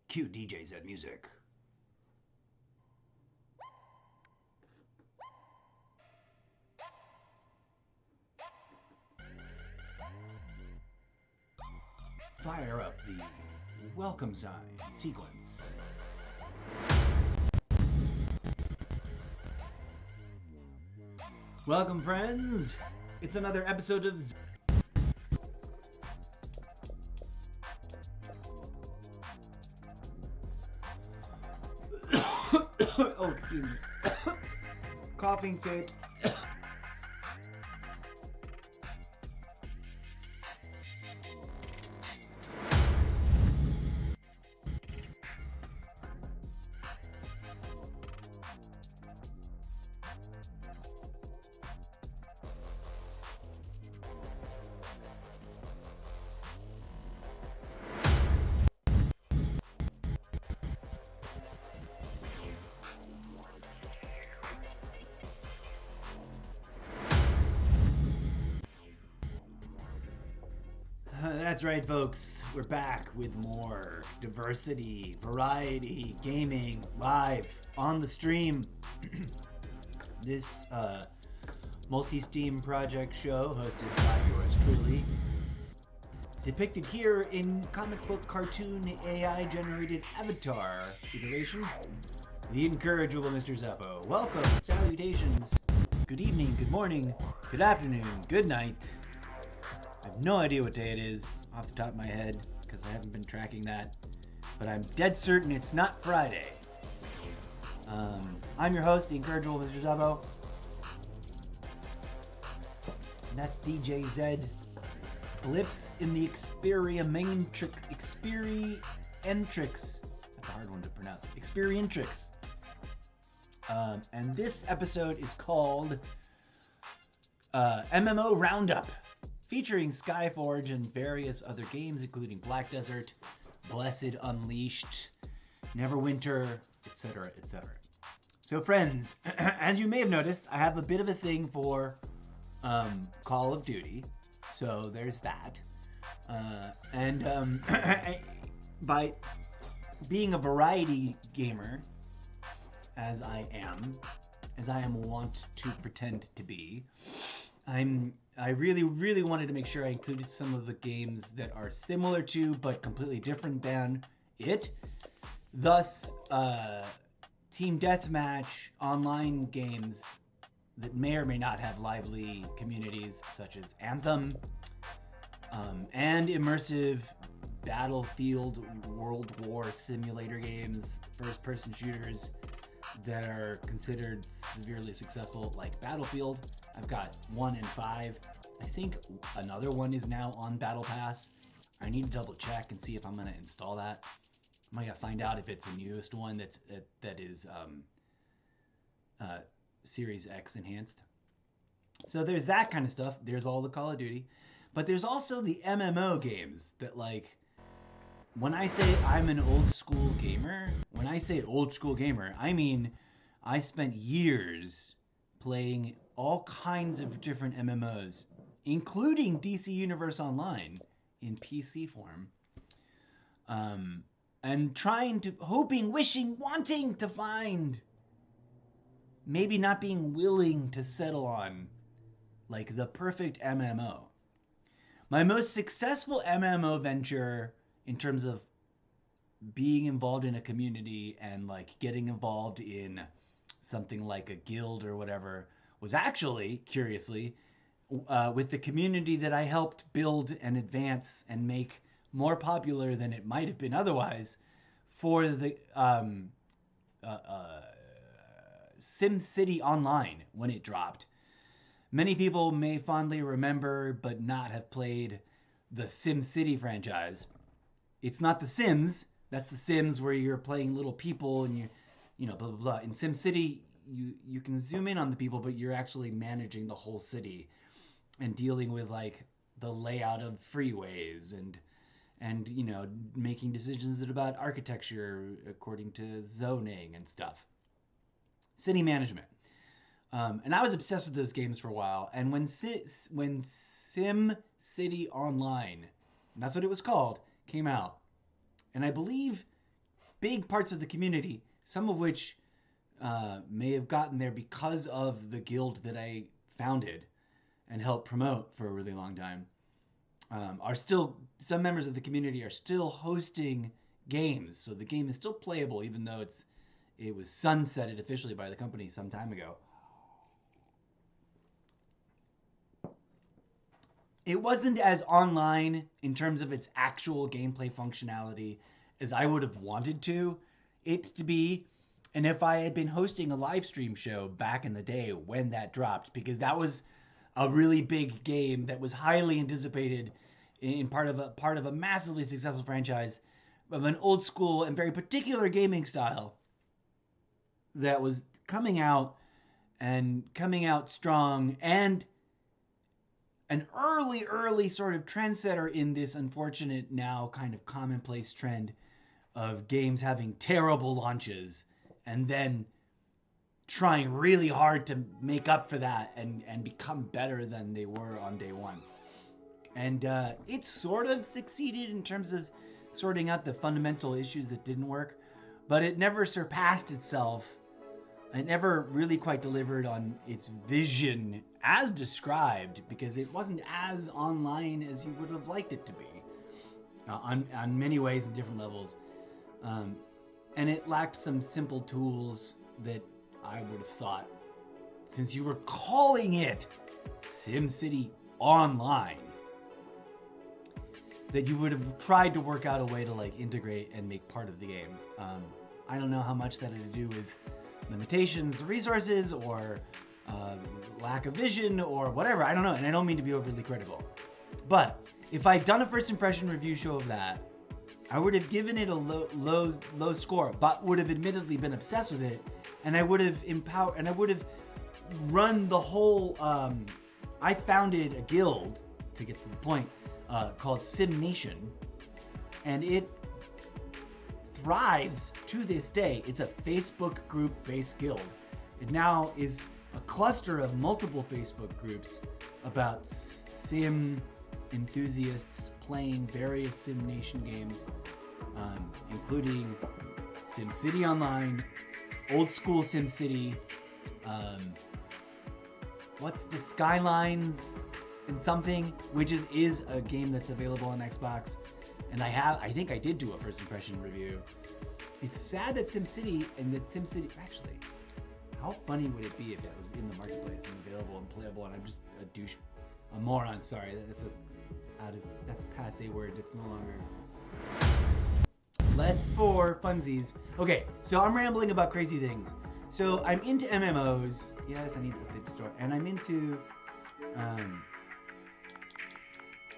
Cue DJ Zed music. Fire up the welcome sign sequence. Welcome, friends. It's another episode of oh, excuse me. Coughing fit. That's right, folks. We're back with more diversity, variety, gaming, live, on the stream. This multi-Steam project show hosted by yours truly. Depicted here in comic book cartoon AI-generated avatar iteration, the incorrigible Mr. Zeppo. Welcome, salutations, good evening, good morning, good afternoon, good night. I have no idea what day it is off the top of my head because I haven't been tracking that, but I'm dead certain it's not Friday. I'm your host, the incorrigible Mr. Zeppo. And that's DJ Zed. Lips in the Experientrix. That's a hard one to pronounce. Experientrix. And this episode is called MMO Round-Up, featuring Skyforge and various other games, including Black Desert, Blessed Unleashed, Neverwinter, etc., etc. So, friends, as you may have noticed, I have a bit of a thing for Call of Duty. So there's that. By being a variety gamer, as I am wont to pretend to be, I really, really wanted to make sure I included some of the games that are similar to but completely different than it. Thus, team deathmatch online games that may or may not have lively communities, such as Anthem, and immersive battlefield World War simulator games, first-person shooters that are considered severely successful, like Battlefield. I've got 1 and 5. I think another one is now on Battle Pass. I need to double check and see if I'm going to install that. I gotta find out if it's the newest one that is Series X enhanced. So there's that kind of stuff. There's all the Call of Duty. But there's also the MMO games that, like, when I say I'm an old school gamer, when I say old school gamer, I mean I spent years playing all kinds of different MMOs, including DC Universe Online in PC form. And trying to, hoping, wishing, wanting to find, maybe not being willing to settle on, like, the perfect MMO. My most successful MMO venture in terms of being involved in a community and, like, getting involved in something like a guild or whatever was actually, curiously, with the community that I helped build and advance and make more popular than it might have been otherwise for the SimCity Online when it dropped. Many people may fondly remember but not have played the SimCity franchise. It's not The Sims. That's The Sims where you're playing little people and you know, blah, blah, blah. In SimCity, you can zoom in on the people, but you're actually managing the whole city and dealing with, like, the layout of freeways and you know, making decisions about architecture according to zoning and stuff. City management. And I was obsessed with those games for a while. And when SimCity Online, and that's what it was called, came out, and I believe big parts of the community, some of which may have gotten there because of the guild that I founded and helped promote for a really long time, are still, some members of the community are still hosting games. So the game is still playable, even though it was sunsetted officially by the company some time ago. It wasn't as online in terms of its actual gameplay functionality as I would have wanted it to be. And if I had been hosting a live stream show back in the day when that dropped, because that was a really big game that was highly anticipated in part of a massively successful franchise of an old school and very particular gaming style that was coming out strong, and an early sort of trendsetter in this unfortunate, now kind of commonplace trend of games having terrible launches and then trying really hard to make up for that and become better than they were on day one. And it sort of succeeded in terms of sorting out the fundamental issues that didn't work, but it never surpassed itself. It never really quite delivered on its vision as described, because it wasn't as online as you would have liked it to be on many ways and different levels. And it lacked some simple tools that I would have thought, since you were calling it SimCity Online, that you would have tried to work out a way to like integrate and make part of the game. I don't know how much that had to do with limitations, resources, or lack of vision, or whatever. I don't know, and I don't mean to be overly critical. But if I'd done a first impression review show of that, I would have given it a low score, but would have admittedly been obsessed with it, and I would have run the whole. I founded a guild, to get to the point, called Sim Nation, and it thrives to this day. It's a Facebook group-based guild. It now is a cluster of multiple Facebook groups about sim enthusiasts playing various Sim Nation games, including SimCity Online, old school SimCity, what's the Skylines and something, which is a game that's available on Xbox. And I think I did do a first impression review. It's sad that SimCity actually, how funny would it be if it was in the marketplace and available and playable, and I'm just a moron, sorry, that's a passe word, it's no longer. Let's for funsies. Okay, so I'm rambling about crazy things. So I'm into MMOs. Yes, I need to update the store. And I'm into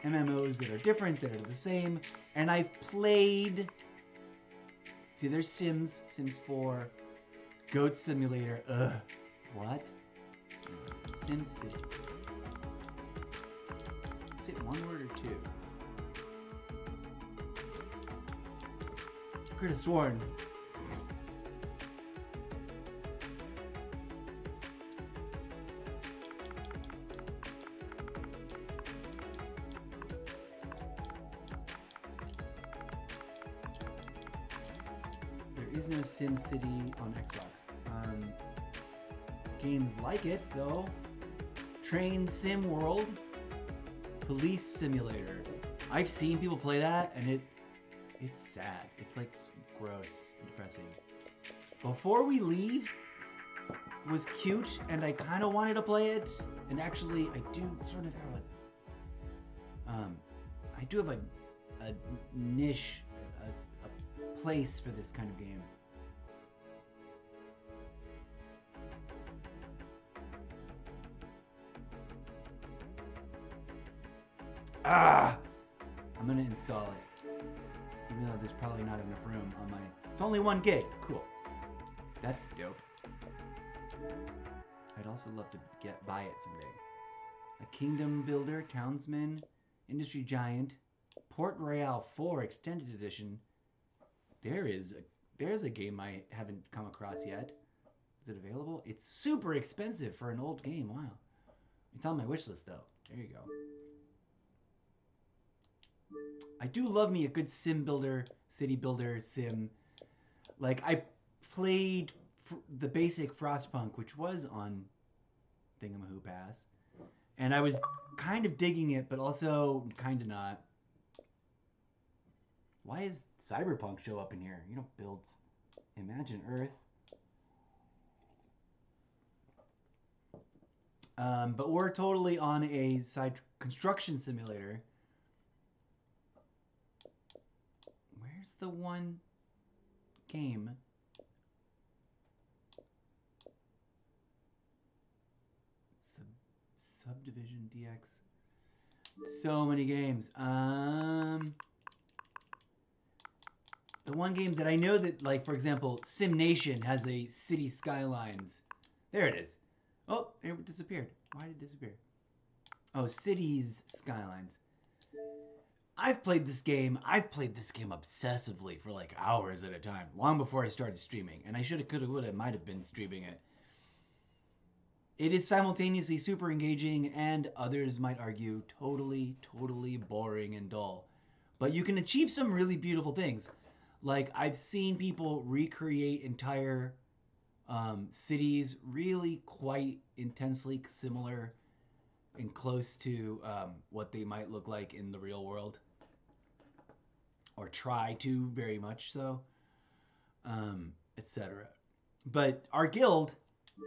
MMOs that are different, that are the same. And I've played, see, there's Sims 4, Goat Simulator, what? SimCity. Is it one word or two? I could have sworn. There is no SimCity on Xbox. Games like it, though. Train Sim World, Police Simulator. I've seen people play that, and it's sad. It's like gross and depressing. Before We Leave was cute, and I kind of wanted to play it. And actually, I do sort of have a niche, a place for this kind of game. I'm gonna install it, even though there's probably not enough room on my. It's only 1 gig. Cool. That's dope. I'd also love to buy it someday. A kingdom builder, townsman, industry giant, Port Royale 4 Extended Edition. There's a game I haven't come across yet. Is it available? It's super expensive for an old game. Wow. It's on my wish list though. There you go. I do love me a good sim builder, city builder, sim. Like I played the basic Frostpunk, which was on Thingamahoo Pass, and I was kind of digging it, but also kind of not. Why is Cyberpunk show up in here? You don't build Imagine Earth. But we're totally on a side construction simulator. Where's the one game? Subdivision DX. So many games. The one game that I know that, like, for example, Sim Nation has a City Skylines. There it is. Oh, it disappeared. Why did it disappear? Oh, Cities Skylines. I've played this game obsessively for like hours at a time, long before I started streaming. And I should have, could have, would have, might have been streaming it. It is simultaneously super engaging and others might argue totally boring and dull. But you can achieve some really beautiful things. Like I've seen people recreate entire cities really quite intensely similar and close to what they might look like in the real world. Or try to, very much so, etc. But our guild,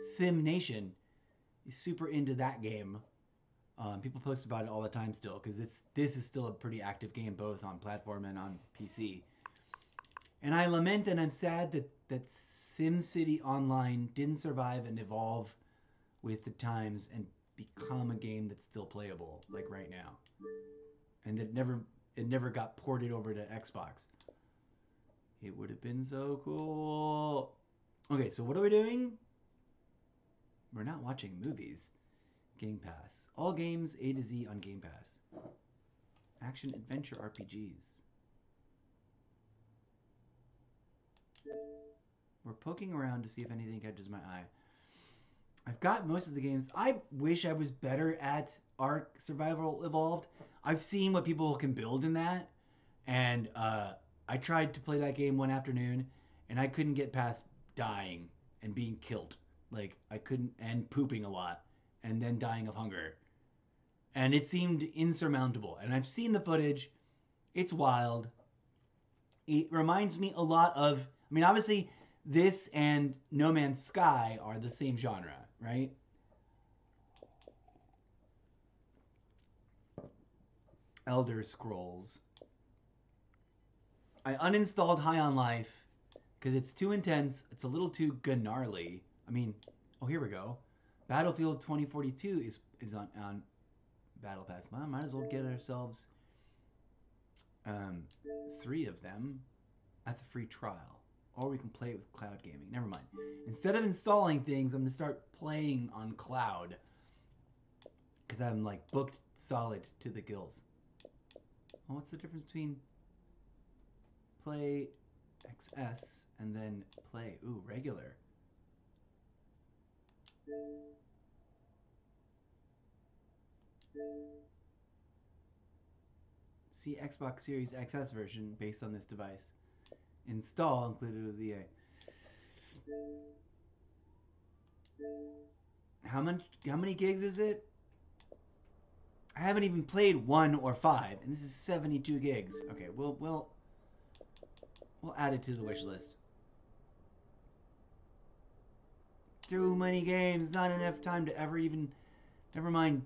Sim Nation, is super into that game. People post about it all the time still because this is still a pretty active game both on platform and on PC. And I lament and I'm sad that SimCity Online didn't survive and evolve with the times and become a game that's still playable like right now. And that it never got ported over to Xbox. It would have been so cool. Okay, so what are we doing? We're not watching movies. Game Pass. All games A to Z on Game Pass. Action adventure RPGs. We're poking around to see if anything catches my eye. I've got most of the games. I wish I was better at Ark Survival Evolved. I've seen what people can build in that, and I tried to play that game one afternoon, and I couldn't get past dying and being killed. Like, I couldn't, and pooping a lot, and then dying of hunger. And it seemed insurmountable. And I've seen the footage. It's wild. It reminds me a lot of, I mean, obviously, this and No Man's Sky are the same genre, right? Elder Scrolls. I uninstalled High on Life because it's too intense. It's a little too gnarly. I mean, oh, here we go. Battlefield 2042 is on Battle Pass. Well, might as well get ourselves 3 of them. That's a free trial. Or we can play it with cloud gaming. Never mind. Instead of installing things, I'm going to start playing on cloud. Because I'm like booked solid to the gills. Well, what's the difference between play XS and then play? Ooh, regular. See Xbox Series XS version based on this device. Install included with EA. How many gigs is it? I haven't even played 1 or 5, and this is 72 gigs. Okay, we'll add it to the wish list. Too many games, not enough time to ever even, never mind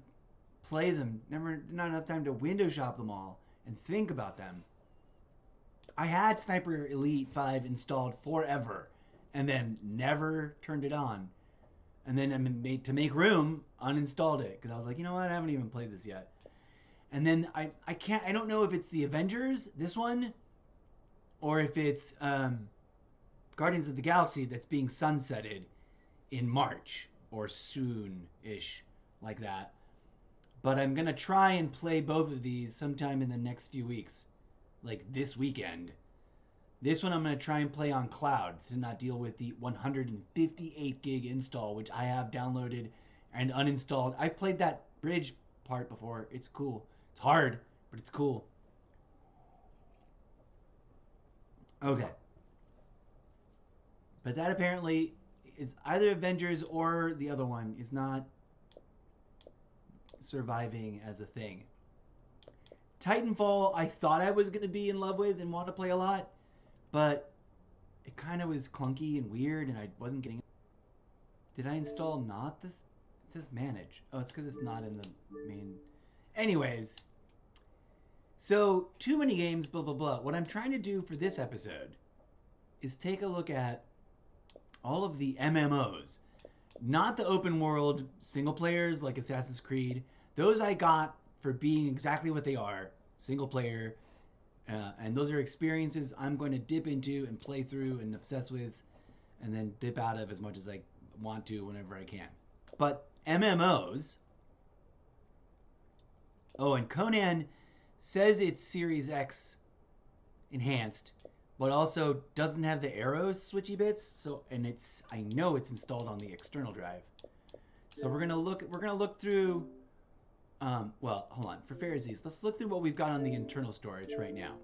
play them. Not enough time to window shop them all and think about them. I had Sniper Elite 5 installed forever and then never turned it on. And then to make room, uninstalled it because I was like, you know what, I haven't even played this yet. And then I don't know if it's the Avengers, this one, or if it's Guardians of the Galaxy that's being sunsetted in March or soon-ish, like that. But I'm gonna try and play both of these sometime in the next few weeks, like this weekend. This one I'm going to try and play on cloud to not deal with the 158 gig install, which I have downloaded and uninstalled. I've played that bridge part before. It's cool. It's hard, but it's cool. Okay. But that apparently is either Avengers or the other one is not surviving as a thing. Titanfall, I thought I was going to be in love with and want to play a lot, but it kind of was clunky and weird, and I wasn't getting it. Did I install not this? It says manage. Oh, it's because it's not in the main. Anyways, so too many games, blah, blah, blah. What I'm trying to do for this episode is take a look at all of the MMOs. Not the open world single players like Assassin's Creed. Those I got for being exactly what they are, single player. And those are experiences I'm going to dip into and play through and obsess with and then dip out of as much as I want to whenever I can. But MMOs... Oh, and Conan says it's Series X enhanced, but also doesn't have the arrow switchy bits. So, and it's, I know it's installed on the external drive. So we're gonna look through. Well, hold on. For fairsies, let's look through what we've got on the internal storage right now.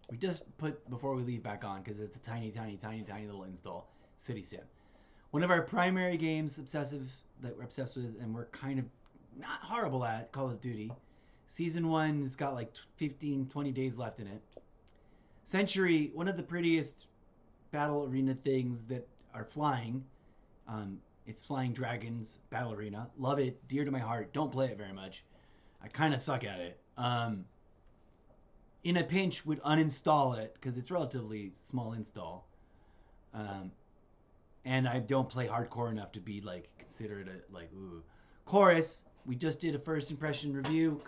We just put before we leave back on because it's a tiny little install. City Sim, one of our primary games, that we're obsessed with, and we're kind of not horrible at. Call of Duty. Season 1's got like 15-20 days left in it. Century, one of the prettiest battle arena things that are flying. It's Flying Dragons Battle Arena. Love it. Dear to my heart. Don't play it very much. I kind of suck at it. In a pinch, would uninstall it because it's relatively small install. And I don't play hardcore enough to be like considered a like ooh. Chorus, we just did a first impression review,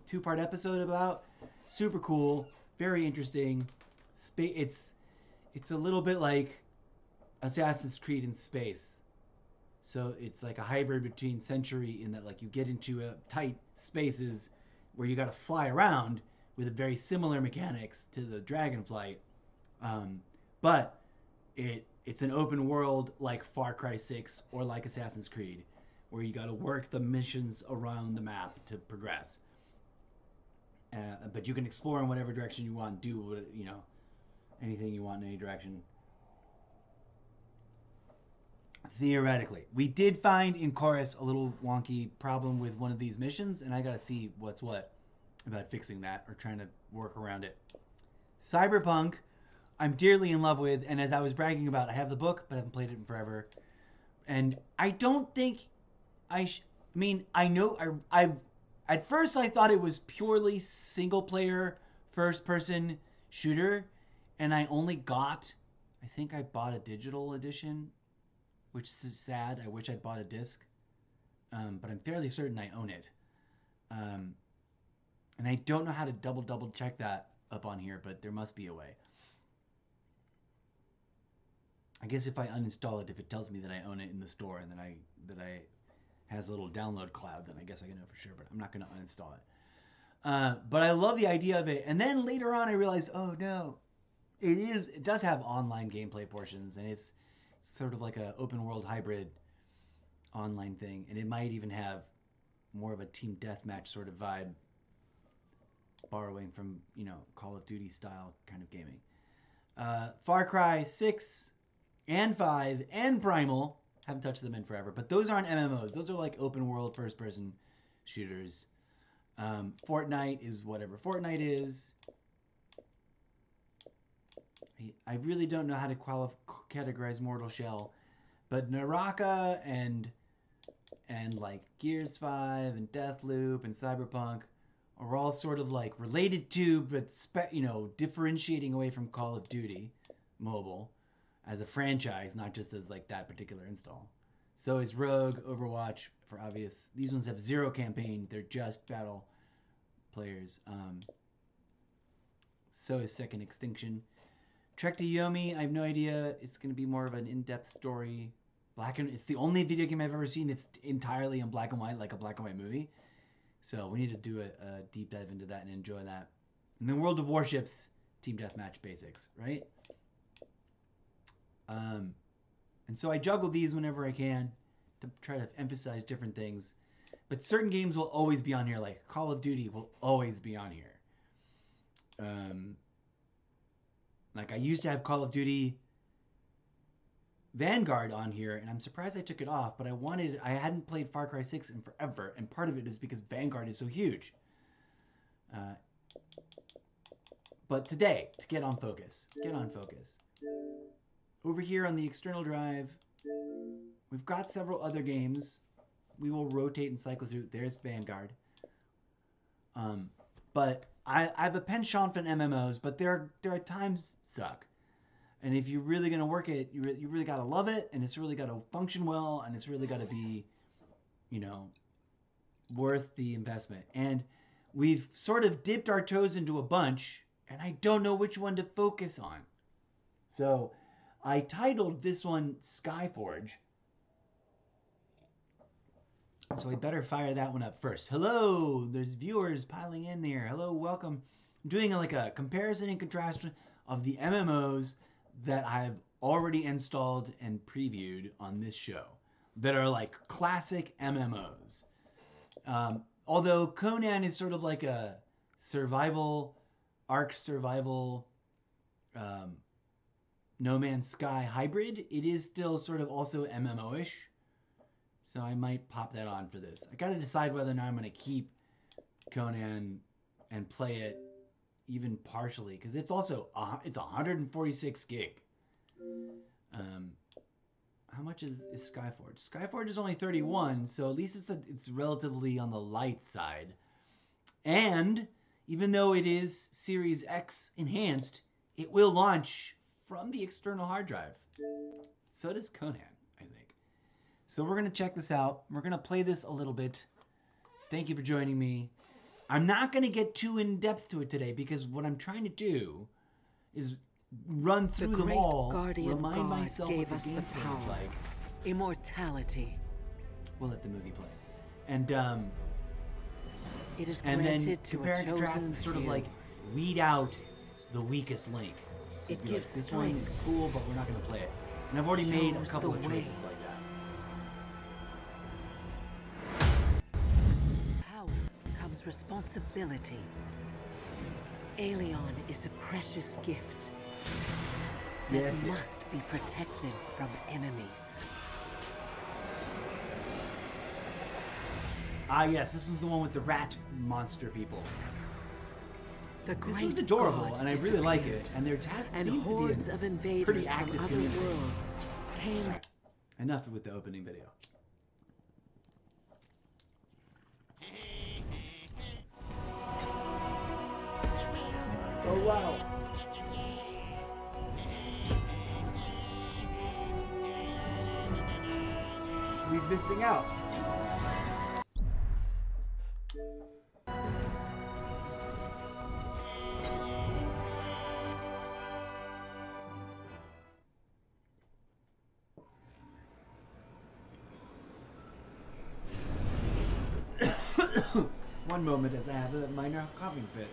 two-part episode about. Super cool, very interesting. It's a little bit like Assassin's Creed in space. So it's like a hybrid between Century in that like you get into tight spaces where you got to fly around with very similar mechanics to the Dragonflight. But it's an open world like Far Cry 6 or like Assassin's Creed, where you got to work the missions around the map to progress. But you can explore in whatever direction you want, do anything you want in any direction. Theoretically, we did find in Chorus a little wonky problem with one of these missions, and I gotta see what's what about fixing that or trying to work around it. Cyberpunk, I'm dearly in love with, and as I was bragging about, I have the book, but I haven't played it in forever. And I don't think I know at first I thought it was purely single player first person shooter, and I think I bought a digital edition, which is sad. I wish I'd bought a disc, but I'm fairly certain I own it. And I don't know how to double check that up on here, but there must be a way. I guess if I uninstall it, if it tells me that I own it in the store and that I has a little download cloud, then I guess I can know for sure, but I'm not going to uninstall it. But I love the idea of it. And then later on I realized, oh no, it does have online gameplay portions, and it's sort of like a open world hybrid online thing, and it might even have more of a team deathmatch sort of vibe, borrowing from Call of Duty style kind of gaming. Far Cry 6 and 5 and Primal, haven't touched them in forever, but those aren't MMOs. Those are like open world first person shooters. Fortnite is whatever Fortnite is. I really don't know how to categorize Mortal Shell, but Naraka and like Gears 5 and Deathloop and Cyberpunk are all sort of like related to, but differentiating away from Call of Duty mobile as a franchise, not just as like that particular install. So is Rogue, Overwatch, for obvious. These ones have zero campaign. They're just battle players. So is Second Extinction. Trek to Yomi, I have no idea. It's going to be more of an in-depth story. It's the only video game I've ever seen that's entirely in black and white, like a black and white movie. So we need to do a deep dive into that and enjoy that. And then World of Warships, Team Deathmatch basics, right? And so I juggle these whenever I can to try to emphasize different things. But certain games will always be on here, like Call of Duty will always be on here. Like I used to have Call of Duty Vanguard on here, and I'm surprised I took it off, but I hadn't played Far Cry 6 in forever, and part of it is because Vanguard is so huge. But today, to get on focus, over here on the external drive, we've got several other games. We will rotate and cycle through. There's Vanguard. But I have a penchant for MMOs, but there are times suck. And if you're really going to work it, you really got to love it, and it's really got to function well, and it's really got to be, worth the investment. And we've sort of dipped our toes into a bunch, and I don't know which one to focus on. So I titled this one Skyforge. So I better fire that one up first. Hello, there's viewers piling in there. Hello, welcome. I'm doing like a comparison and contrast of the MMOs that I've already installed and previewed on this show that are like classic MMOs. Although Conan is sort of like a Ark survival, No Man's Sky hybrid, it is still sort of also MMO-ish. So I might pop that on for this. I got to decide whether or not I'm going to keep Conan and play it even partially, because it's also it's 146 gig. How much is Skyforge? Skyforge is only 31, so at least it's relatively on the light side. And even though it is Series X enhanced, it will launch from the external hard drive. So does Conan, I think. So we're going to check this out. We're going to play this a little bit. Thank you for joining me. I'm not going to get too in-depth to it today, because what I'm trying to do is run through them all, remind myself what the gameplay is like. Immortality. We'll let the movie play. And it is and then granted to compare a and contrast and chosen sort of few. like weed out the weakest link. It Be gives like, this one is strength. cool, but we're not going to play it. And I've already made a Shows couple the of way. choices like that. Power comes responsibility. Aelion is a precious gift that Yes, yes. must be protected from enemies. Ah, yes, this was the one with the rat monster people. The This great was adorable, god and I really like it. disappeared, And there and seems to hordes be of a invaders pretty from active other community. worlds came. Enough with the opening video. Oh, wow. We're missing out. One moment as I have a minor coughing fit.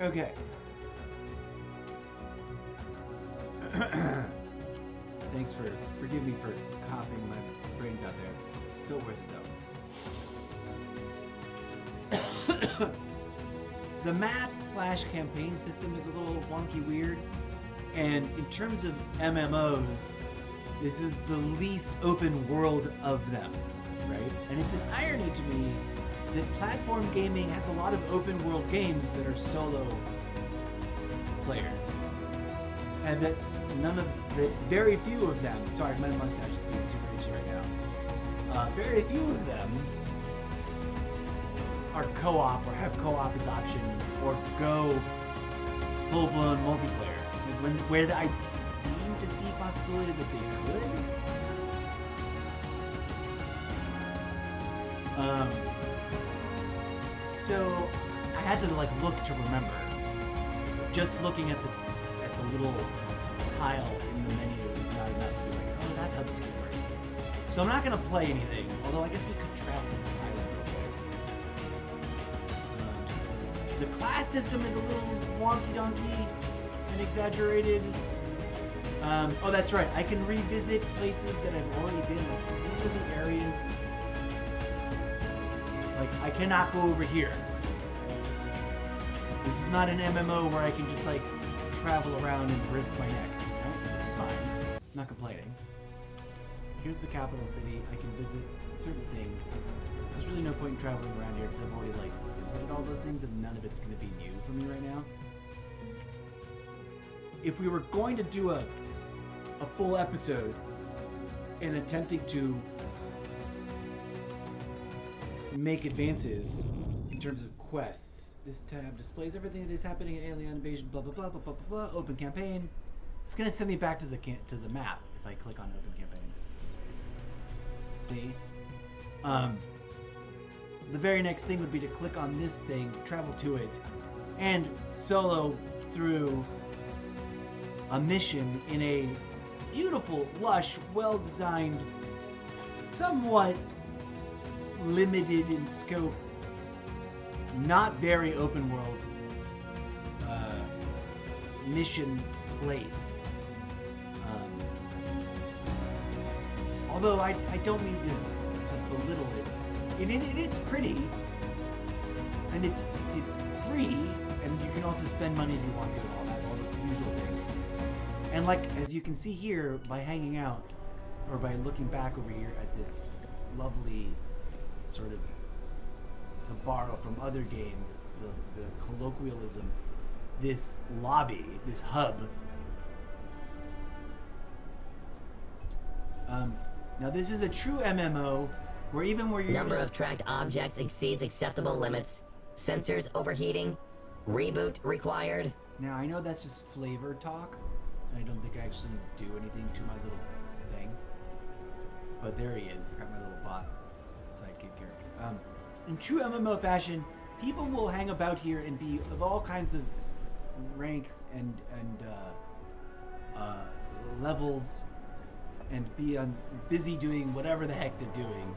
Okay. Thanks for forgive me for coughing my brains out there. It's so worth it though. The map/campaign system is a little wonky weird, and in terms of MMOs, this is the least open world of them, right? And it's an irony to me that platform gaming has a lot of open world games that are solo player, and that very few of them. Sorry, my mustache is being super itchy right now. Very few of them are co-op or have co-op as option or go full-blown multiplayer. where I seem to see a possibility that they could. So I had to like look to remember. Just looking at the little tile in the menu is not enough to be like, oh, that's how this game works. So I'm not gonna play anything. Although I guess we could travel to this island. The class system is a little wonky donkey and exaggerated. Oh, that's right. I can revisit places that I've already been. Like, these are the areas. Like, I cannot go over here. This is not an MMO where I can just, like, travel around and risk my neck. Right? Which is fine. I'm not complaining. Here's the capital city. I can visit certain things. There's really no point in traveling around here because I've already, like, visited all those things and none of it's going to be new for me right now. If we were going to do a full episode and attempting to make advances in terms of quests, this tab displays everything that is happening in Alien Invasion, blah blah blah blah blah blah blah. Open campaign. It's gonna send me back to the map if I click on open campaign. See? The very next thing would be to click on this thing, travel to it, and solo through a mission in a beautiful, lush, well-designed, somewhat limited in scope, not very open world mission place. Although I don't mean to belittle it. It's pretty, and it's free, and you can also spend money if you want to, and all the usual things. And like, as you can see here, by hanging out, or by looking back over here at this lovely sort of, to borrow from other games, the colloquialism, this lobby, this hub. Now this is a true MMO, where even where you're Number of tracked objects exceeds acceptable limits. Sensors overheating. Reboot required. Now I know that's just flavor talk, and I don't think I actually do anything to my little thing. But there he is. I got my little bot sidekick character. In true MMO fashion, people will hang about here and be of all kinds of ranks and levels, and be busy doing whatever the heck they're doing.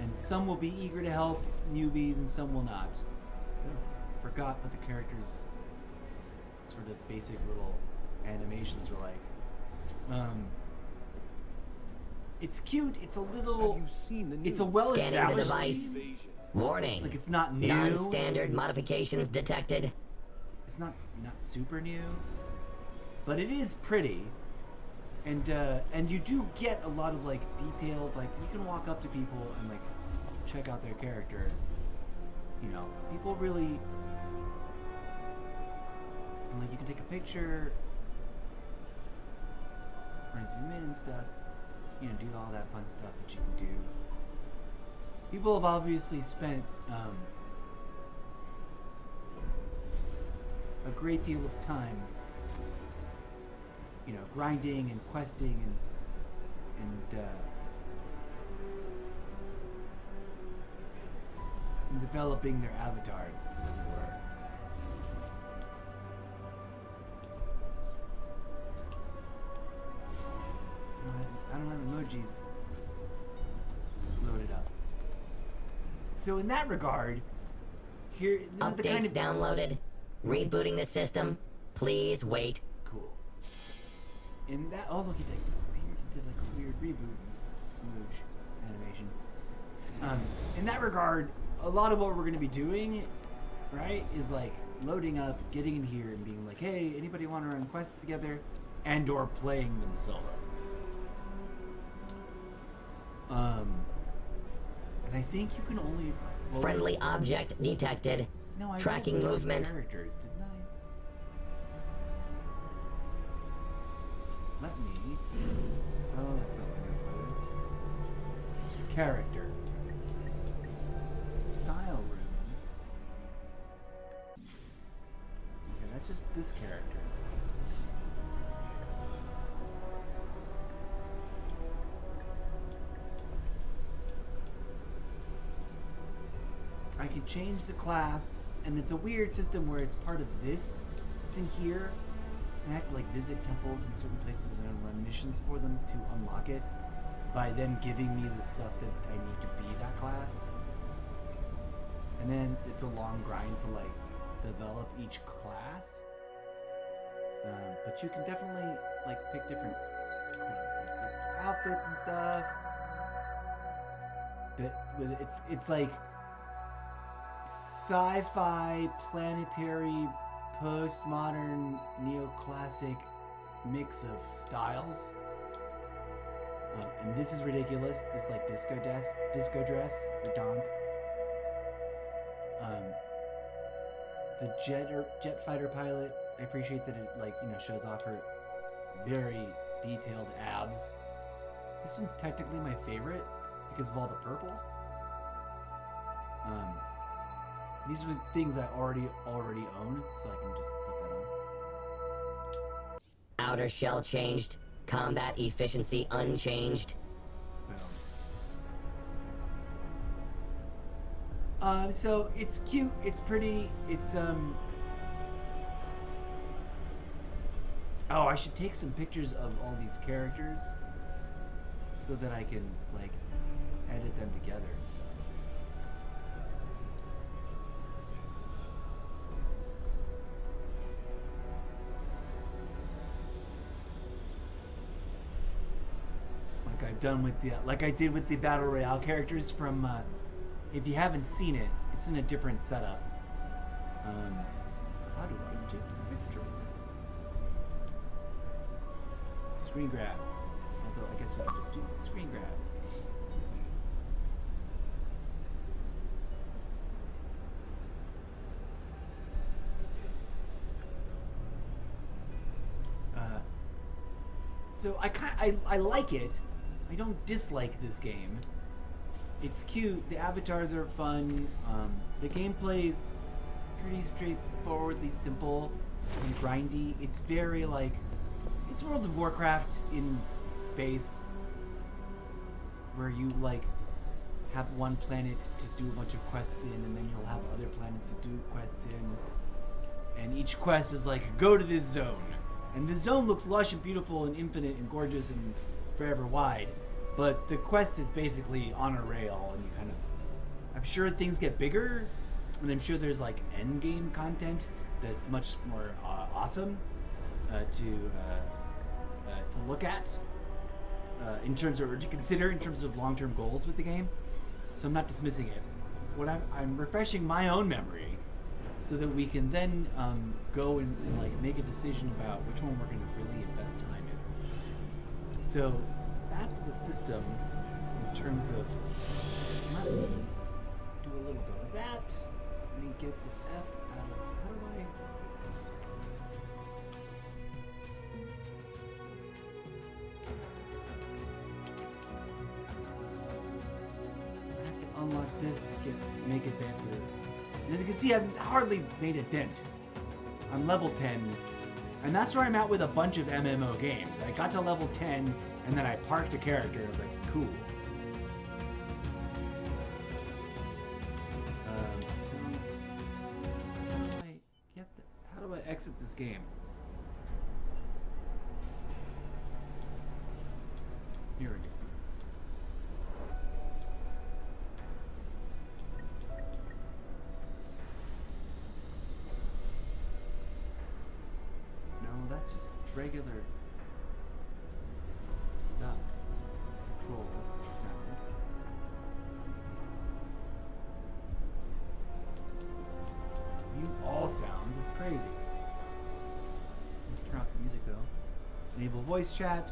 And some will be eager to help newbies, and some will not. Forgot what the characters' sort of basic little animations were like. It's cute. It's a little. Have you seen the news? It's a well-established. Scanning the device. Warning. Like, it's not new. Non-standard modifications detected. It's not super new, but it is pretty. And you do get a lot of like detailed, like you can walk up to people and like check out their character. You know, people really, and like you can take a picture or zoom in and stuff. You know, do all that fun stuff that you can do. People have obviously spent a great deal of time, you know, grinding and questing and developing their avatars, as it were. I don't have emojis loaded up. So in that regard, here this is the kind Updates of downloaded. Rebooting the system. Please wait. cool. In that, oh look, he did like a weird reboot smooch animation. In that regard, a lot of what we're going to be doing, right, is like loading up, getting in here, and being like, hey, anybody want to run quests together, and or playing them solo. And I think you can only Friendly object detected. No, I Tracking rolled movement. characters, didn't I? Let me. Oh, that's not what I wanted. Character. Style room. Okay, That's just this character. I can change the class, and it's a weird system where it's part of this. It's in here, and I have to like visit temples in certain places and run missions for them to unlock it by them giving me the stuff that I need to be that class. And then it's a long grind to like develop each class. But you can definitely like pick different clothes, like different outfits and stuff. But it's like sci-fi, planetary, postmodern, neoclassic mix of styles. And this is ridiculous. This like disco dress or donk. The jet fighter pilot, I appreciate that it like, you know, shows off her very detailed abs. This one's technically my favorite because of all the purple. These are things I already own, so I can just put that on. Outer shell changed. Combat efficiency unchanged. So it's cute, it's pretty, it's oh, I should take some pictures of all these characters so that I can like edit them together and stuff. Like I've done with the like I did with the Battle Royale characters from if you haven't seen it, it's in a different setup. How do I take the picture? Screen grab. Although I guess we can just do screen grab. So I like it. I don't dislike this game. It's cute. The avatars are fun. The gameplay is pretty straightforwardly simple and grindy. It's very like, it's World of Warcraft in space, where you like have one planet to do a bunch of quests in, and then you'll have other planets to do quests in, and each quest is like, go to this zone, and the zone looks lush and beautiful and infinite and gorgeous and forever wide. But the quest is basically on a rail, and you kind of, I'm sure things get bigger, and I'm sure there's like end game content that's much more awesome to look at in terms of, or to consider in terms of long-term goals with the game. So I'm not dismissing it. What I'm refreshing my own memory so that we can then go and like make a decision about which one we're going to really invest time in. So that's the system in terms of, let me do a little bit of that. Let me get the F out of, how do I? I have to unlock this to make advances. And as you can see, I've hardly made a dent. I'm level 10, and that's where I'm at with a bunch of MMO games. I got to level 10, and then I parked a character. I was like, cool. How do I exit this game? Here we go. No, that's just regular stuff. Controls, sound. Mute all sounds, that's crazy. Turn off the music though. Enable voice chat.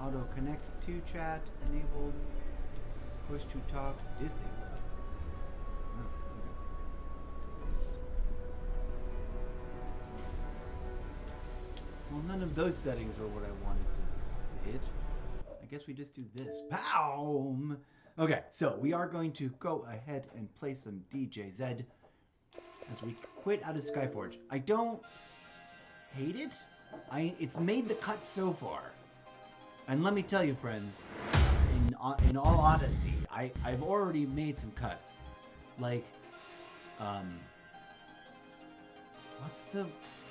Auto connect to chat enabled. Push to talk disabled. Oh, okay. Well, none of those settings were what I wanted to sit. I guess we just do this. Pow! Okay, so we are going to go ahead and play some DJ Zed. as we quit out of Skyforge. I don't hate it. It's made the cut so far. And let me tell you, friends, in all honesty, I've already made some cuts. Like,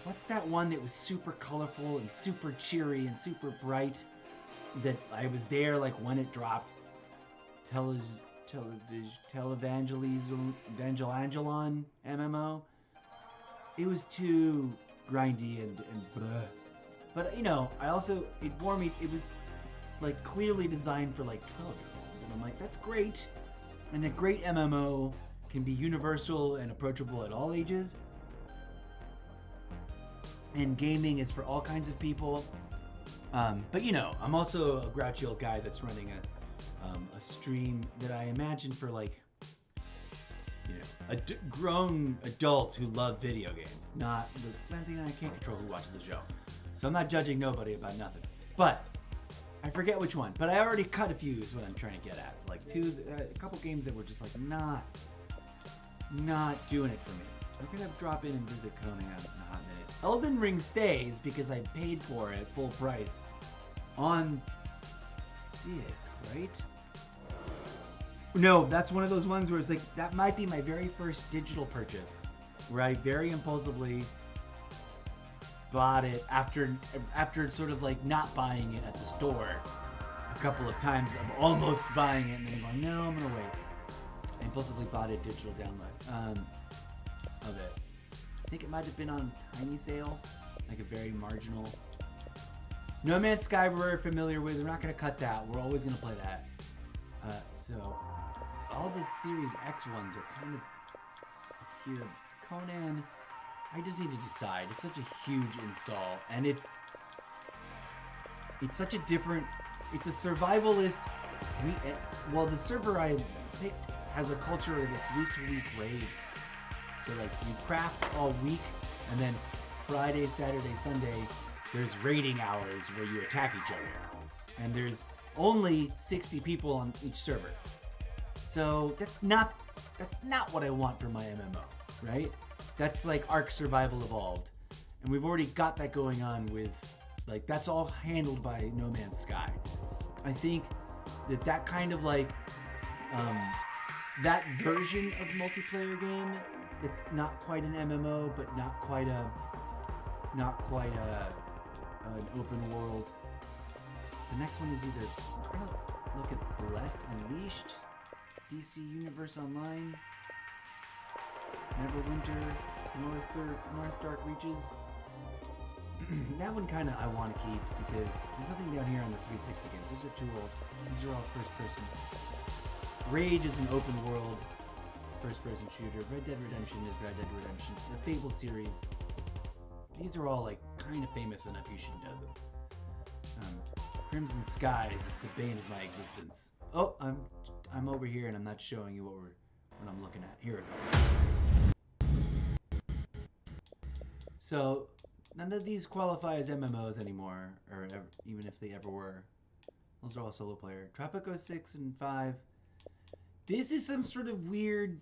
what's that one that was super colorful and super cheery and super bright? That I was there like when it dropped. Televangelon MMO. It was too grindy and blah. But you know, it bore me. It was like clearly designed for like 12-year-olds, and I'm like, that's great. And a great MMO can be universal and approachable at all ages. And gaming is for all kinds of people. But you know, I'm also a grouchy old guy that's running a stream that I imagine for like, you know, grown adults who love video games. Not the thing I can't control who watches the show. So I'm not judging nobody about nothing. But I forget which one. But I already cut a few is what I'm trying to get at. Like a couple games that were just like not doing it for me. We're gonna drop in and visit Conan in a hot minute. Elden Ring stays because I paid for it full price on disc, right? No, that's one of those ones where it's like, that might be my very first digital purchase, where I very impulsively bought it after sort of like not buying it at the store a couple of times. I'm almost buying it and then going, no, I'm gonna wait. I impulsively bought a digital download of it. I think it might have been on tiny sale, like a very marginal. No Man's Sky we're familiar with. We're not gonna cut that. We're always gonna play that. So all the Series X ones are kind of here. Conan, I just need to decide. It's such a huge install, and it's such a different. It's a survivalist. Well, the server I picked has a culture of its week-to-week raid. So like you craft all week, and then Friday, Saturday, Sunday, there's raiding hours where you attack each other, and there's only 60 people on each server. So that's not what I want for my MMO, right? That's like Ark Survival Evolved, and we've already got that going on with, like, that's all handled by No Man's Sky. I think that kind of like that version of multiplayer game, it's not quite an MMO, but not quite an open world. The next one is either, I'm gonna look at Blessed Unleashed, DC Universe Online, Neverwinter, North Dark Reaches. That one kind of I want to keep because there's nothing down here on the 360 games. Those are too old. These are all first person. Rage is an open world first person shooter. Red Dead Redemption is Red Dead Redemption. The Fable series. These are all like kind of famous enough you should know them. Crimson Skies is the bane of my existence. Oh, I'm over here and I'm not showing you what I'm looking at. Here we go. So none of these qualify as MMOs anymore, or even if they ever were. Those are all solo player. Tropico 6 and 5. This is some sort of weird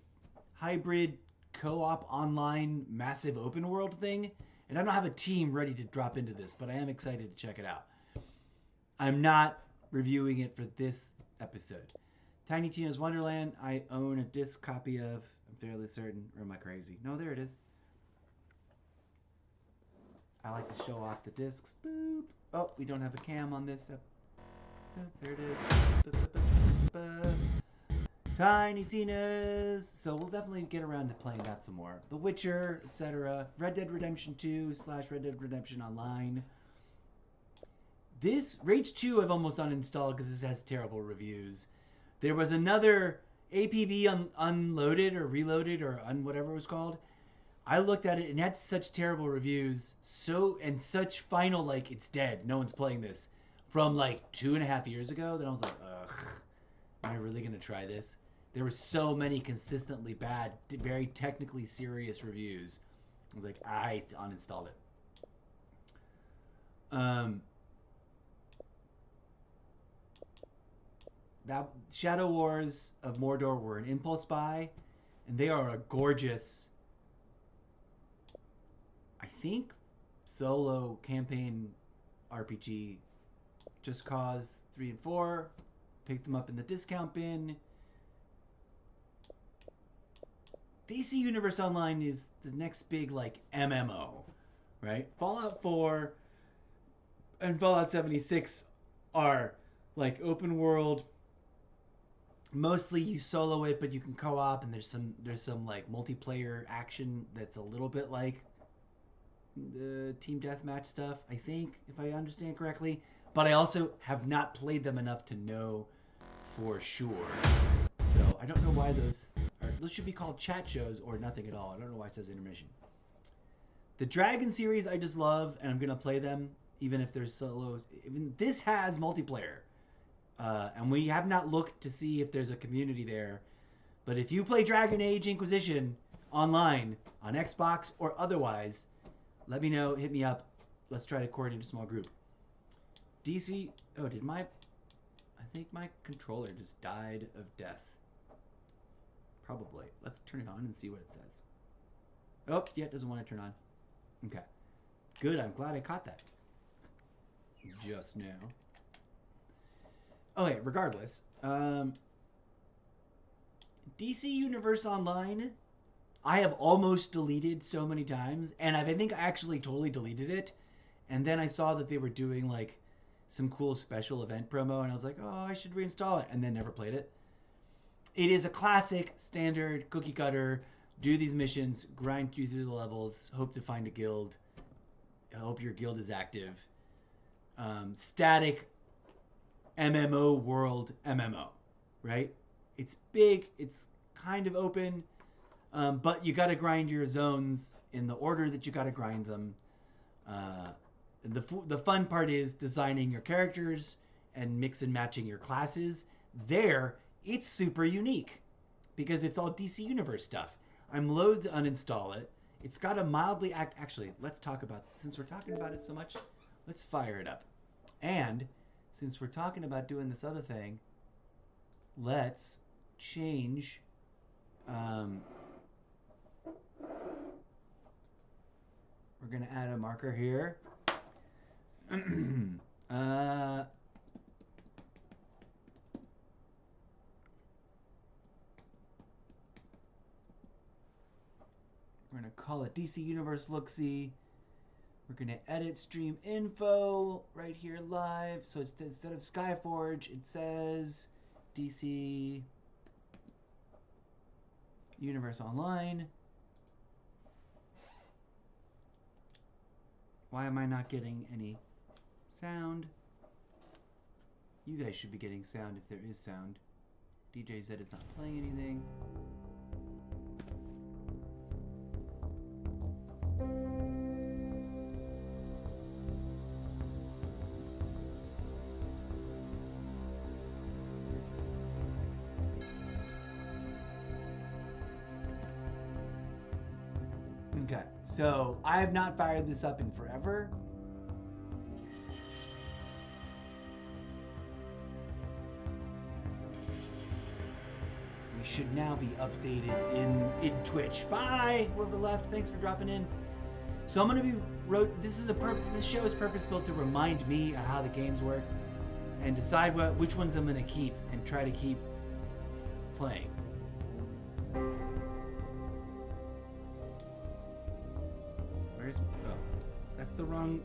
hybrid co-op online massive open world thing, and I don't have a team ready to drop into this, but I am excited to check it out. I'm not reviewing it for this episode. Tiny Tina's Wonderland, I own a disc copy of. I'm fairly certain. Or am I crazy? No, there it is. I like to show off the discs. Boop. Oh, we don't have a cam on this. Boop, there it is. Boop, boop, boop, boop. Tiny Tina's. So we'll definitely get around to playing that some more. The Witcher, etc. Red Dead Redemption 2 / Red Dead Redemption Online. This Rage 2 I've almost uninstalled because this has terrible reviews. There was another APB unloaded or reloaded or whatever it was called. I looked at it and it had such terrible reviews, and such final like it's dead, no one's playing this, from like 2.5 years ago. Then I was like, ugh, am I really gonna try this? There were so many consistently bad, very technically serious reviews. I was like, I uninstalled it. That Shadow Wars of Mordor were an impulse buy, and they are a gorgeous think solo campaign RPG, Just Cause 3 and 4, picked them up in the discount bin. DC Universe Online is the next big like MMO, right? Fallout 4 and Fallout 76 are like open world. Mostly you solo it, but you can co-op, and there's some like multiplayer action that's a little bit like the team deathmatch stuff, I think, if I understand correctly. But I also have not played them enough to know for sure. So I don't know why those should be called chat shows or nothing at all. I don't know why it says intermission. The Dragon series I just love, and I'm gonna play them even if there's solos. Even this has multiplayer. And we have not looked to see if there's a community there. But if you play Dragon Age Inquisition online on Xbox or otherwise, let me know. Hit me up. Let's try to coordinate a small group. DC. Oh, I think my controller just died of death. Probably. Let's turn it on and see what it says. Oh, yeah, it doesn't want to turn on. Okay. Good. I'm glad I caught that just now. Okay, regardless, DC Universe Online, I have almost deleted so many times, and I think I actually totally deleted it, and then I saw that they were doing like some cool special event promo, and I was like, oh, I should reinstall it, and then never played it. It is a classic, standard, cookie cutter, do these missions, grind through the levels, hope to find a guild, hope your guild is active, static MMO world MMO, right? It's big, it's kind of open, but you got to grind your zones in the order that you got to grind them. The fun part is designing your characters and mix and matching your classes. There, it's super unique because it's all DC Universe stuff. I'm loath to uninstall it. It's got a mildly actually, let's talk about, since we're talking about it so much, let's fire it up. And since we're talking about doing this other thing, let's change we're going to add a marker here. We're going to call it DC Universe Look-See. We're going to edit stream info right here live. So it's, instead of Skyforge, it says DC Universe Online. Why am I not getting any sound? You guys should be getting sound if there is sound. DJ Z is not playing anything. Okay, so I have not fired this up in forever. We should now be updated in Twitch. Bye, whoever left. Thanks for dropping in. So I'm gonna be this show is purpose built to remind me of how the games work and decide which ones I'm gonna keep and try to keep playing.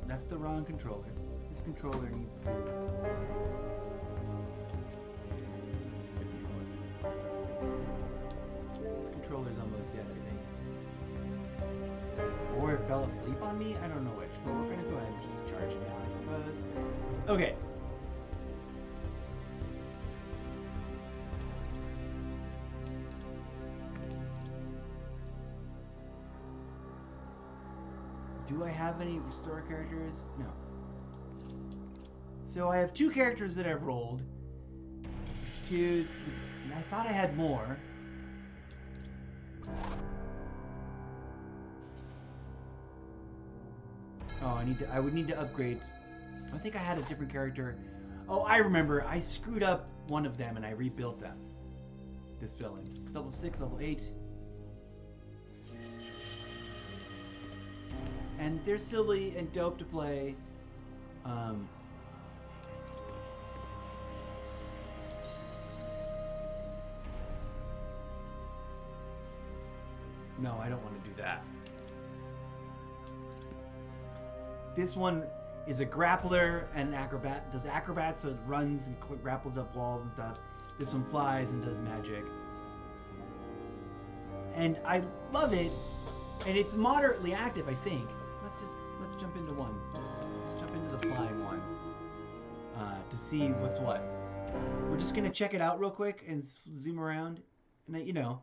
That's the wrong controller. This controller needs to. This is the controller. This controller's almost dead, I think. Or it fell asleep on me? I don't know which, but we're gonna go ahead and just charge it now, I suppose. Okay. Do I have any restore characters? No. So I have 2 characters that I've rolled. And I thought I had more. Oh, I would need to upgrade. I think I had a different character. Oh, I remember. I screwed up one of them and I rebuilt them. This villain. It's level 6, level 8. and they're silly and dope to play. No, I don't want to do that. This one is a grappler and an acrobat. Does acrobats, so it runs and grapples up walls and stuff. This one flies and does magic. And I love it, and it's moderately active, I think. Let's jump into one. Let's jump into the flying one to see what's what. We're just gonna check it out real quick and zoom around. And you know,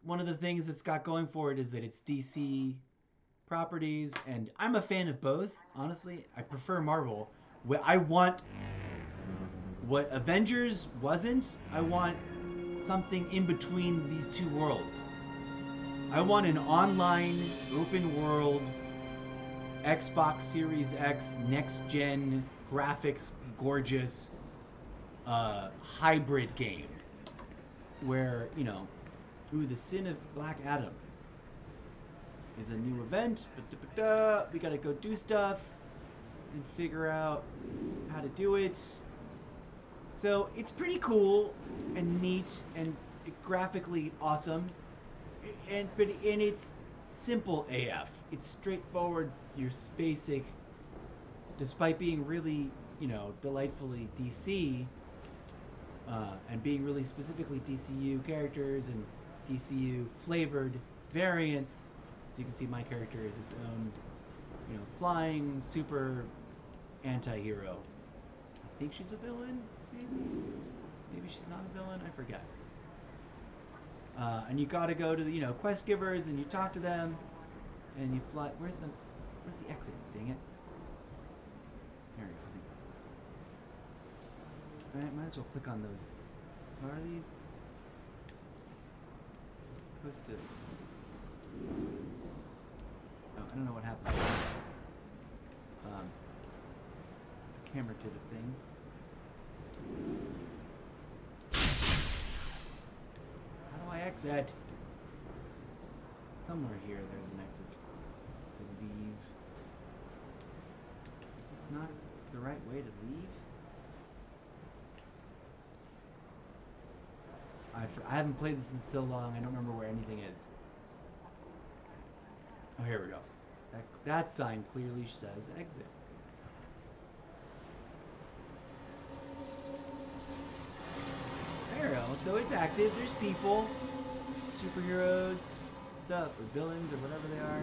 one of the things it's got going for it is that it's DC properties, and I'm a fan of both. Honestly, I prefer Marvel. I want what Avengers wasn't. I want something in between these two worlds. I want an online, open world, Xbox Series X, next gen, graphics, gorgeous, hybrid game. Where, you know, the Sin of Black Adam is a new event. We gotta go do stuff and figure out how to do it. So it's pretty cool and neat and graphically awesome. And it's simple AF. It's straightforward. Your basic, despite being really, you know, delightfully DC, and being really specifically DCU characters and DCU flavored variants. So you can see my character is his own, you know, flying super anti-hero. I think she's a villain, maybe she's not a villain, I forget. And you gotta go to the, you know, quest givers, and you talk to them, and you fly. Where's the exit? Dang it! There we go. I think that's the exit. Alright, might as well click on those. What are these? I'm supposed to. Oh, I don't know what happened. The camera did a thing. I exit. Somewhere here there's an exit to leave. Is this not the right way to leave? I haven't played this in so long, I don't remember where anything is. Oh, here we go. That sign clearly says exit. There we go. So it's active. There's people, superheroes, what's up, or villains, or whatever they are.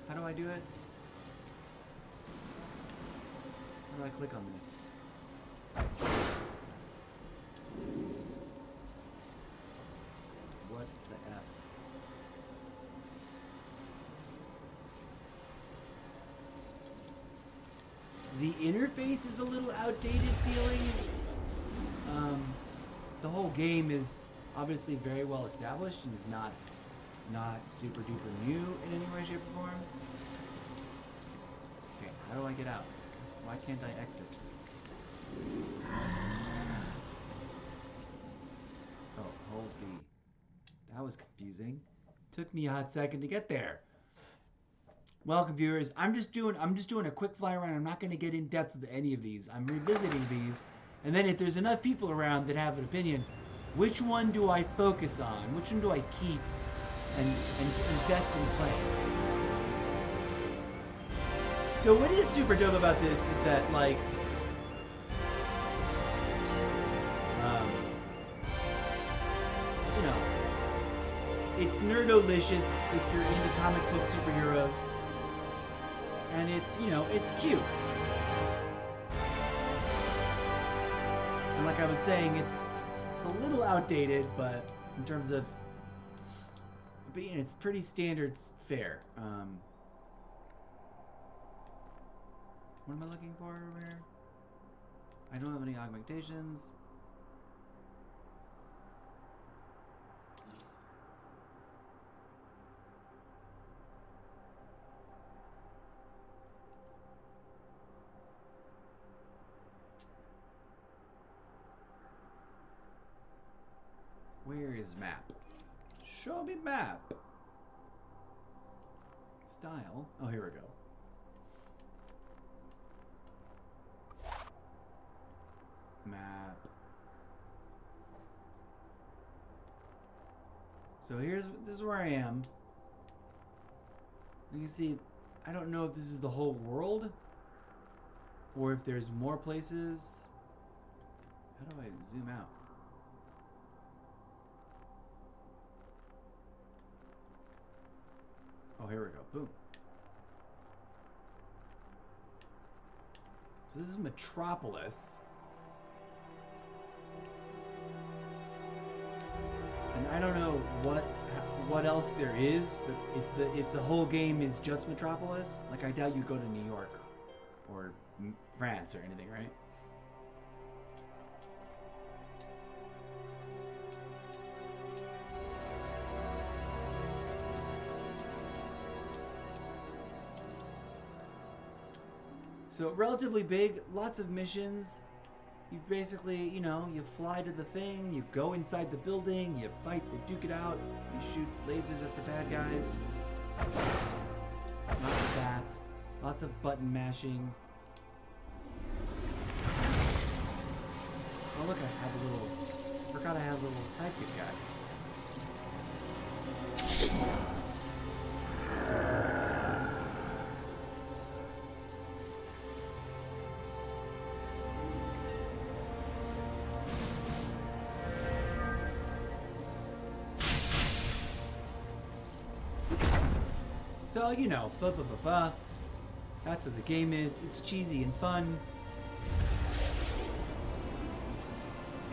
How do I do it? How do I click on this? What the F? The interface is a little outdated feeling. The whole game is obviously very well established and is not super duper new in any way, shape, or form. Okay, how do I get out? Why can't I exit? Oh, hold B. That was confusing. Took me a hot second to get there. Welcome, viewers. I'm just doing a quick fly around. I'm not going to get in depth with any of these. I'm revisiting these, and then if there's enough people around that have an opinion, which one do I focus on? Which one do I keep and invest in playing? So what is super dope about this is that, like, you know, it's nerdolicious if you're into comic book superheroes. And it's, you know, it's cute. And like I was saying, it's a little outdated, but in terms of, but you know, it's pretty standard fare. What am I looking for over here? I don't have any augmentations. Where is map? Show me map. Style. Oh, here we go. Map. So this is where I am. You can see, I don't know if this is the whole world or if there's more places. How do I zoom out? Oh, here we go. Boom. So this is Metropolis. And I don't know what else there is, but if the whole game is just Metropolis, like I doubt you go to New York or France or anything, right? So relatively big, lots of missions. You basically, you know, you fly to the thing, you go inside the building, you fight, they duke it out, you shoot lasers at the bad guys. Lots of bats, lots of button mashing. Oh look, I have a little, forgot I have a little sidekick guy. So, you know, that's what the game is. It's cheesy and fun.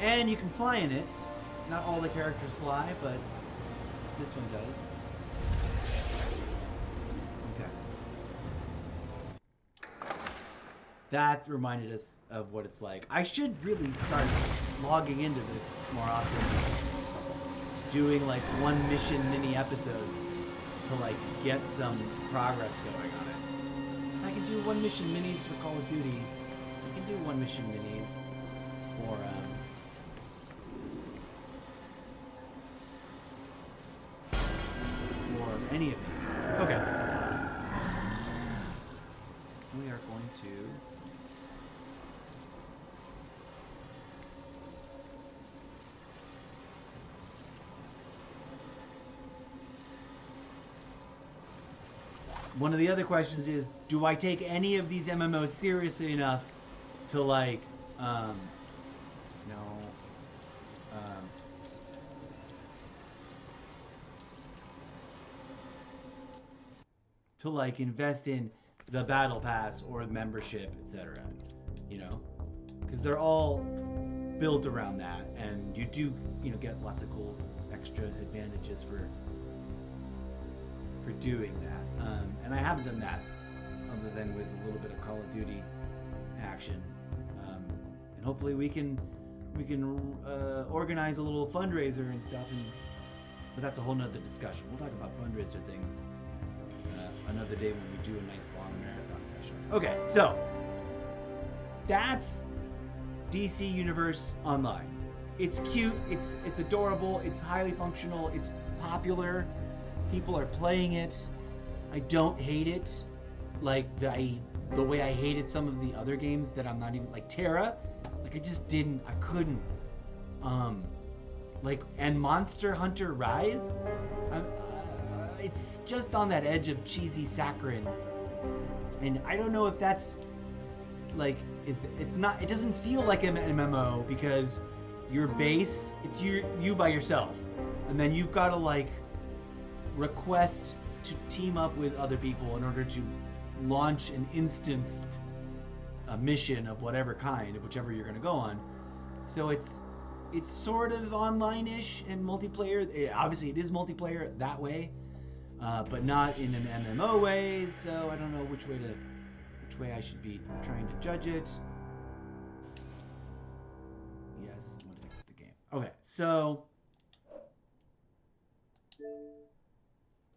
And you can fly in it. Not all the characters fly, but this one does. Okay. That reminded us of what it's like. I should really start logging into this more often. Doing like one mission mini episodes to like get some progress going on it. I can do one mission minis for Call of Duty. I can do one mission minis for any of these. Okay. We are going to one of the other questions is, do I take any of these MMOs seriously enough to like, to like invest in the battle pass or membership, etc. You know, because they're all built around that, and you do, you know, get lots of cool extra advantages for doing that. And I haven't done that other than with a little bit of Call of Duty action. And hopefully we can organize a little fundraiser and stuff. But that's a whole nother discussion. We'll talk about fundraiser things another day when we do a nice long marathon session. Okay, so that's DC Universe Online. It's cute. It's adorable. It's highly functional. It's popular. People are playing it. I don't hate it like the way I hated some of the other games that I'm not even, like Terra. Like I couldn't. And Monster Hunter Rise, it's just on that edge of cheesy saccharine, and I don't know if that's like it doesn't feel like an MMO because your base, it's you by yourself, and then you've got to like request to team up with other people in order to launch an instanced mission of whatever kind, of whichever you're going to go on. So it's sort of online-ish and multiplayer. Obviously, it is multiplayer that way, but not in an MMO way. So I don't know which way I should be trying to judge it. Yes, I want to exit the game. Okay, so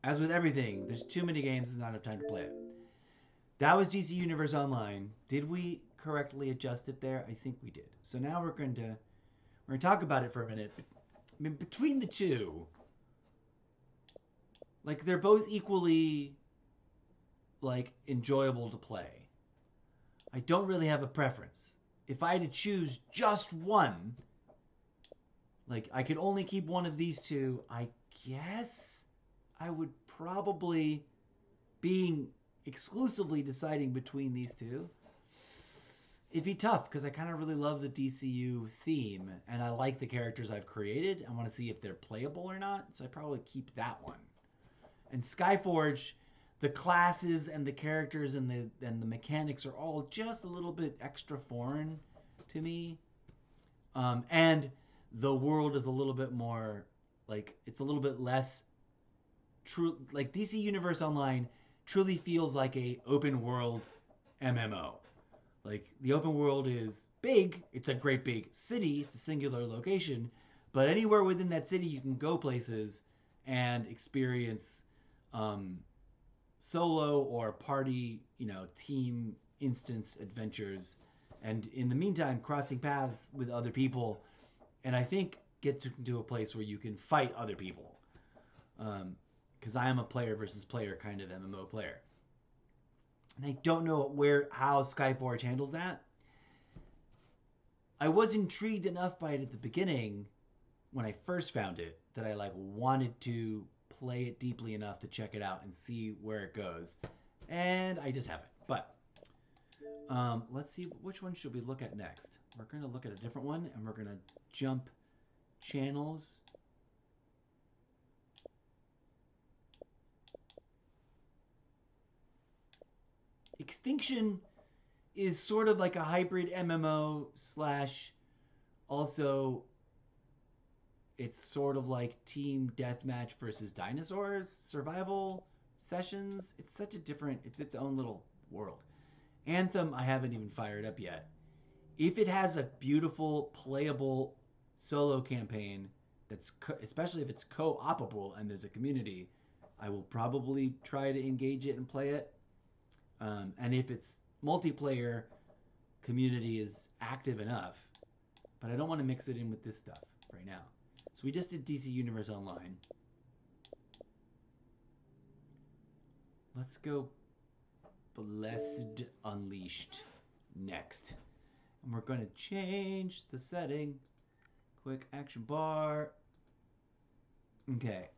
as with everything, there's too many games, there's not enough time to play it. That was DC Universe Online. Did we correctly adjust it there? I think we did. So now we're going to talk about it for a minute. I mean, between the two, like they're both equally like enjoyable to play. I don't really have a preference. if I had to choose just one, like I could only keep one of these two, I guess I would probably, being exclusively deciding between these two, it'd be tough because I kind of really love the DCU theme and I like the characters I've created. I want to see if they're playable or not, so I probably keep that one. And Skyforge, the classes and the characters and the mechanics are all just a little bit extra foreign to me. And the world is a little bit more, like, it's a little bit less true. Like, DC Universe Online truly feels like a open world MMO. Like, the open world is big. It's a great big city. It's a singular location. But anywhere within that city, you can go places and experience solo or party, team instance adventures. And in the meantime, crossing paths with other people. And I think get to a place where you can fight other people. Because I am a player versus player kind of MMO player. And I don't know how Skyforge handles that. I was intrigued enough by it at the beginning when I first found it that I wanted to play it deeply enough to check it out and see where it goes. And I just haven't. But let's see, which one should we look at next? We're going to look at a different one and we're going to jump channels. Extinction is sort of like a hybrid MMO / also it's sort of like team deathmatch versus dinosaurs survival sessions. It's such a different, it's its own little world. Anthem I haven't even fired up yet. If it has a beautiful playable solo campaign that's especially if it's co-opable and there's a community, I will probably try to engage it and play it. And if it's multiplayer, community is active enough, but I don't want to mix it in with this stuff right now. So we just did DC Universe Online. Let's go Blessed Unleashed next. And we're going to change the setting. Quick action bar. Okay.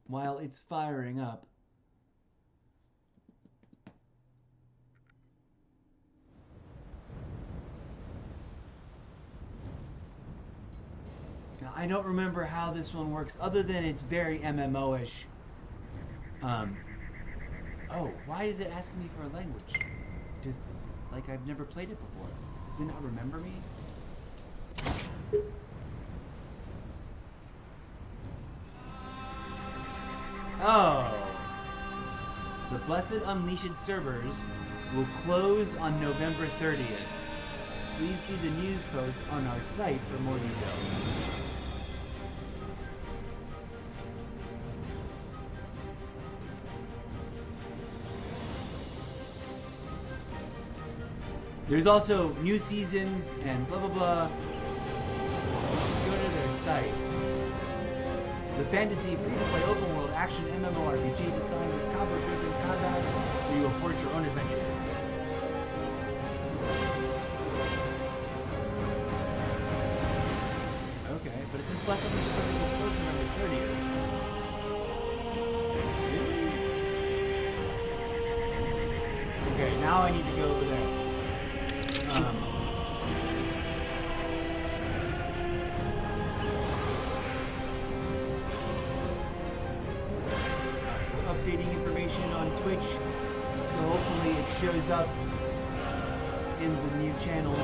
While it's firing up, now, I don't remember how this one works other than it's very MMO-ish. Oh, why is it asking me for a language? It's like I've never played it before. Does it not remember me? Oh. The Blessed Unleashed servers will close on November 30th. Please see the news post on our site for more details. There's also new seasons and blah blah blah. Go to their site. The fantasy free-to-play open-world action MMORPG designed with combo-driven combat where you will forge your own adventures. Okay, but it says Blessed Unleashed something will close on November 30th. Okay, now I need to go over there. Updating information on Twitch, so hopefully it shows up in the new channel.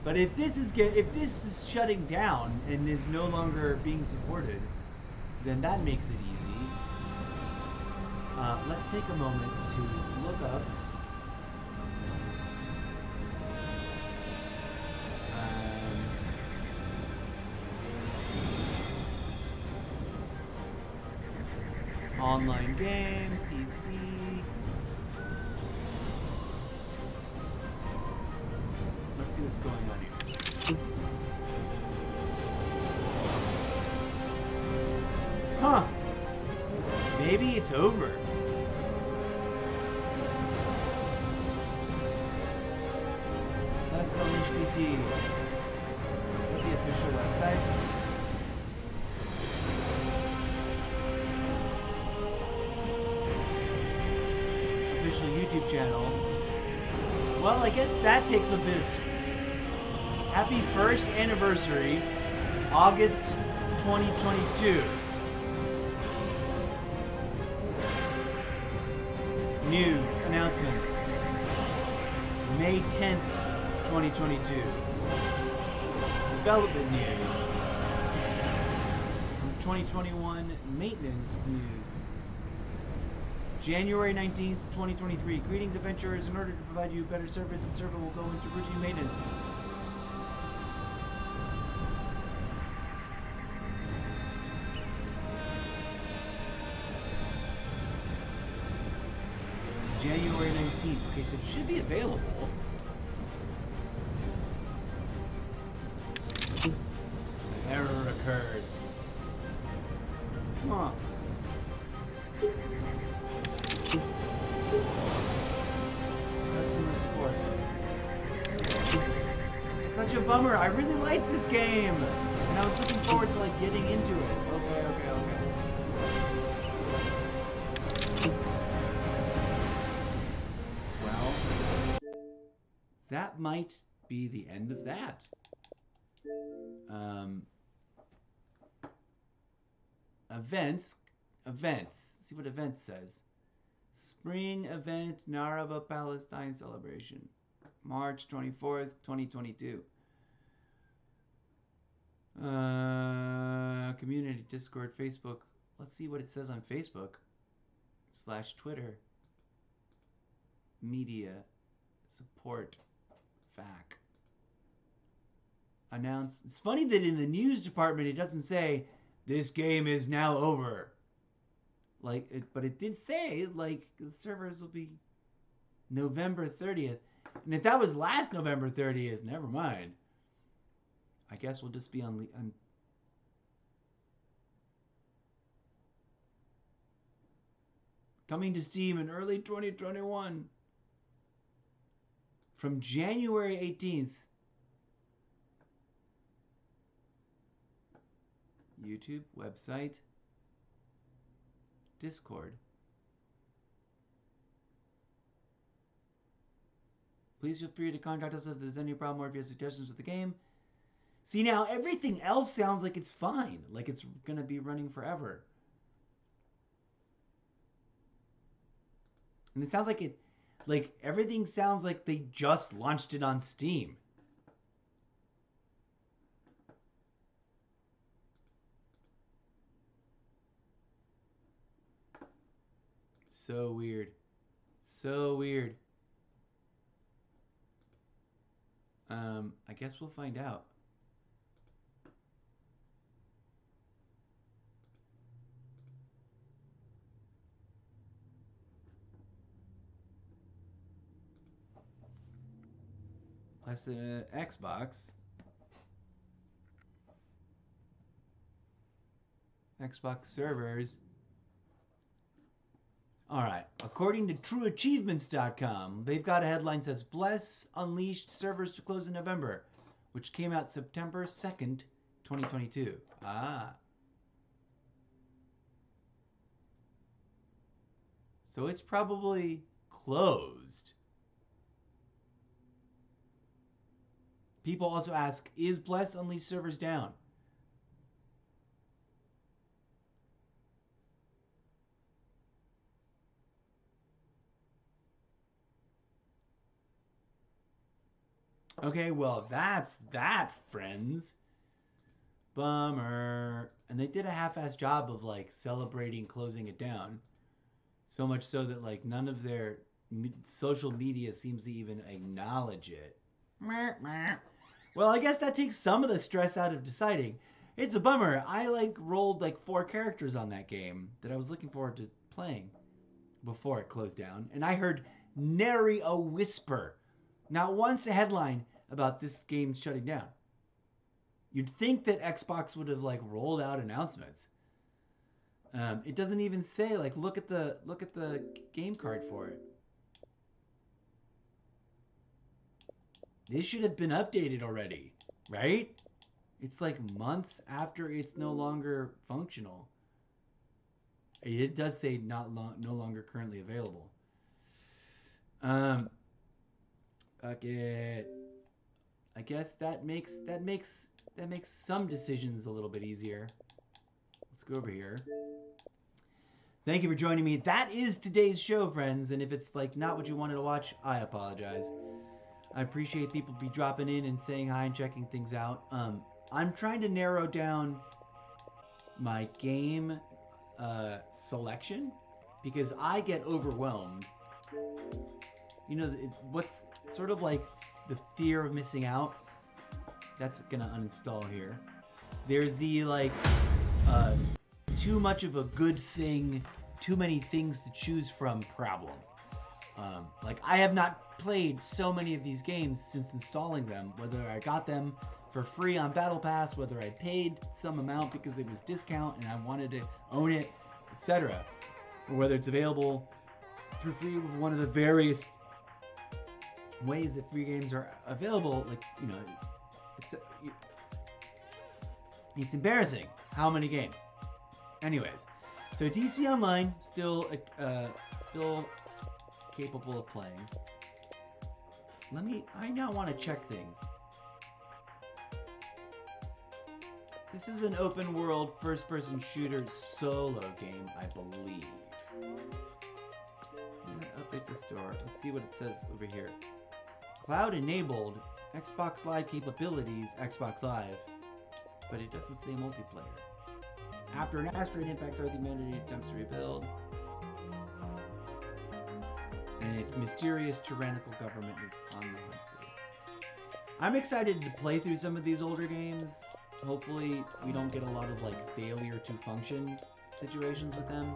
But if this is shutting down and is no longer being supported, then that makes it easy. Let's take a moment to look up Online game, PC. Let's see what's going on here. Huh. Maybe it's over. Last Unleashed PC. What's the official website? Official YouTube channel. Well, I guess that takes a bit of... Happy first anniversary, August 2022. News, announcements. May 10th, 2022. Development news. 2021 maintenance news. January 19th, 2023. Greetings, adventurers. In order to provide you better service, the server will go into routine maintenance. January 19th. Okay, so it should be available. An error occurred. Huh. Customer support. Such a bummer. I really liked this game. And I was looking forward to like getting into it. Okay. Well, that might be the end of that. Events. Let's see what events says. Spring event Narava Palestine celebration. March 24th, 2022. Community, Discord, Facebook. Let's see what it says on Facebook. / Twitter. Media. Support. FAQ. Announce. It's funny that in the news department it doesn't say this game is now over. Like it, but it did say like the servers will be November 30th. And if that was last November 30th, never mind. I guess we'll just be on coming to Steam in early 2021. From January 18th. YouTube, website, Discord. Please feel free to contact us if there's any problem or if you have suggestions with the game. See, now everything else sounds like it's fine. Like it's going to be running forever. And it sounds like everything sounds like they just launched it on Steam. So weird. So weird. I guess we'll find out. Plus the Xbox. Xbox servers. Alright, according to TrueAchievements.com, they've got a headline that says, Bless Unleashed servers to close in November, which came out September 2nd, 2022. Ah. So it's probably closed. People also ask, is Bless Unleashed servers down? Okay, well, that's that, friends. Bummer. And they did a half-assed job of, like, celebrating closing it down. So much so that, like, none of their social media seems to even acknowledge it. Well, I guess that takes some of the stress out of deciding, It's a bummer. I like rolled like 4 characters on that game that I was looking forward to playing before it closed down, and I heard nary a whisper, not once a headline about this game shutting down. You'd think that Xbox would have like rolled out announcements. It doesn't even say like look at the game card for it. This should have been updated already, right? It's like months after it's no longer functional. It does say no longer currently available. Okay. I guess that makes some decisions a little bit easier. Let's go over here. Thank you for joining me. That is today's show, friends. And if it's like not what you wanted to watch, I apologize. I appreciate people be dropping in and saying hi and checking things out. I'm trying to narrow down my game selection because I get overwhelmed. You know, what's sort of like the fear of missing out? That's gonna uninstall here. There's the like too much of a good thing, too many things to choose from problem. Like I have not played so many of these games since installing them, whether I got them for free on Battle Pass, whether I paid some amount because it was discount and I wanted to own it, etc. Or whether it's available for free with one of the various ways that free games are available. Like, you know, it's embarrassing how many games. Anyways, so DC Online still capable of playing. I now want to check things. This is an open world first person shooter solo game, I believe. I'm gonna update the store. Let's see what it says over here. Cloud enabled, Xbox Live capabilities, Xbox Live, but it doesn't say multiplayer. After an asteroid impacts Earth, humanity attempts to rebuild. And a mysterious tyrannical government is on the hunt for you. I'm excited to play through some of these older games. Hopefully we don't get a lot of like failure to function situations with them.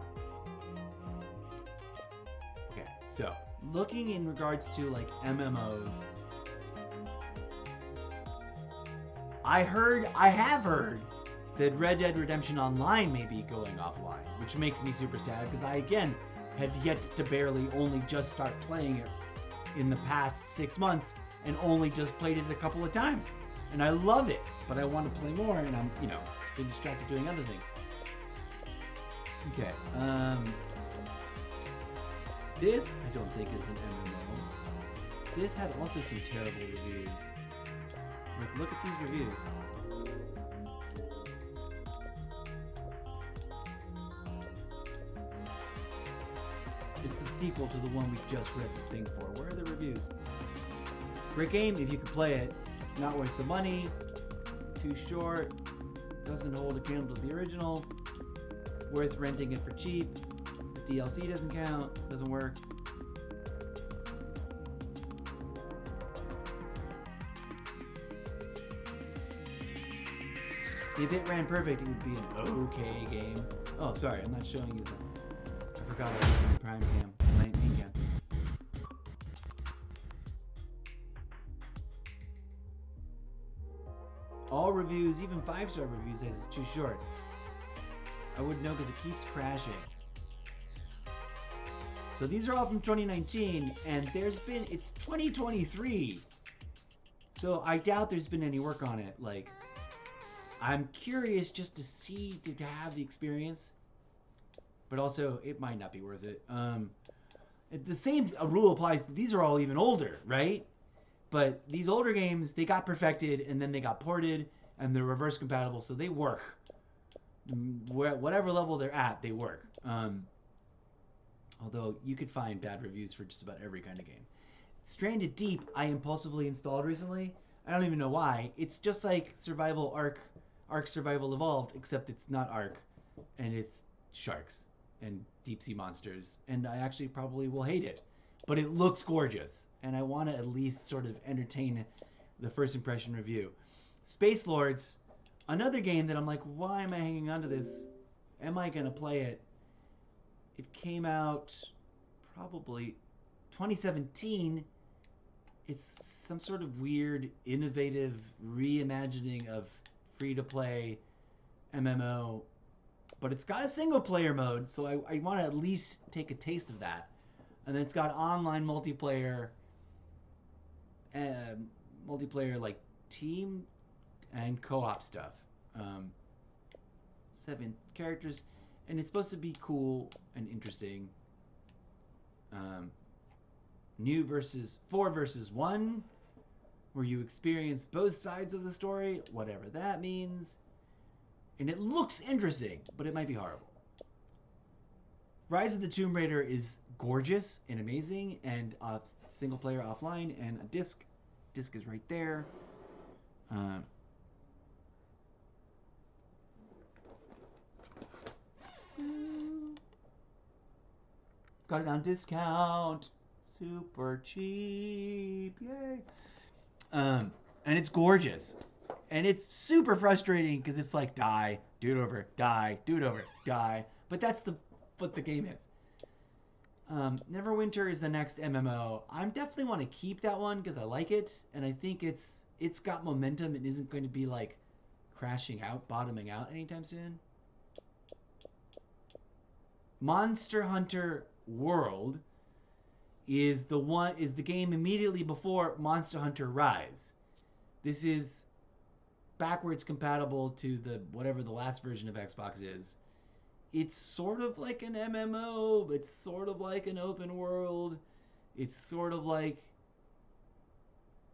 Okay, so looking in regards to like MMOs, I have heard that Red Dead Redemption Online may be going offline, which makes me super sad because I again have yet to barely only just start playing it in the past 6 months and only just played it a couple of times. And I love it, but I want to play more and I'm, you know, been distracted doing other things. Okay, this I don't think is an MMO. This had also some terrible reviews. Look at these reviews. It's the sequel to the one we just read the thing for. Where are the reviews? Great game if you can play it. Not worth the money. Too short. Doesn't hold a candle to the original. Worth renting it for cheap. The DLC doesn't count. Doesn't work. If it ran perfect, it would be an okay game. Oh, sorry, I'm not showing you that. I forgot I was in the Prime Cam. My main cam. All reviews, even 5-star reviews, says it's too short. I wouldn't know because it keeps crashing. So these are all from 2019, and it's 2023. So I doubt there's been any work on it. Like, I'm curious just to have the experience, but also it might not be worth it. The same rule applies. These are all even older, right? But these older games, they got perfected and then they got ported and they're reverse compatible, so they work. Whatever level they're at, they work. Although you could find bad reviews for just about every kind of game. Stranded Deep, I impulsively installed recently. I don't even know why. It's just like Survival Ark Survival Evolved, except it's not Ark, and it's sharks and deep sea monsters, and I actually probably will hate it. But it looks gorgeous, and I want to at least sort of entertain the first impression review. Space Lords, Another game that I'm like, why am I hanging on to this? Am I going to play it? It came out probably 2017. It's some sort of weird, innovative reimagining of free-to-play MMO, but it's got a single-player mode, so I want to at least take a taste of that. And then it's got online multiplayer, like team and co-op stuff. 7 characters, and it's supposed to be cool and interesting. New versus 4 versus 1, where you experience both sides of the story, whatever that means. And it looks interesting, but it might be horrible. Rise of the Tomb Raider is gorgeous and amazing, and single player offline, and a disc. Disc is right there. Got it on discount. Super cheap. Yay. And it's gorgeous. And it's super frustrating because it's like, die, do it over, die, do it over, die. But that's what the game is. Neverwinter is the next MMO. I definitely want to keep that one because I like it, and I think it's got momentum and isn't going to be like crashing out, bottoming out anytime soon. Monster Hunter World is the game immediately before Monster Hunter Rise. This is backwards compatible to whatever the last version of Xbox is. It's sort of like an MMO, it's sort of like an open world. It's sort of like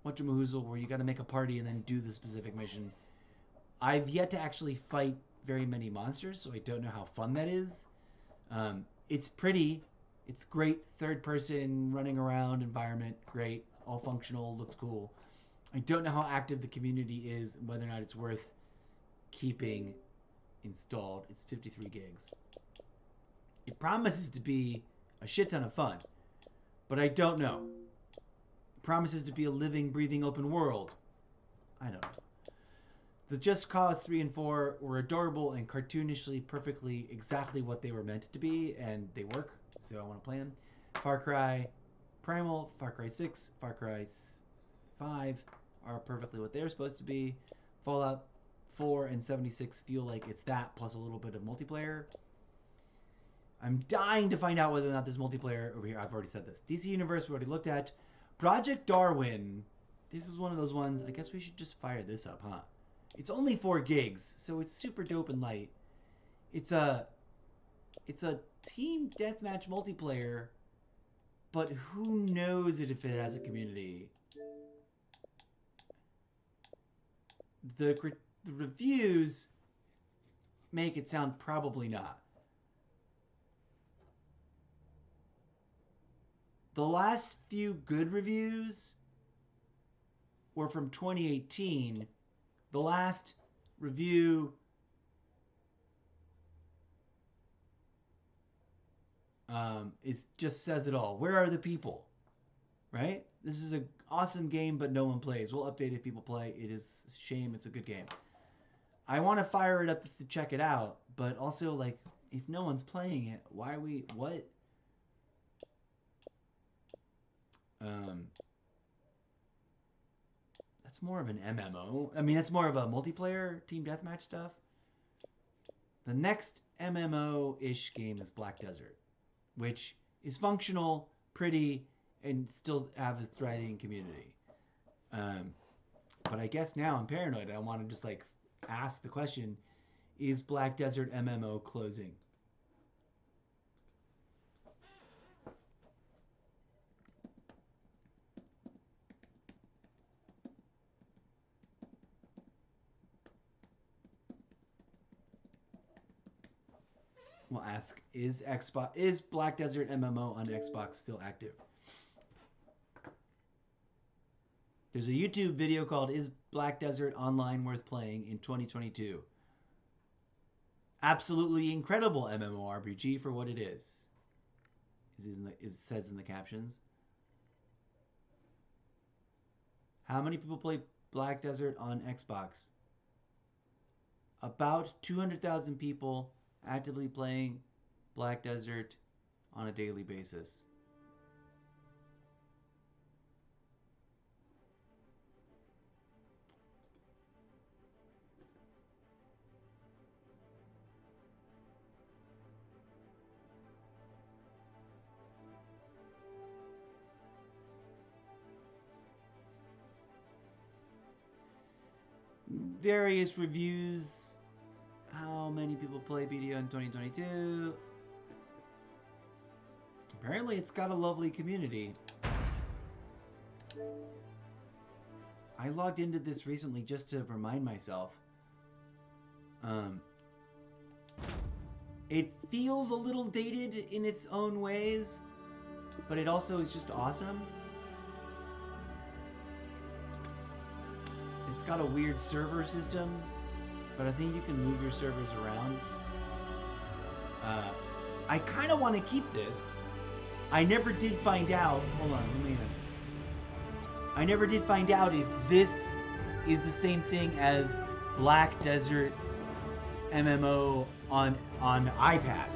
Whatchamahoozle, where you got to make a party and then do the specific mission. I've yet to actually fight very many monsters, so I don't know how fun that is. It's pretty. It's great third-person running around environment. Great, all functional, looks cool. I don't know how active the community is, and whether or not it's worth keeping installed. It's 53 gigs. It promises to be a shit ton of fun, but I don't know. It promises to be a living, breathing open world. I don't know. The Just Cause 3 and 4 were adorable and cartoonishly perfectly exactly what they were meant to be, and they work, so I want to play them. Far Cry Primal, Far Cry 6, Far Cry 5 are perfectly what they're supposed to be. Fallout 4 and 76 feel like it's that plus a little bit of multiplayer. I'm dying to find out whether or not there's multiplayer over here. I've already said this. DC Universe we already looked at. Project Darwin. This is one of those ones. I guess we should just fire this up, huh? It's only 4 gigs, so it's super dope and light. It's a team deathmatch multiplayer, but who knows if it has a community. The reviews make it sound probably not. The last few good reviews were from 2018. The last review just says it all. Where are the people? Right? This is an awesome game, but no one plays. We'll update if people play. It is a shame. It's a good game. I want to fire it up just to check it out, but also, like, if no one's playing it, why are we... What? That's more of an MMO. I mean, that's more of a multiplayer team deathmatch stuff. The next MMO-ish game is Black Desert, which is functional, pretty, and still have a thriving community. But I guess now I'm paranoid. I want to just like ask the question, is Black Desert MMO closing? We'll ask, is Black Desert MMO on Xbox still active? There's a YouTube video called "Is Black Desert Online Worth Playing in 2022?" Absolutely incredible MMORPG for what it is. Says in the captions. How many people play Black Desert on Xbox? about 200,000 people actively playing Black Desert on a daily basis. Various reviews. How many people play BDO in 2022? Apparently it's got a lovely community. I logged into this recently just to remind myself. It feels a little dated in its own ways, but it also is just awesome. It's got a weird server system, but I think you can move your servers around. I kind of want to keep this. I never did find out. Hold on, let me. I never did find out if this is the same thing as Black Desert MMO on iPad.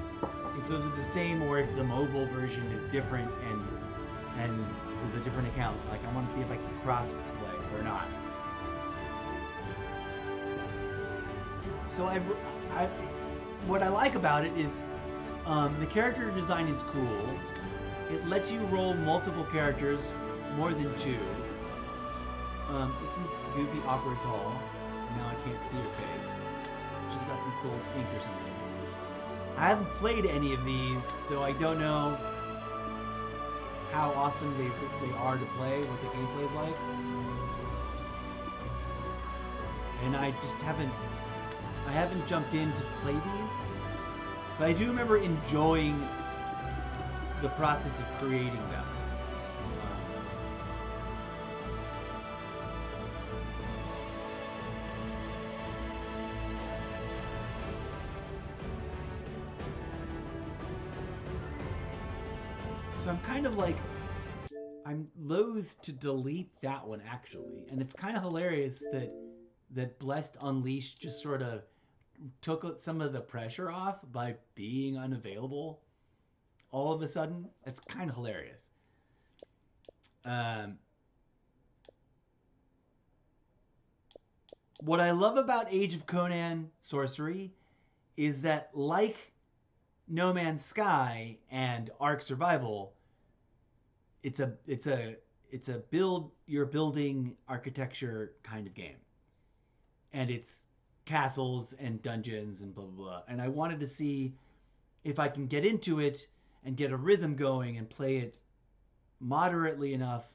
If those are the same, or if the mobile version is different and is a different account. Like, I want to see if I can cross play or not. So what I like about it is the character design is cool. It lets you roll multiple characters, more than 2. This is Goofy Awkward Tall. Now I can't see her face. She's got some cool ink or something. I haven't played any of these, so I don't know how awesome they are to play, what the gameplay is like. And I just haven't jumped in to play these, but I do remember enjoying the process of creating them. So I'm kind of like, I'm loath to delete that one actually, and it's kind of hilarious that Blessed Unleashed just sort of took some of the pressure off by being unavailable all of a sudden. It's kind of hilarious. What I love about Age of Conan Sorcery is that, like No Man's Sky and Ark Survival, it's a build you're building architecture kind of game. And it's castles and dungeons and blah, blah, blah. And I wanted to see if I can get into it and get a rhythm going and play it moderately enough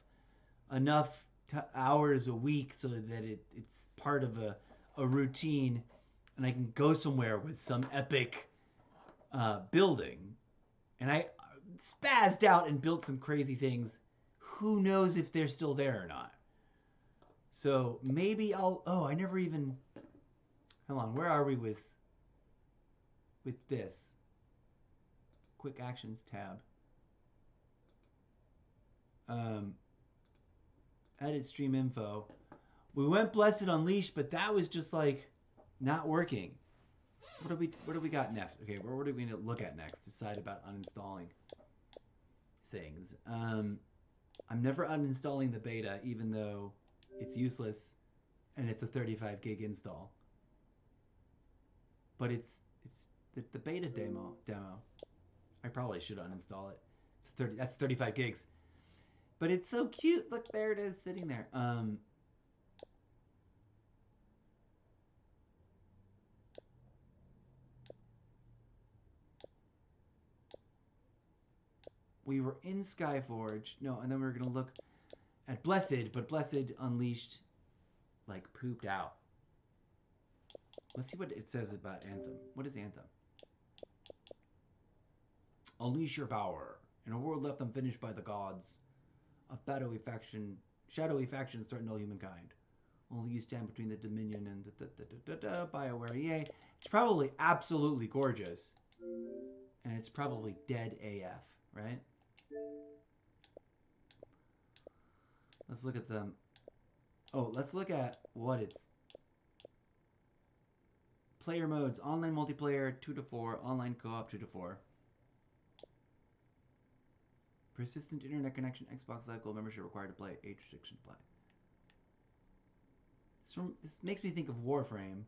hours a week so that it's part of a routine, and I can go somewhere with some epic building. And I spazzed out and built some crazy things. Who knows if they're still there or not? So maybe I never even... Hold on, where are we with this? Quick Actions tab. Edit stream info. We went Blessed Unleashed, but that was just like not working. What do we got next? Okay, what are we going to look at next? Decide about uninstalling things. I'm never uninstalling the beta, even though it's useless and it's a 35 gig install. But it's the beta demo. I probably should uninstall it. That's 35 gigs. But it's so cute. Look, there it is sitting there. We were in Skyforge. No, and then we were going to look at Blessed, but Blessed Unleashed, like, pooped out. Let's see what it says about Anthem. What is Anthem? Unleash your power. In a world left unfinished by the gods, a shadowy factions threaten all humankind. Only you stand between the Dominion and BioWare EA. It's probably absolutely gorgeous. And it's probably dead AF, right? Let's look at them. Oh, let's look at what it's... Player modes: online multiplayer 2 to 4, online co-op 2 to 4. Persistent internet connection, Xbox Live Gold membership required to play, age restriction apply. This makes me think of Warframe.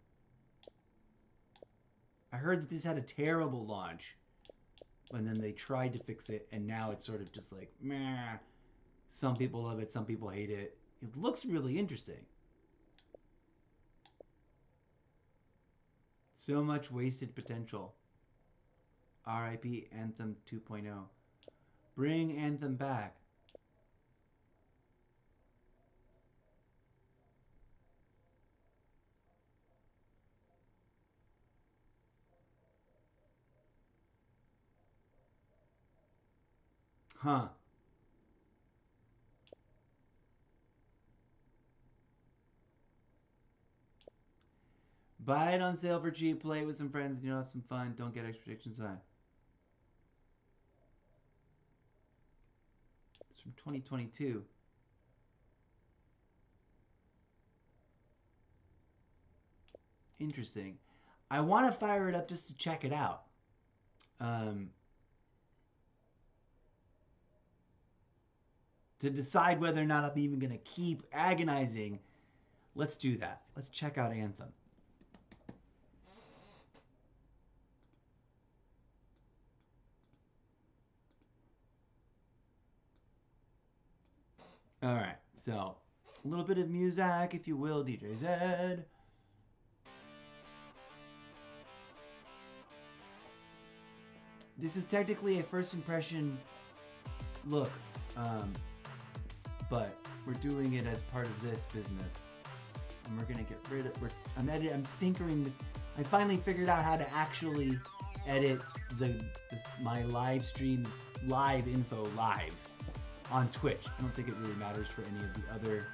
I heard that this had a terrible launch, and then they tried to fix it, and now it's sort of just like, meh. Some people love it, some people hate it. It looks really interesting. So much wasted potential. RIP Anthem 2.0. Bring Anthem back. Huh. Buy it on sale for cheap, play it with some friends, and you'll have some fun. Don't get expectations high. It's from 2022. Interesting. I want to fire it up just to check it out. To decide whether or not I'm even going to keep agonizing. Let's do that. Let's check out Anthem. All right, so a little bit of music, if you will, DJ Zed. This is technically a first impression look, but we're doing it as part of this business, and we're gonna get rid of. I'm tinkering. I finally figured out how to actually edit my live streams, live info live on Twitch. I don't think it really matters for any of the other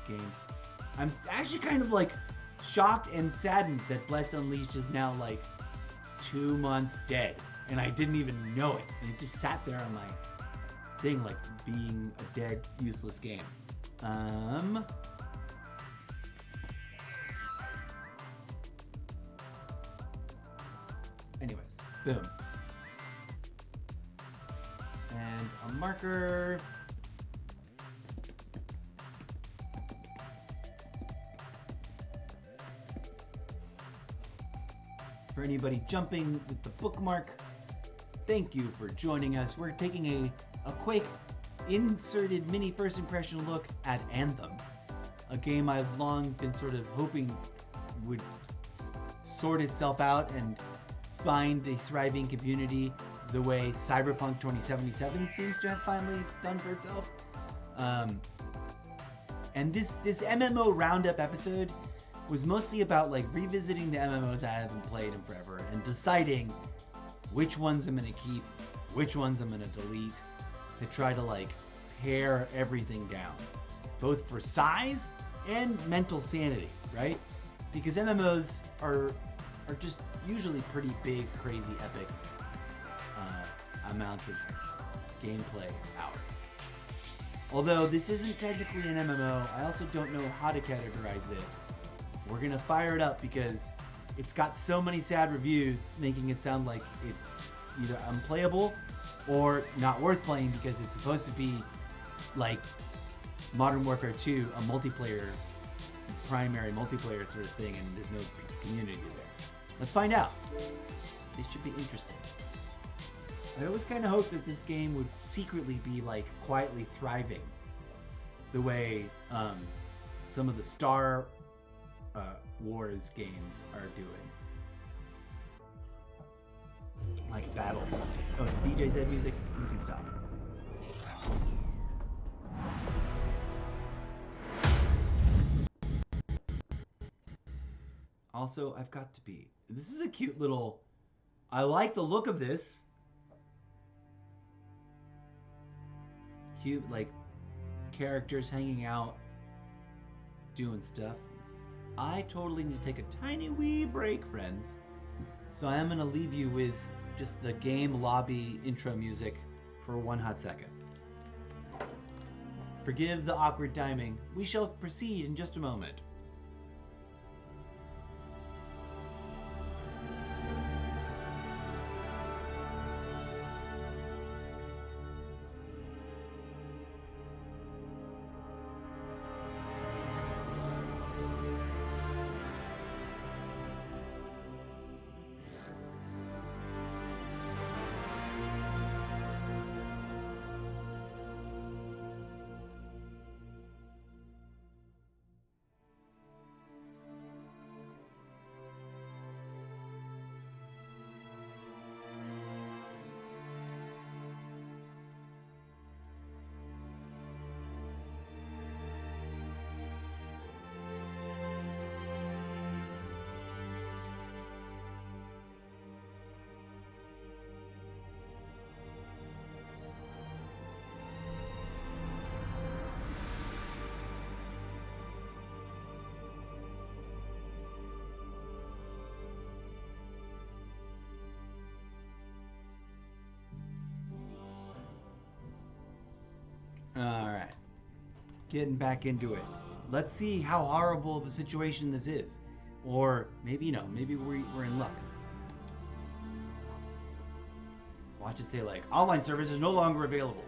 games. I'm actually kind of like shocked and saddened that Blessed Unleashed is now like 2 months dead, and I didn't even know it. And it just sat there on my thing like being a dead, useless game. Anyways, boom. And a marker. For anybody jumping with the bookmark, thank you for joining us. We're taking a quick inserted mini first impression look at Anthem, a game I've long been sort of hoping would sort itself out and find a thriving community the way Cyberpunk 2077 seems to have finally done for itself. And this MMO Roundup episode was mostly about like revisiting the MMOs I haven't played in forever and deciding which ones I'm gonna keep, which ones I'm gonna delete, to try to like pare everything down, both for size and mental sanity, right? Because MMOs are just usually pretty big, crazy, epic amounts of gameplay hours. Although this isn't technically an MMO, I also don't know how to categorize it. We're gonna fire it up because it's got so many sad reviews, making it sound like it's either unplayable or not worth playing because it's supposed to be like Modern Warfare 2, a multiplayer, primary multiplayer sort of thing, and there's no community there. Let's find out. This should be interesting. I always kind of hoped that this game would secretly be like quietly thriving the way some of the Star Wars games are doing. Like Battlefront. Oh, DJ said music, you can stop. Also, I've got to pee. This is a cute little... I like the look of this. Cute, like, characters hanging out, doing stuff. I totally need to take a tiny wee break, friends. So I am going to leave you with just the game lobby intro music for one hot second. Forgive the awkward timing. We shall proceed in just a moment. getting back into it. Let's see how horrible of a situation this is. Or maybe, maybe we're in luck. Watch it say like, online service is no longer available.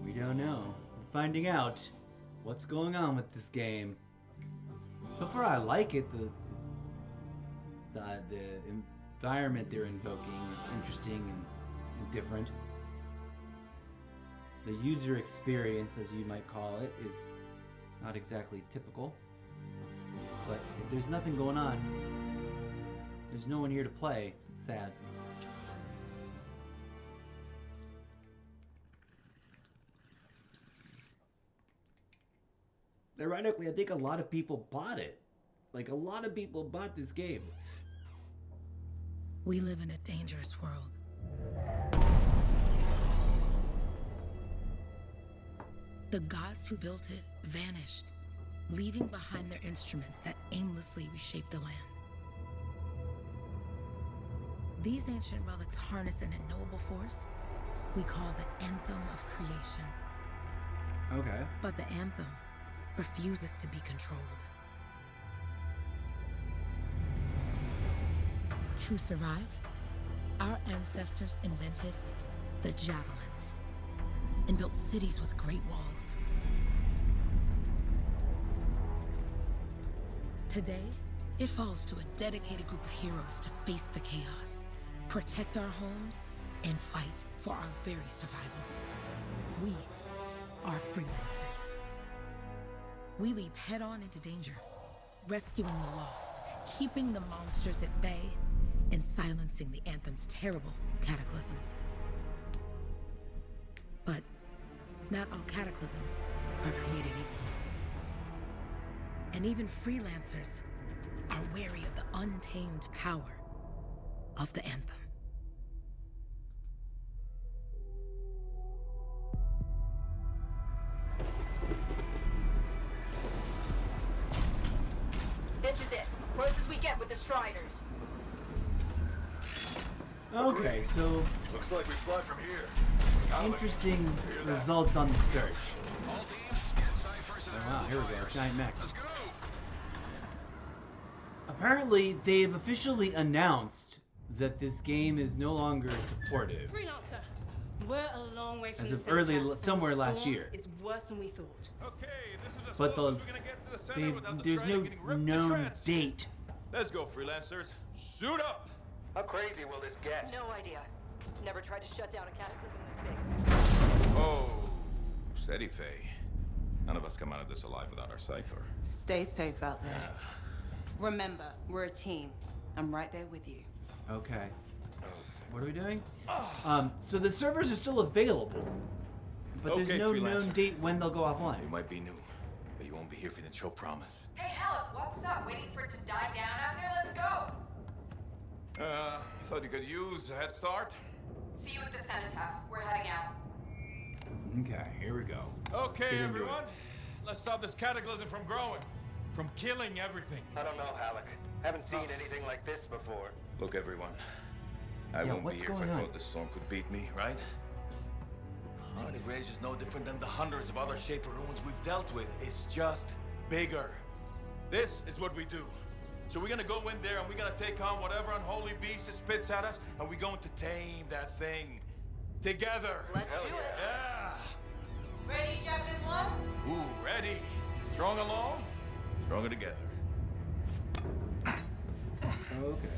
We don't know. We're finding out what's going on with this game. So far, I like it. The environment they're invoking is interesting and different. The user experience, as you might call it, is not exactly typical. But if there's nothing going on, there's no one here to play. It's sad. Ironically, I think a lot of people bought it. Like, a lot of people bought this game. We live in a dangerous world. The gods who built it vanished, leaving behind their instruments that aimlessly reshape the land. These ancient relics harness an unknowable force we call the Anthem of Creation. Okay. But the Anthem refuses to be controlled. To survive, our ancestors invented the javelins and built cities with great walls. Today, it falls to a dedicated group of heroes to face the chaos, protect our homes, and fight for our very survival. We are freelancers. We leap head-on into danger, rescuing the lost, keeping the monsters at bay, and silencing the Anthem's terrible cataclysms. But not all cataclysms are created equal. And even freelancers are wary of the untamed power of the Anthem. This is it. Close as we get with the Striders. Okay, so Looks like we fly from here. interesting results on the search. All teams, get Cypher's Oh, wow, here we go, giant mech. Let's go. Apparently, they've officially announced that this game is no longer supportive. Freelancer, we're a long way from As the of early- cenotaph, and somewhere the last storm year. is worse than we thought. Okay, this is as But close as we're gonna get to the center without the there's Strider no getting ripped to known shreds. date. Let's go, freelancers. Suit up. How crazy will this get? No idea. Never tried to shut down a cataclysm this big. Oh, steady, Faye. None of us come out of this alive without our cipher. Stay safe out there. Remember, we're a team. I'm right there with you. Okay. What are we doing? So the servers are still available, but there's Okay, no freelancer. known date when they'll go You offline. might be new, but you won't be here if you didn't show promise. Hey, Halleck, what's up? Waiting for it to die down out there? Let's go! Thought you could use a head start. See you at the cenotaph. We're heading out. Okay, here we go. Okay, Get into everyone. Let's stop this cataclysm from growing, from killing everything. I don't know, Halleck. Haven't seen anything like this before. Look, everyone. I Yeah, won't be what's here if going I on? thought this storm could beat me, right? Honey Rage is no different than the hundreds of other Shaper ruins we've dealt with. It's just bigger. This is what we do. So we're gonna go in there and we're gonna take on whatever unholy beast it spits at us, and we're going to tame that thing. Together. Let's do it. Yeah. Ready, Javelin 1? Ooh, ready. Strong alone, stronger together. Okay.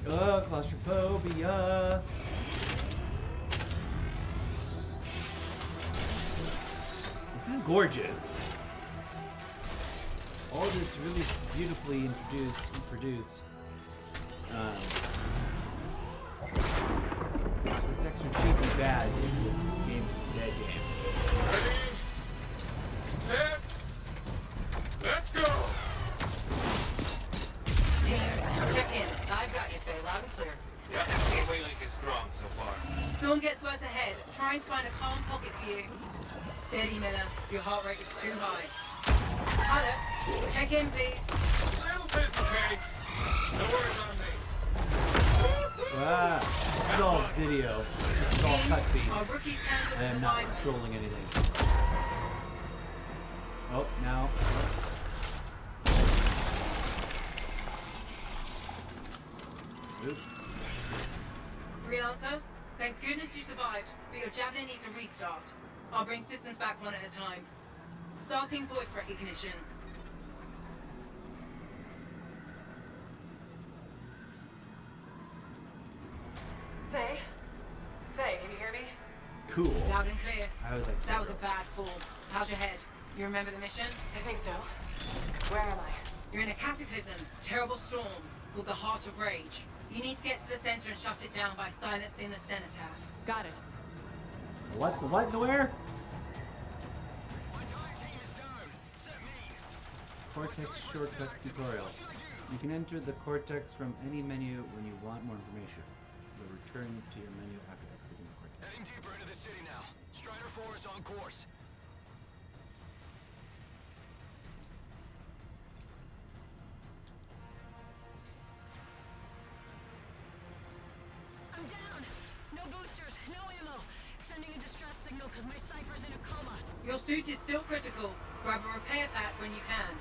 Oh, claustrophobia. This is gorgeous. All this really beautifully produced. So it's extra cheesy bad. This game is a dead game. Ready, set, let's go! Team, check in. I've got you, Faye, loud and clear. Yeah, the way link is strong so far. Storm gets worse ahead. Trying to find a calm pocket for you. Steady, Miller. Your heart rate is too high. Hello. Check in, please. Little busy, Kate. No worries on me. Ah, this is all video. It's all cutscene. Our rookies I handle am not survival. controlling anything. Oh, now. Oops. Freelancer, thank goodness you survived, but your Javelin needs a restart. I'll bring systems back one at a time. Starting voice recognition. Faye? Faye, can you hear me? Cool. Loud and clear. I was like, That was a bad fall. How's your head? You remember the mission? I think so. Where am I? You're in a cataclysm, terrible storm, called the Heart of Rage. You need to get to the center and shut it down by silencing the cenotaph. Got it. what? The what? The where? Cortex shortcuts tutorial. You can enter the Cortex from any menu when you want more information. You'll return to your menu after exiting the Cortex. Heading deeper into the city now. Strider 4 is on course. I'm down! No boosters, no ammo! Sending a distress signal because my Cypher's in a coma. Your suit is still critical. Grab a repair pack when you can.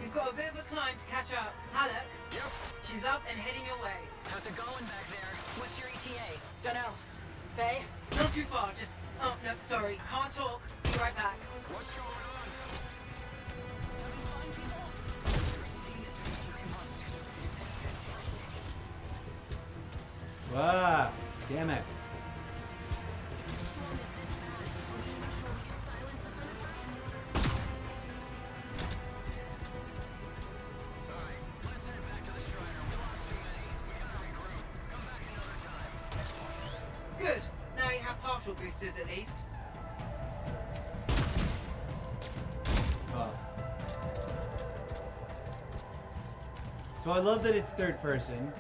You've got a bit of a climb to catch up. Halleck? Yep. She's up and heading your way. How's it going back there? What's your ETA? Dunno. Faye? Not too far, just... Oh, no, sorry. Can't talk. Be right back. What's going on? Ah, damn it. Good. Now you have partial boosters at least. Oh. So I love that it's third person.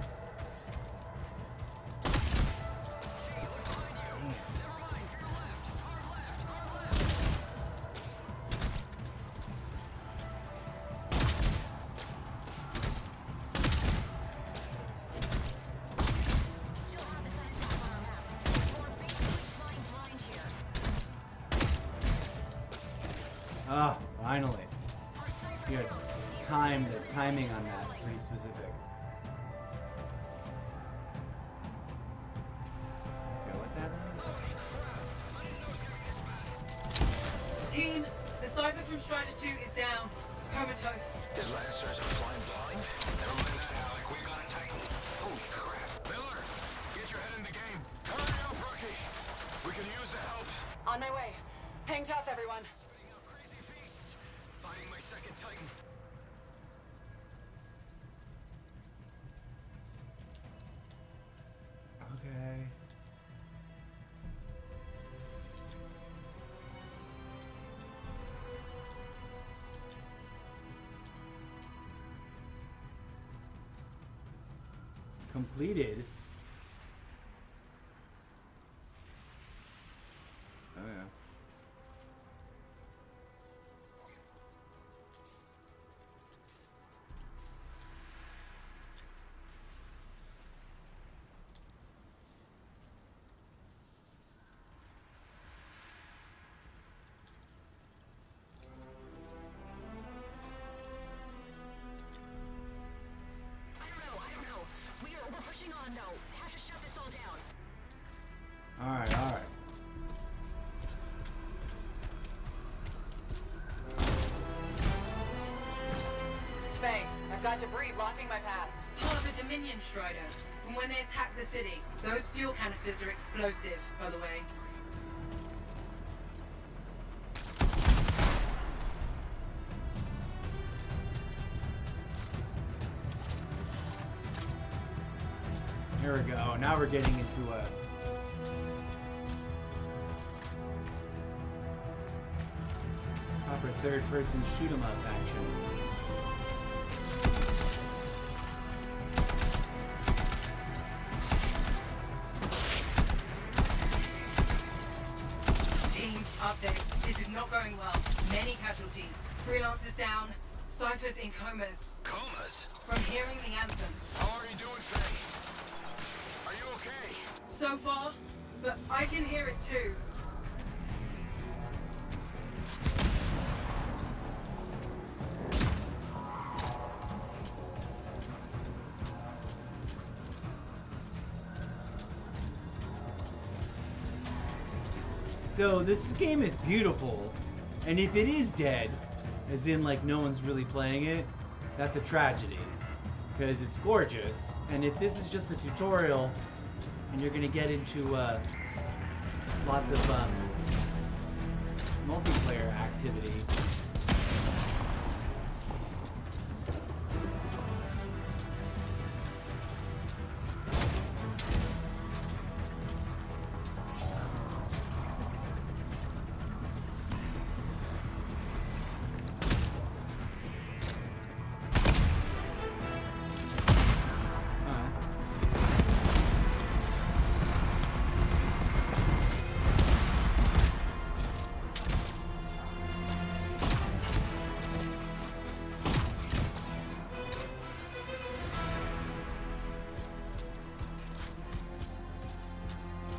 Ah, finally. You got the timing on that, pretty specific. Okay, what's happening? Team, the Cypher from Strider 2 is down. Comatose. His Lancers are flying blind? Never mind, Alec. We got a Titan. Holy crap. Miller, get your head in the game. Hurry up, rookie. We can use the help. On my way. Hang tough, everyone. Fighting out crazy beasts. Fighting my second Titan. Okay. Completed. Oh yeah. my path. Part of a Dominion Strider. From when they attacked the city. Those fuel canisters are explosive, by the way. Here we go. Now we're getting into a proper third-person shoot-'em-up action. Team, update. This is not going well. Many casualties. Freelancers down. Ciphers in comas. Comas? From hearing the anthem. How are you doing, Faye? Are you okay? So far, but I can hear it too. So this game is beautiful, and if it is dead, as in like no one's really playing it, that's a tragedy, because it's gorgeous. And if this is just a tutorial, and you're gonna get into lots of multiplayer activity,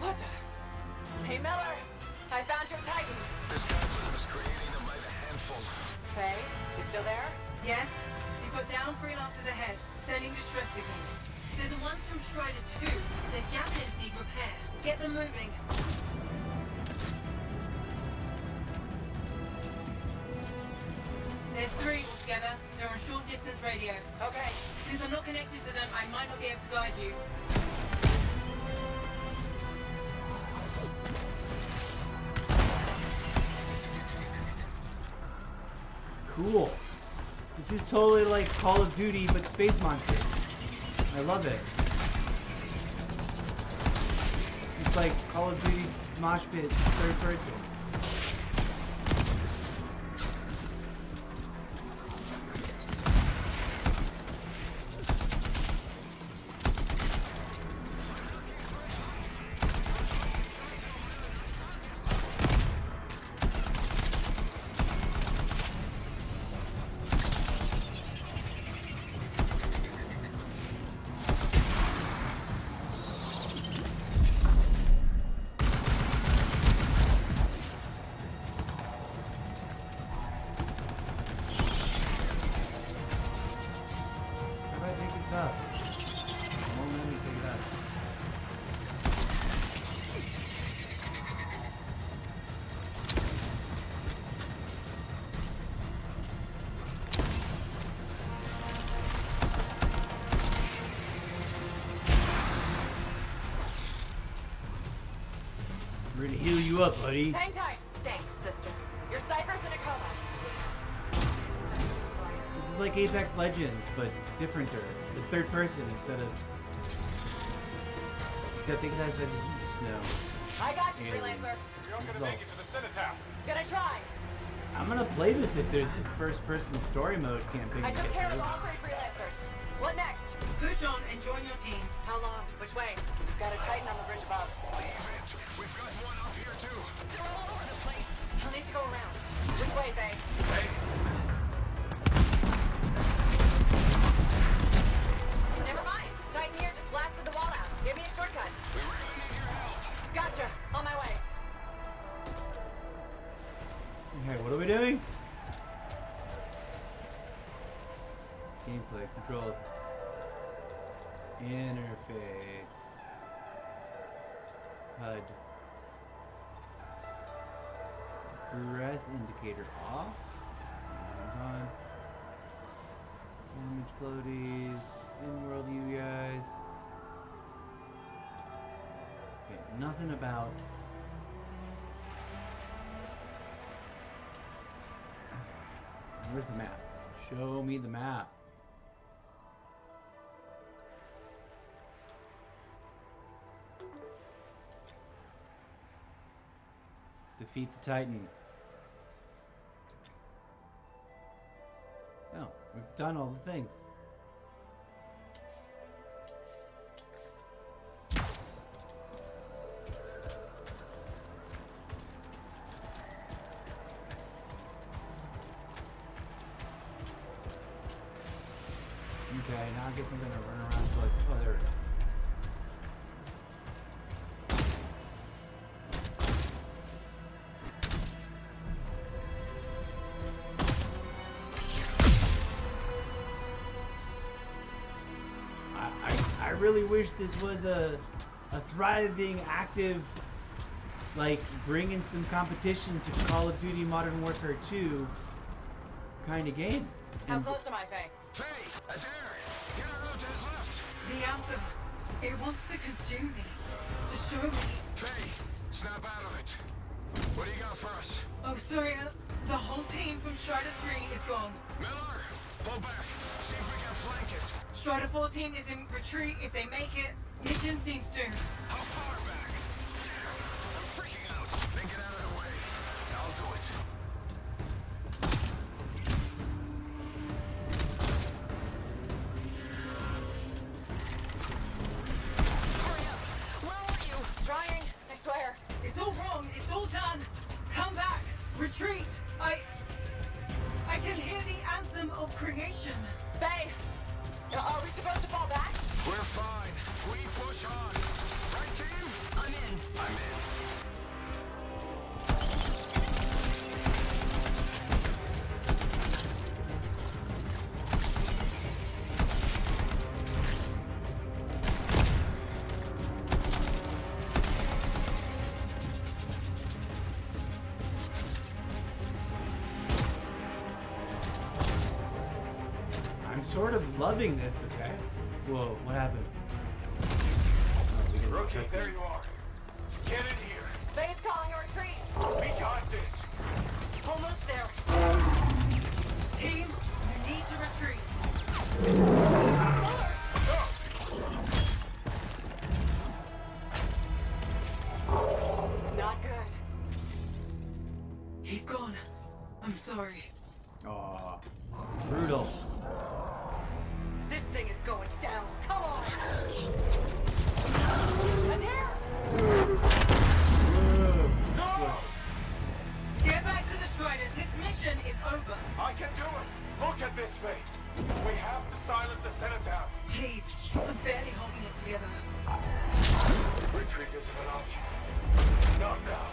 What the? Hey, Miller! I found your Titan! This cataclysm is creating them by the handful. Faye, you still there? Yes? You've got down freelancers ahead, sending distress signals. They're the ones from Strider 2. Their javelins need repair. Get them moving. There's 3 altogether. They're on short distance radio. Okay. Since I'm not connected to them, I might not be able to guide you. cool. This is totally like Call of Duty, but space monsters. I love it. It's like Call of Duty Mosh Pit, third person. We're gonna heal you up, buddy. Hang tight! Thanks, sister. Your Cypher's in a coma. This is like Apex Legends, but differenter. The third person instead of... Except it has no. I got you, aliens. freelancer. You're This is gonna all- make it to the cenotaph. Gonna try. I'm gonna play this if there's a first-person story mode campaign. I to took get care of through. all 3 freelancers. What next? Push on and join your team. How long? Which way? Got a Titan on the bridge above. Leave it. We've got one up here too. You're all over the place. I'll need to go around. Which way, Faye? Hey, Never mind. Titan here just blasted the wall out. Give me a shortcut. We really need your help. Gotcha. On my way. Okay, what are we doing? Gameplay, controls. Interface. HUD. Breath indicator off. Hands on. Damage floaties. In-world you guys. Okay, nothing about... Where's the map? Show me the map. Defeat the Titan. Oh, we've done all the things. Okay, now I guess I'm gonna run around to like, oh, there it is. I really wish this was a thriving, active, like bringing some competition to Call of Duty Modern Warfare 2 kind of game. How close am I, Faye? Faye, Adair, get her out to his left. The Anthem. It wants to consume me. To show me. Faye, snap out of it. What do you got for us? Oh, sorry. The whole team from Strider 3 is gone. Miller, pull back. See if we can flank it. Strider 14 is in retreat. If they make it, mission seems doomed. How far back? Damn, I'm freaking out. Then get out of the way. I'll do it. Hurry up. Where are you? Trying, I swear. It's all wrong. It's all done. Come back. Retreat. I can hear the anthem of creation. Faye, are we supposed to fall back? We're fine. We push on. Right, team? I'm in. I'm in. I'm sort of loving this, okay? Whoa, what happened? Rookie, there you are. Get in here. Faye's calling a retreat. We got this. Almost there. Team, you need to retreat. Not good. He's gone. I'm sorry. Aw, brutal. This thing is going down. Come on. Adair! Get back to the Strider. This mission is over. I can do it. Look at this, Faye. We have to silence the Cenotaph. Please, I'm barely holding it together. Retreat isn't an option. Not now.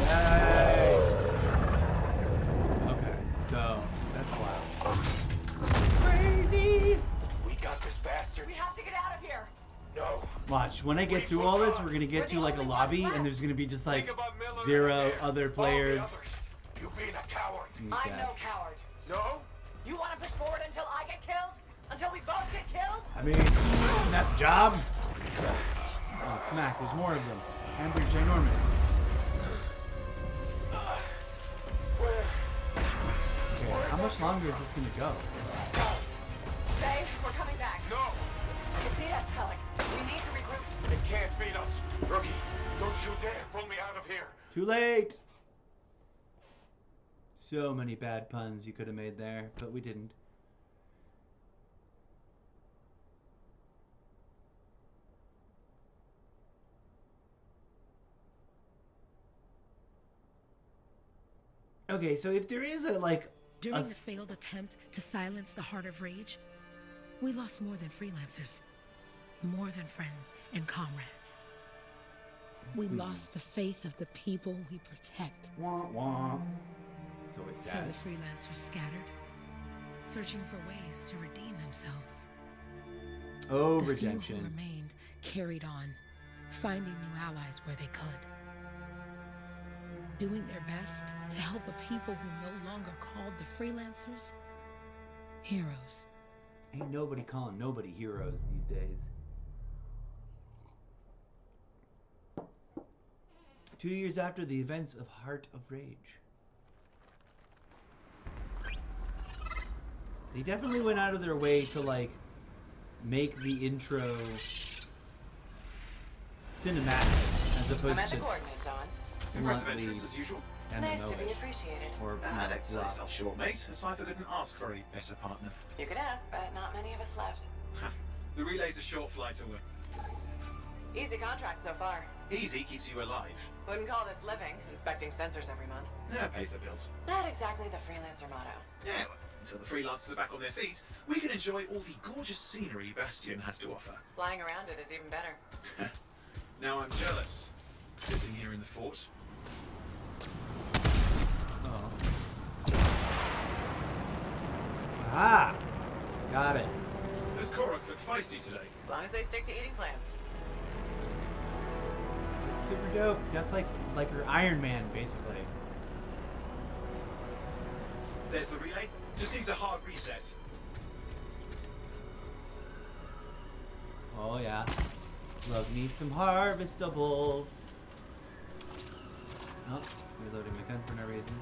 Yay! Okay, so that's wild. Crazy! We got this bastard. We have to get out of here. No. Watch, when I get through all this, we're gonna get to like a lobby, and there's gonna be just like Think about Miller and 0 Adair. other All the players. others. You being a coward. Okay. I'm no coward. No? You want to push forward until I get killed? Until we both get killed? I mean, isn't that the job? Oh, smack, there's more of them. And they're ginormous. Where? Okay, how much longer is this gonna go? Let's go. Faye, we're coming back. No. They beat us, Pelic. We need to regroup. It can't beat us. Rookie, don't you dare pull me out of here. Too late! So many bad puns you could have made there, but we didn't. Okay, so if there is a, like, During a the failed attempt to silence the Heart of Rage, we lost more than freelancers, more than friends and comrades. We lost the faith of the people we protect. Wah, wah. It's always So sad. the freelancers scattered, searching for ways to redeem themselves. Oh, The few redemption. who remained carried on, finding new allies where they could. doing their best to help a people who no longer called the freelancers heroes. Ain't nobody calling nobody heroes these days. 2 years after the events of Heart of Rage. They definitely went out of their way to, like, make the intro cinematic as opposed I'm at the to coordinate zone. Impressive entrance as usual. Nice to be appreciated. Or Let's sell yourself short, mate. A cipher couldn't ask for a better partner. You could ask, but not many of us left. The relay's a short flight away. Easy contract so far. Easy keeps you alive. Wouldn't call this living, inspecting sensors every month. Yeah, pays the bills. Not exactly the freelancer motto. Yeah, well, until the freelancers are back on their feet, we can enjoy all the gorgeous scenery Bastion has to offer. Flying around it is even better. Now I'm jealous. Sitting here in the fort. Oh. Ah! Got it. Those Koroks look feisty today. As long as they stick to eating plants. It's super dope. That's like your Iron Man, basically. There's the relay. Just needs a hard reset. Oh yeah. Love me some harvestables. Oh, reloading my gun for no reason.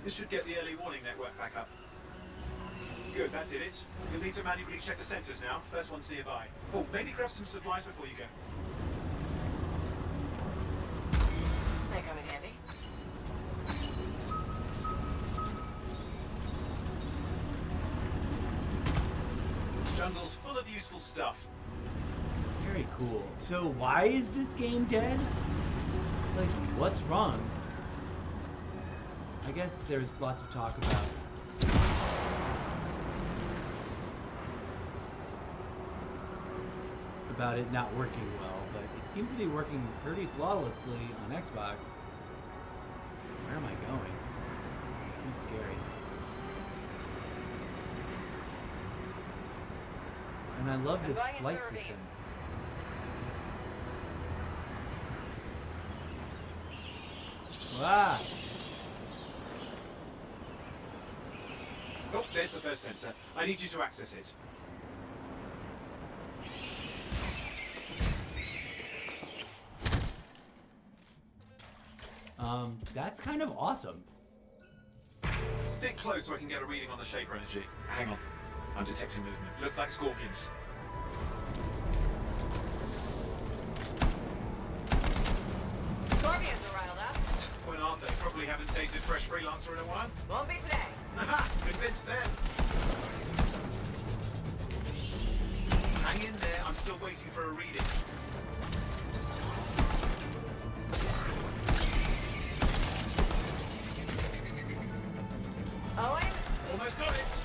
This should get the early warning network back up. Good, that did it. You'll need to manually check the sensors now. First one's nearby. Oh, maybe grab some supplies before you go. They come in handy. Jungle's full of useful stuff. Very cool. So why is this game dead? Like, what's wrong? I guess there's lots of talk about it not working well, but it seems to be working pretty flawlessly on Xbox. Where am I going? Too scary. And I love this flight system. Ah! Oh, there's the first sensor. I need you to access it. That's kind of awesome. Stick close so I can get a reading on the Shaper energy. Hang on. I'm detecting movement. Looks like scorpions. Scorpions are riled up. When aren't they? Probably haven't tasted fresh freelancer in a while. Won't be today. Aha! Convinced them. Hang in there. I'm still waiting for a reading. Owen? Almost got it.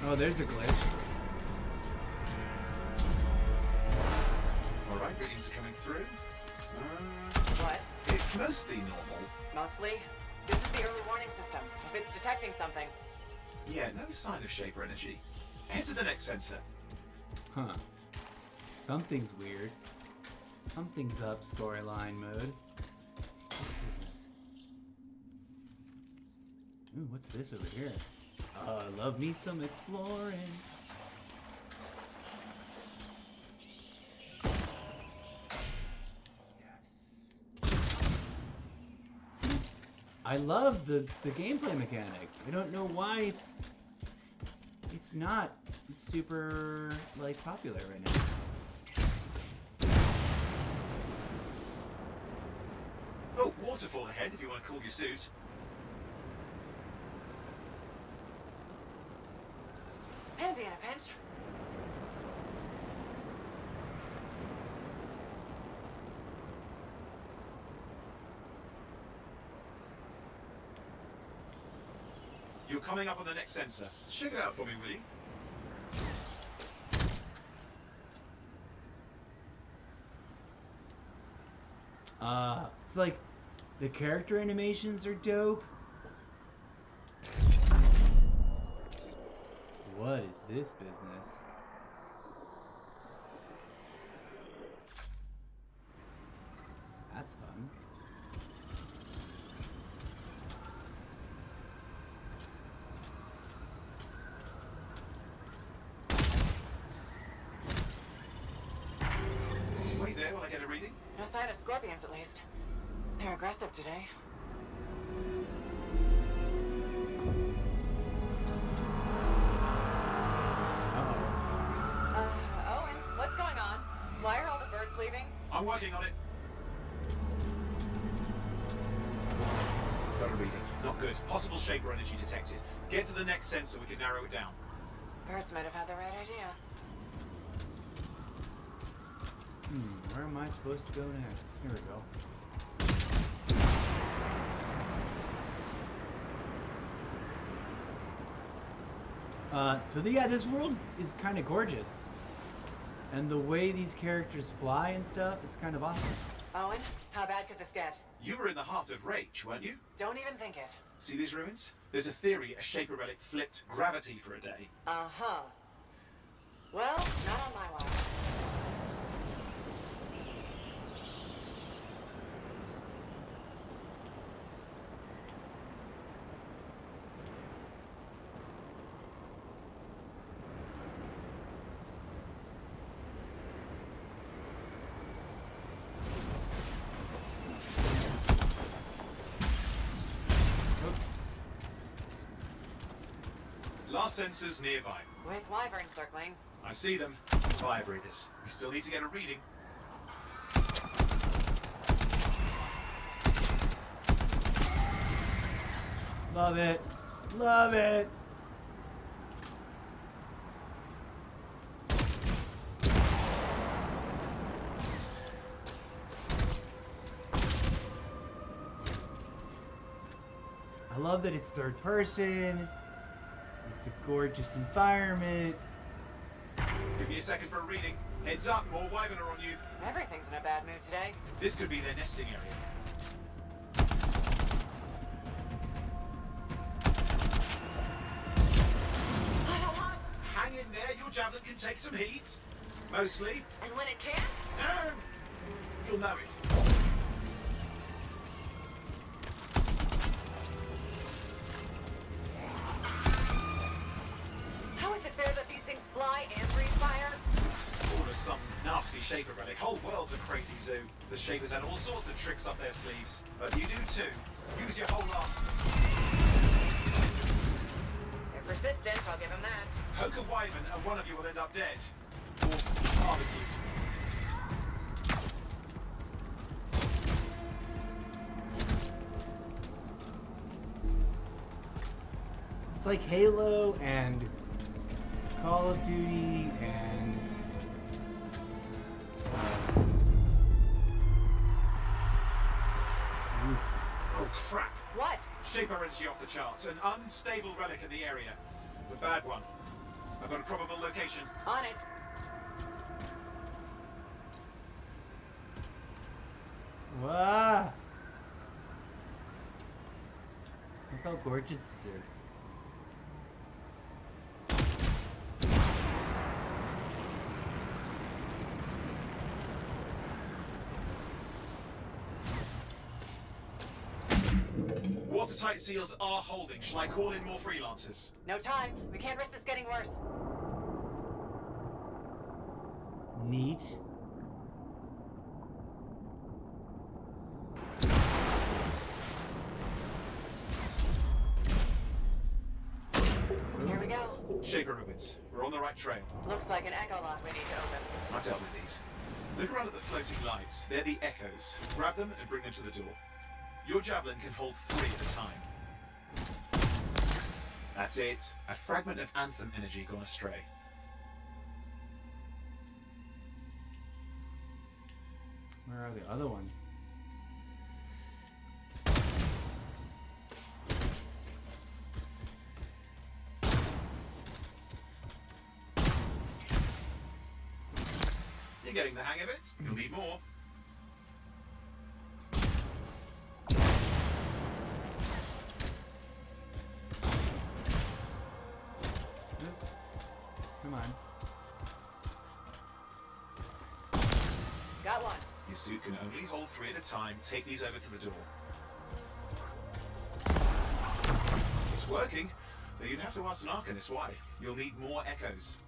Oh, there's a glitch. All right, readings are coming through. What? It's mostly normal. Mostly? This is the early warning system. If it's detecting something. Yeah, no sign of Shaper energy. Head to the next sensor. Huh. Something's weird. Something's up, storyline mode. What is this? Ooh, what's this over here? Love me some exploring. Yes. I love the gameplay mechanics. I don't know why it's not super, like, popular right now. Oh, waterfall ahead if you want to cool your suit. Handy in a pinch. You're coming up on the next sensor. Check it out for me, will you? It's like the character animations are dope. What is this business? That's fun. Wait there while I get a reading. No sign of scorpions, at least. They're aggressive today. Owen, what's going on? Why are all the birds leaving? I'm working on it. Got a reading. Not good. Possible shaper energy detected. Get to the next sensor, we can narrow it down. Birds might have had the right idea. Where am I supposed to go next? Here we go. Yeah, this world is kind of gorgeous. And the way these characters fly and stuff, it's kind of awesome. Owen, how bad could this get? You were in the heart of Rage, weren't you? Don't even think it. See these ruins? There's a theory a shaper relic flipped gravity for a day. Uh-huh. Well, not on my watch. Last sensors nearby. With wyverns circling. I see them. Fire breathers. We still need to get a reading. Love it. Love it. I love that it's third person. It's a gorgeous environment. Give me a second for a reading. Heads up, more wyvern are on you. Everything's in a bad mood today. This could be their nesting area. Hang in there, your javelin can take some heat. Mostly. And when it can't? You'll know it. How is it fair that these things fly and breathe fire? Sort of some nasty shaper relic. Whole world's a crazy zoo. The shapers had all sorts of tricks up their sleeves. But you do too. Use your whole arsenal. They're persistent, I'll give them that. Poke a wyvern and one of you will end up dead. Or barbecued. It's like Halo and Call of Duty and Oh crap! What? Shaper energy off the charts. An unstable relic in the area. The bad one. I've got a probable location. On it. Wow. Look how gorgeous this is. Watertight seals are holding. Shall I call in more freelancers? No time. We can't risk this getting worse. Neat. Here we go. Shaper ruins. We're on the right trail. Looks like an echo lock we need to open. I've dealt with these. Look around at the floating lights. They're the echoes. Grab them and bring them to the door. Your javelin can hold 3 at a time. That's it. A fragment of Anthem energy gone astray. Where are the other ones? You're getting the hang of it. You'll need more. Come on. Got one. Your suit can only hold 3 at a time. Take these over to the door. It's working, but you'd have to ask an Arcanist why. You'll need more echoes.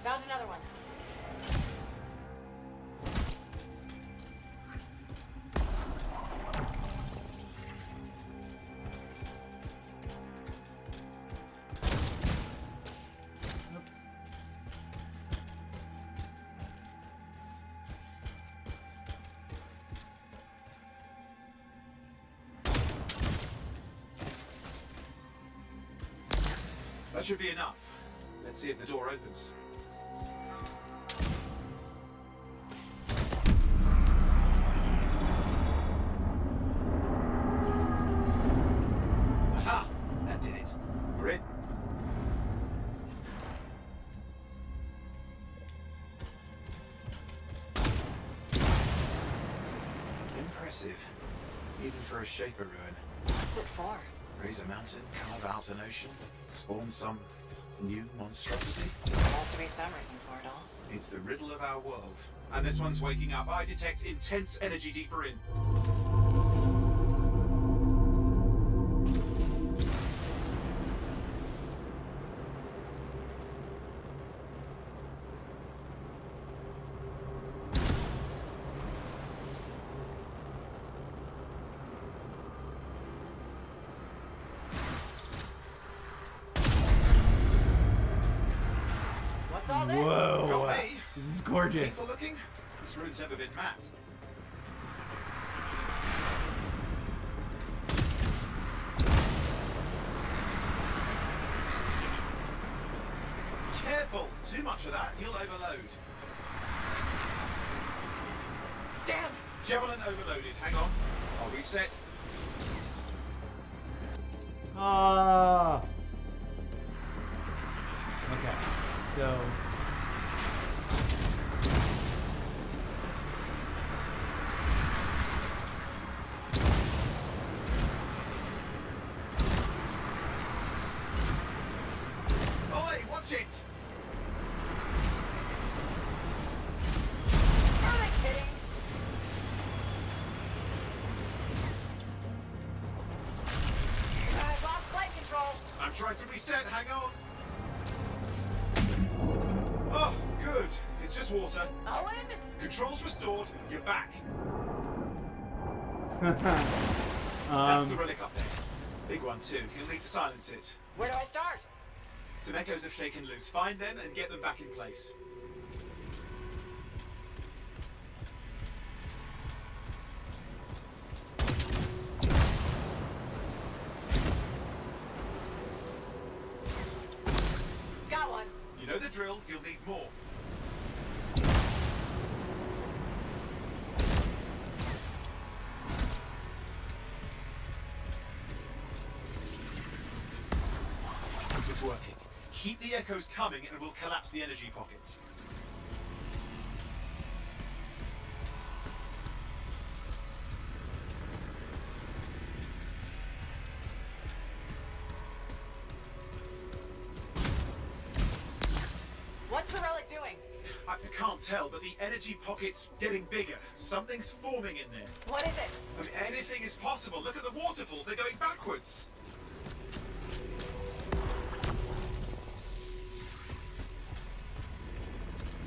Found another one. Oops. That should be enough. Let's see if the door opens. Aha! That did it. We're in. Impressive. Even for a Shaper ruin. What's it for? Raise a mountain, carve out an ocean, spawn some new monstrosity. There has to be some reason for it all. It's the riddle of our world. And this one's waking up. I detect intense energy deeper in. What's all this? Whoa! Got me. This is gorgeous. Painful looking? This ruin's never been mapped. Careful! Too much of that, you'll overload. Damn! Javelin overloaded. Hang on. I'll reset. Ah. Okay. So. Oi, watch it! Are they kidding? I lost flight control. I'm trying to reset. Hang on. Oh, good. It's just water. Owen? Controls restored. You're back. That's the relic up there. Big one too. You'll need to silence it. Where do I start? Some echoes have shaken loose. Find them and get them back in place. Got one. You know the drill. You'll need more. It's working. Keep the echoes coming and we'll collapse the energy pockets. What's the relic doing? I can't tell, but the energy pocket's getting bigger. Something's forming in there. What is it? I mean, anything is possible. Look at the waterfalls. They're going backwards.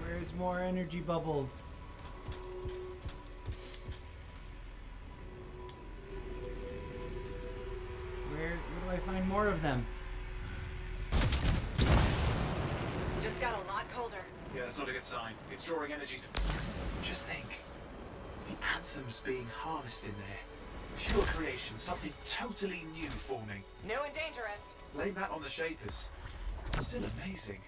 Where's more energy bubbles? Where do I find more of them? Just got a lot colder. Yeah, that's not a good sign. It's drawing energy to... Just think. The anthem's being harnessed in there. Pure creation, something totally new forming. New and dangerous. Blame that on the Shapers. Still amazing.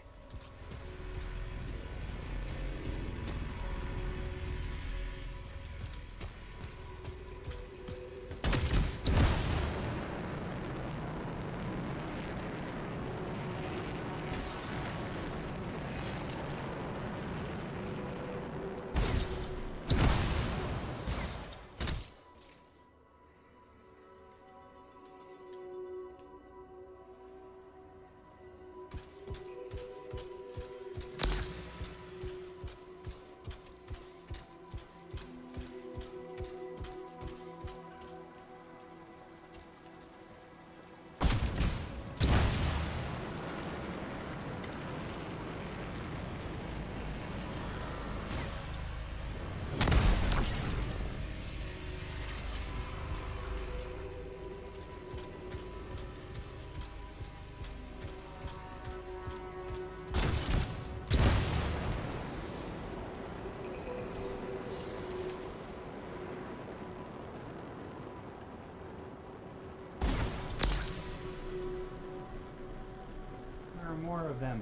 of them.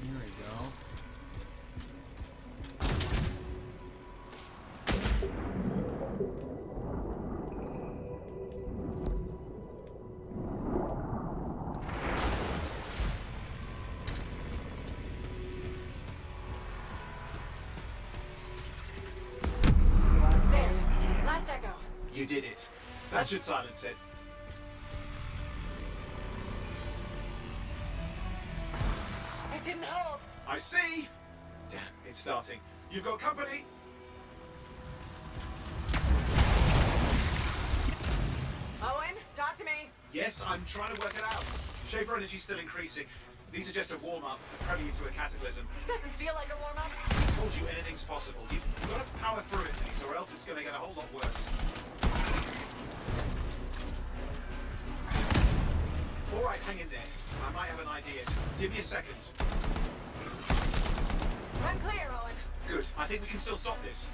There we go. There. Last echo. You did it. That should silence it. It didn't hold. I see. Damn, it's starting. You've got company. Owen, talk to me. Yes, I'm trying to work it out. Shaper energy's still increasing. These are just a warm-up, a prelude to a cataclysm. Doesn't feel like a warm-up. I told you anything's possible. You've got to power through it, please, or else it's going to get a whole lot worse. All right, hang in there. I might have an idea. Give me a second. I'm clear, Owen. Good. I think we can still stop this.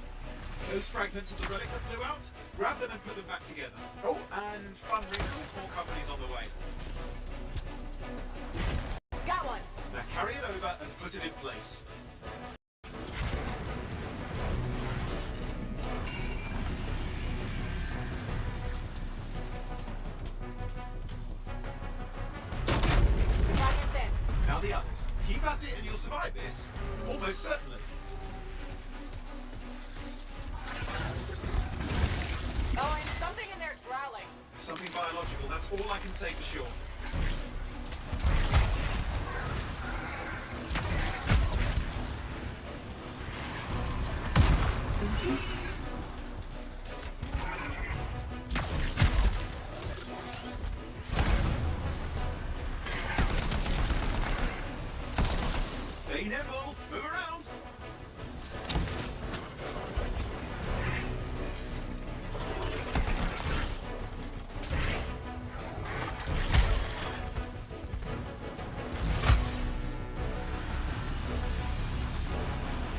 Those fragments of the relic that blew out, grab them and put them back together. Oh, and fun recall, more companies on the way. Got one. Now carry it over and put it in place. Fragments in. Now the others. Keep at it and you'll survive this. Almost certainly. Owen, something in there's growling. Something biological, that's all I can say for sure. Stay nimble, move around.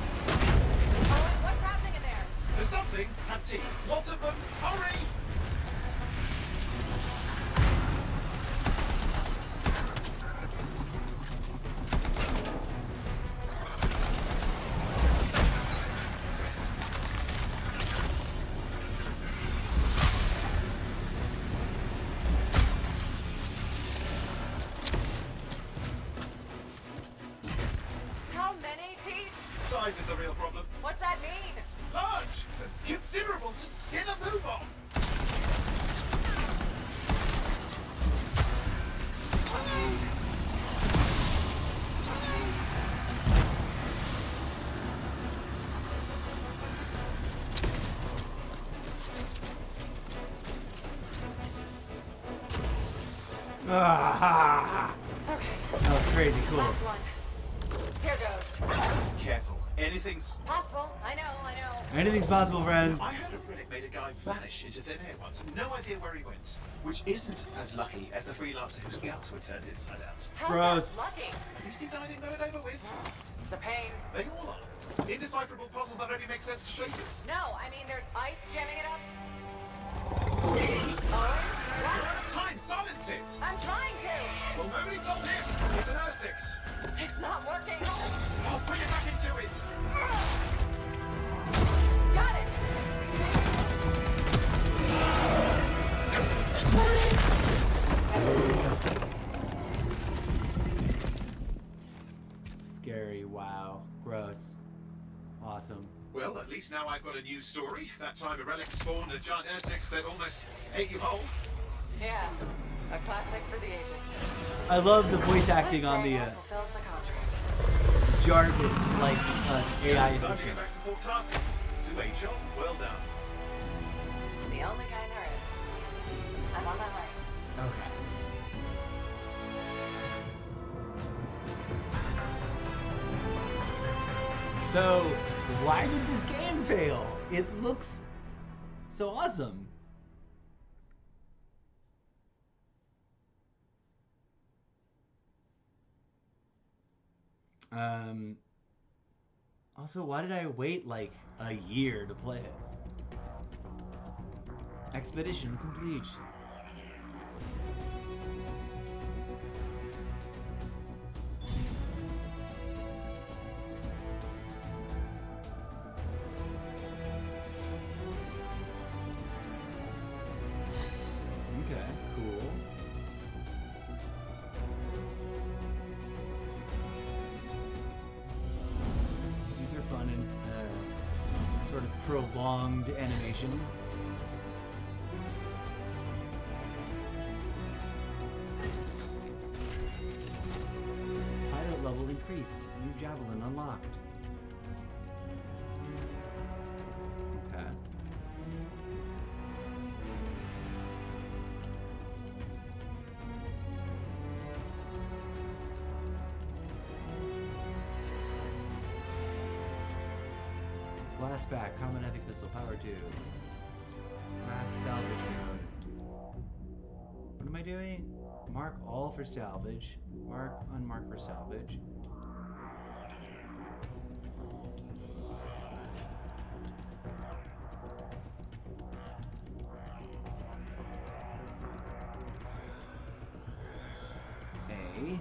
Owen, what's happening in there? There's something, has teeth. Lots of them. Hurry! How many teeth? Size is the real problem. What's that mean? Large! Considerable! Just get a move on! Ah, Okay. that was crazy cool. Last one. Here goes. Careful. Anything's... Possible. I know. Anything's possible, friends. I heard a relic made a guy vanish into thin air once. No idea where he went. Which isn't as lucky as the freelancer whose guts were turned inside out. How's Gross. that lucky? At least he died and got it over with. This is a pain. They all are. Indecipherable puzzles that only make sense to shapers. No, I mean there's ice jamming it up. Owen? We're What? out of time! Silence it! I'm trying to. Well, nobody told him! It's an R6! It's not working. Oh, put it back into it! Got it. Scary, wow. Gross. Awesome. Well, at least now I've got a new story. That time a relic spawned a giant R6 that almost ate you whole. Yeah. A classic for the ages. I love the voice acting on the fulfills the contract. Jarvis, like AI Time to assistant. get back to Fort Tarsus. To a job well done. The only kind there is. I'm on my way. Okay. So, why did this game fail? It looks So awesome. Also, why did I wait like a year to play it? Expedition complete. Okay, cool. These are fun and sort of prolonged animations. Pilot level increased. New javelin unlocked. Okay. Blast back, common epic pistol, power 2. Mass salvage mode. What am I doing? Mark all for salvage. Mark, unmark for salvage. A.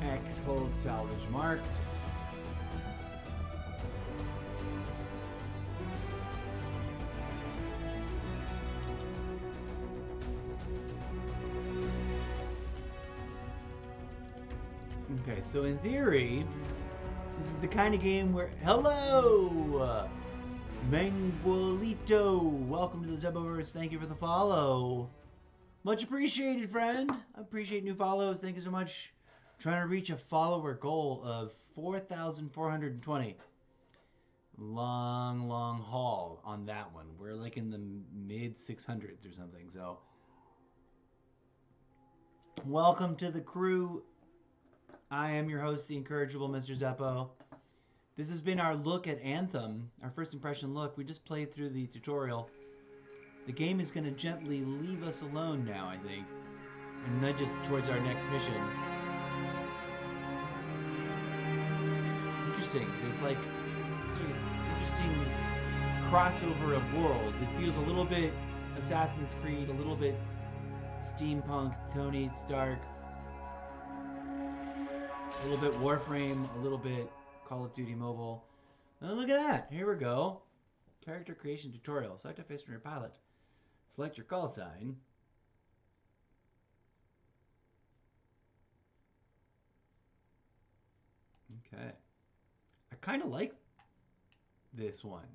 X hold salvage marked. Okay, so in theory, this is the kind of game where... Hello! Mangualito! Welcome to the Zeppoverse. Thank you for the follow. Much appreciated, friend. I appreciate new follows. Thank you so much. Trying to reach a follower goal of 4,420. Long haul on that one. We're like in the mid 600s or something, so... Welcome to the crew. I am your host, the incorrigible Mr. Zeppo. This has been our look at Anthem, our first impression look. We just played through the tutorial. The game is going to gently leave us alone now, I think, and nudge us towards our next mission. Interesting. There's like sort of interesting crossover of worlds. It feels a little bit Assassin's Creed, a little bit steampunk, Tony Stark, a little bit Warframe, a little bit Call of Duty Mobile. Oh, look at that. Here we go. Character creation tutorial. Select a face from your palette. Select your call sign. Okay. I kind of like this one.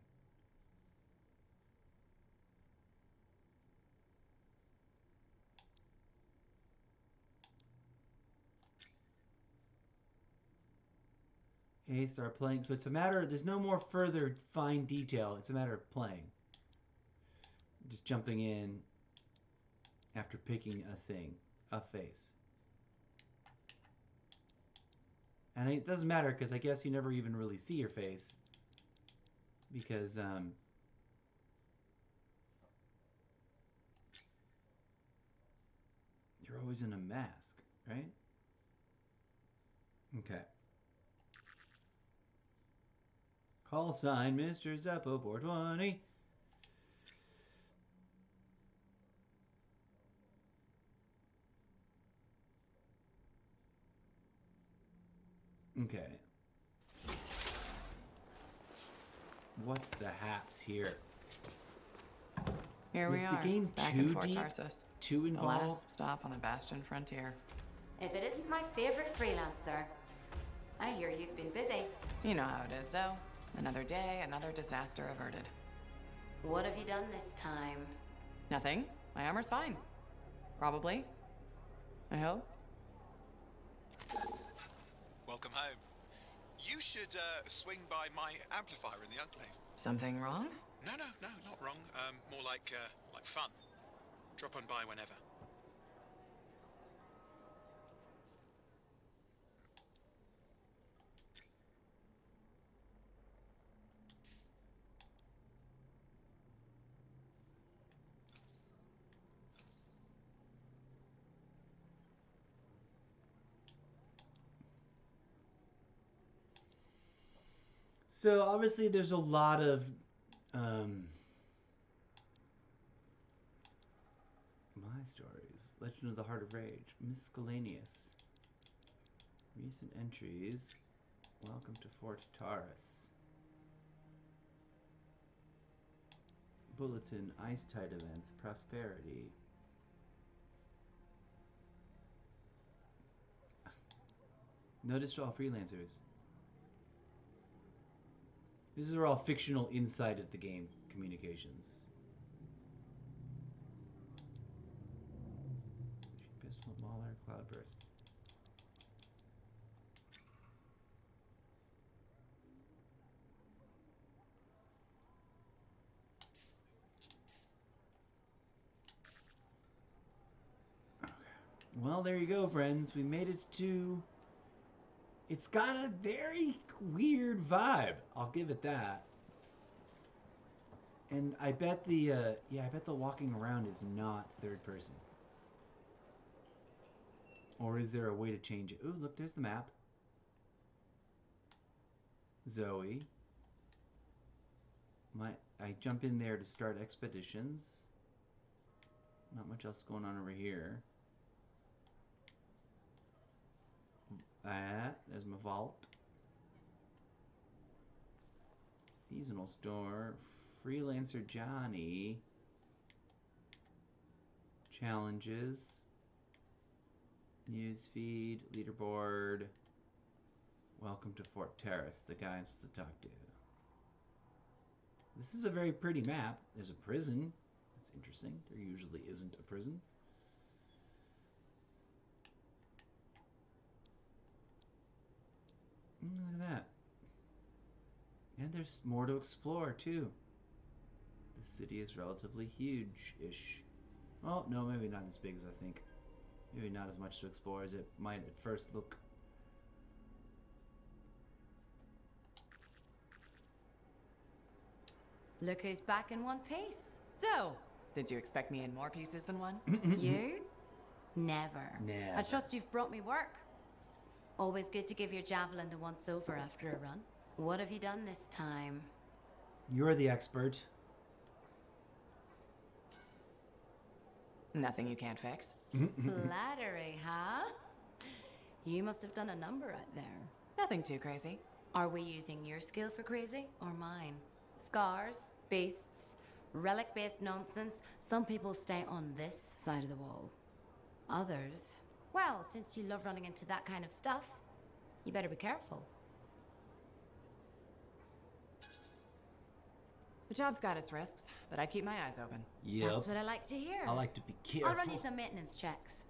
Okay, start playing. So it's a matter, there's no more further fine detail. It's a matter of playing. Just jumping in after picking a thing, a face. And it doesn't matter because I guess you never even really see your face. Because, you're always in a mask, right? Okay. Call sign, Mr. Zeppo 420. Okay. What's the haps here? Here we Was are, the game back too in Fort deep? Tarsus. Too The involved? last stop on the Bastion frontier. If it isn't my favorite freelancer. I hear you've been busy. You know how it is, though. Another day, another disaster averted. What have you done this time? Nothing. My armor's fine. Probably. I hope. Welcome home. You should swing by my amplifier in the Enclave. Something wrong? No, not wrong. More like fun. Drop on by whenever. So obviously there's a lot of my stories. Legend of the Heart of Rage. Miscellaneous. Recent entries. Welcome to Fort Taurus. Bulletin. Ice Tide events. Prosperity. Notice to all freelancers. These are all fictional inside of the game communications. Pistol, Mauler, Cloudburst. Okay. Well, there you go, friends. We made it to... It's got a very weird vibe. I'll give it that. And I bet the walking around is not third person. Or is there a way to change it? Ooh, look, there's the map. Zoe. I jump in there to start expeditions. Not much else going on over here. There's my vault. Seasonal store. Freelancer Johnny. Challenges. Newsfeed. Leaderboard. Welcome to Fort Terrace. The guy I'm supposed to talk to. This is a very pretty map. There's a prison. That's interesting. There usually isn't a prison. Look at that. And there's more to explore, too. The city is relatively huge-ish. Oh, no, maybe not as big as I think. Maybe not as much to explore as it might at first look. Look who's back in one piece. So, did you expect me in more pieces than one? You? Never. Never. I trust you've brought me work. Always good to give your javelin the once over after a run. What have you done this time? You're the expert. Nothing you can't fix. Flattery, huh? You must have done a number out there. Nothing too crazy. Are we using your skill for crazy or mine? Scars, beasts, relic-based nonsense. Some people stay on this side of the wall. Others, well, since you love running into that kind of stuff, you better be careful. The job's got its risks, but I keep my eyes open. Yep. That's what I like to hear. I like to be careful. I'll run you some maintenance checks.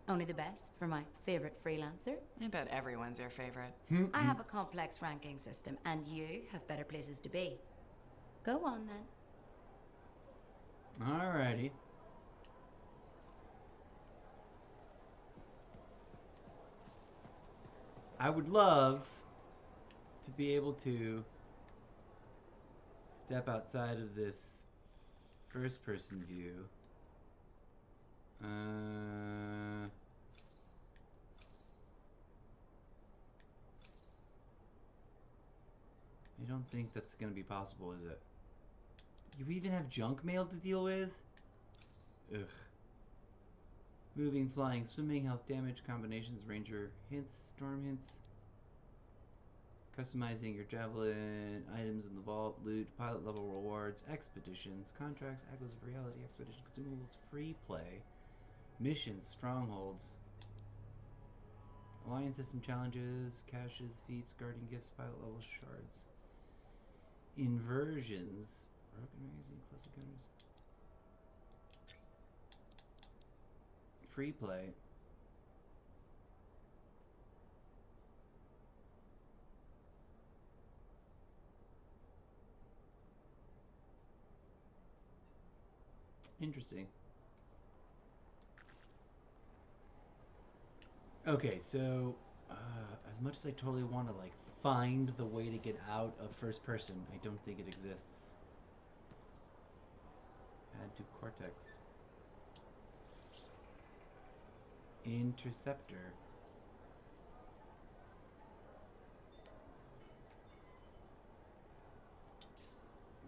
Only the best for my favorite freelancer. I bet everyone's your favorite. I have a complex ranking system, and you have better places to be. Go on, then. Alrighty. I would love to be able to step outside of this first-person view. I don't think that's going to be possible, is it? You even have junk mail to deal with? Ugh. Moving, flying, swimming, health damage, combinations, ranger hints, storm hints. Customizing your javelin, items in the vault, loot, pilot level rewards, expeditions, contracts, echoes of reality, expedition consumables, free play, missions, strongholds, alliance system challenges, caches, feats, guardian gifts, pilot level shards, inversions, broken magazine, close encounters. free play. Interesting. Okay, so as much as I totally want to like find the way to get out of first person, I don't think it exists. Add to Cortex. Interceptor.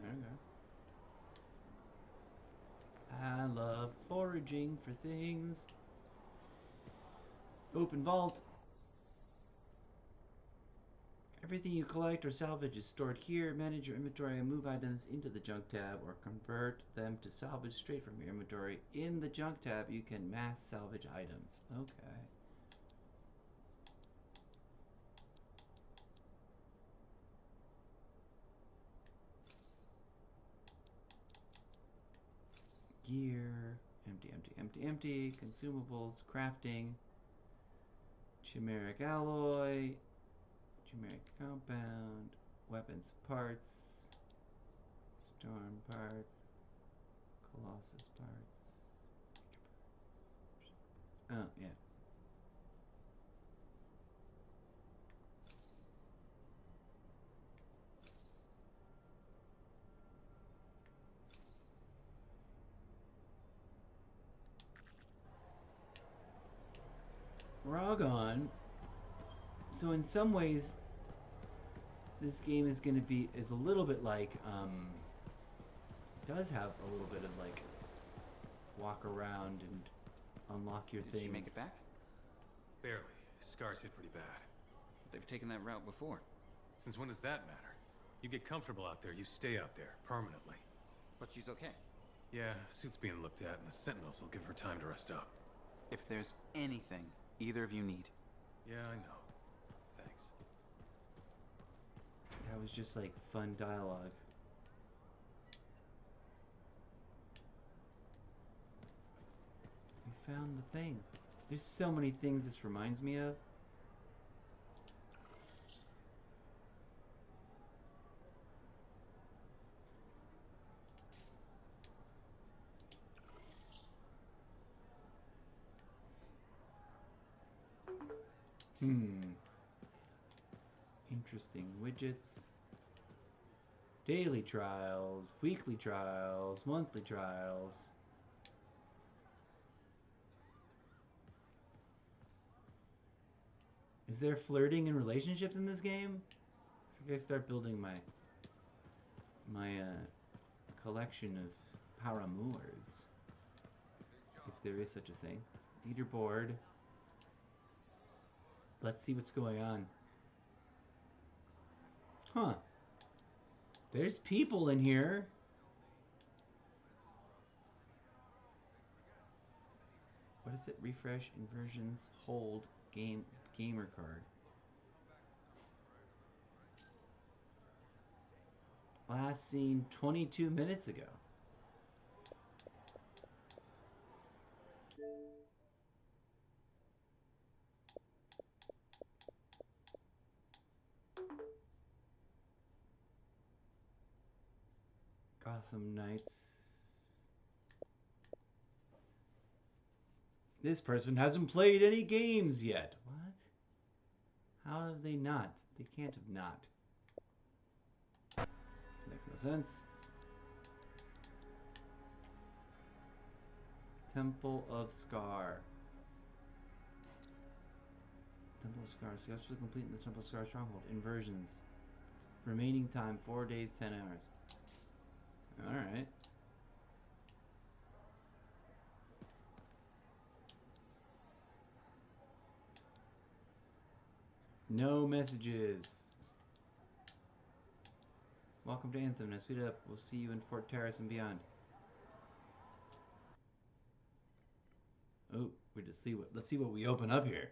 There we go. I love foraging for things. Open vault. Everything you collect or salvage is stored here. Manage your inventory and move items into the junk tab or convert them to salvage straight from your inventory. In the junk tab, you can mass salvage items. Okay. Gear. Empty, empty, empty, empty. Consumables. Crafting. Chimeric alloy. Chimeric compound. Weapons parts. Storm parts. Colossus parts. Oh, yeah. Rogon. So in some ways, this game is going to be a little bit like does have a little bit of like walk around and unlock your things. Did you make it back? Barely. Scars hit pretty bad. They've taken that route before. Since when does that matter? You get comfortable out there, you stay out there permanently. But she's okay. Yeah, suit's being looked at, and the Sentinels will give her time to rest up. If there's anything either of you need. Yeah, I know. Thanks. That was just like fun dialogue. We found the thing. There's so many things this reminds me of. Interesting widgets. Daily trials, weekly trials, monthly trials. Is there flirting and relationships in this game? I think I start building my collection of paramours, if there is such a thing. Leaderboard. Let's see what's going on. Huh. There's people in here. What is it? Refresh, inversions, hold, gamer card. Last seen 22 minutes ago. Gotham Knights. This person hasn't played any games yet. What? How have they not? They can't have not. This makes no sense. Temple of Scar. Temple of Scar. Successfully completing the Temple of Scar stronghold. Inversions. Remaining time 4 days, 10 hours. Alright. No messages. Welcome to Anthem. Now suit up. We'll see you in Fort Terrace and beyond. Oh, let's see what we open up here.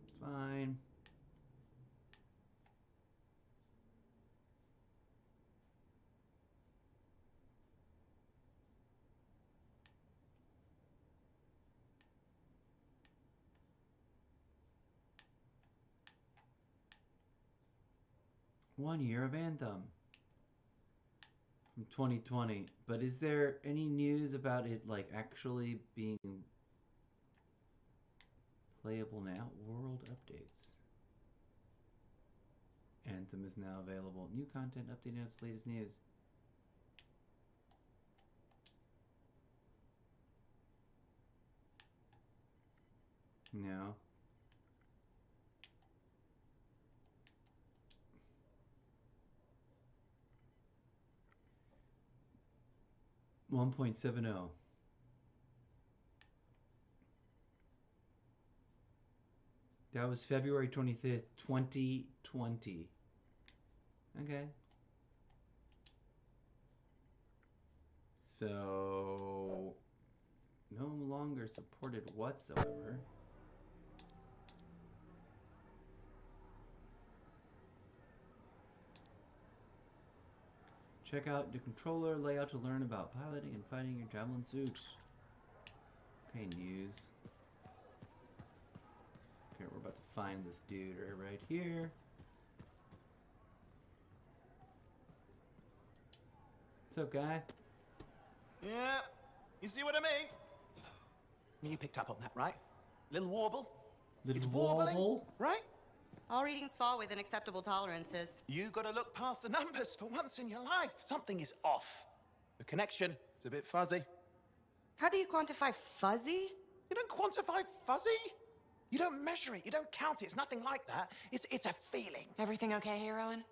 It's fine. 1 year of Anthem from 2020. But is there any news about it like actually being playable now? World updates. Anthem is now available. New content updating its latest news. No. One 1.70. That was February 25th, 2020. Okay. So no longer supported whatsoever. Check out the controller layout to learn about piloting and fighting your Javelin suit. Okay, news. Okay, we're about to find this dude right here. What's up, guy? Yeah, you see what I mean? You picked up on that, right? Little warble? Little warbling, right? All readings fall within acceptable tolerances. You gotta look past the numbers for once in your life. Something is off. The connection is a bit fuzzy. How do you quantify fuzzy? You don't quantify fuzzy? You don't measure it, you don't count it, it's nothing like that. It's a feeling. Everything okay, heroine?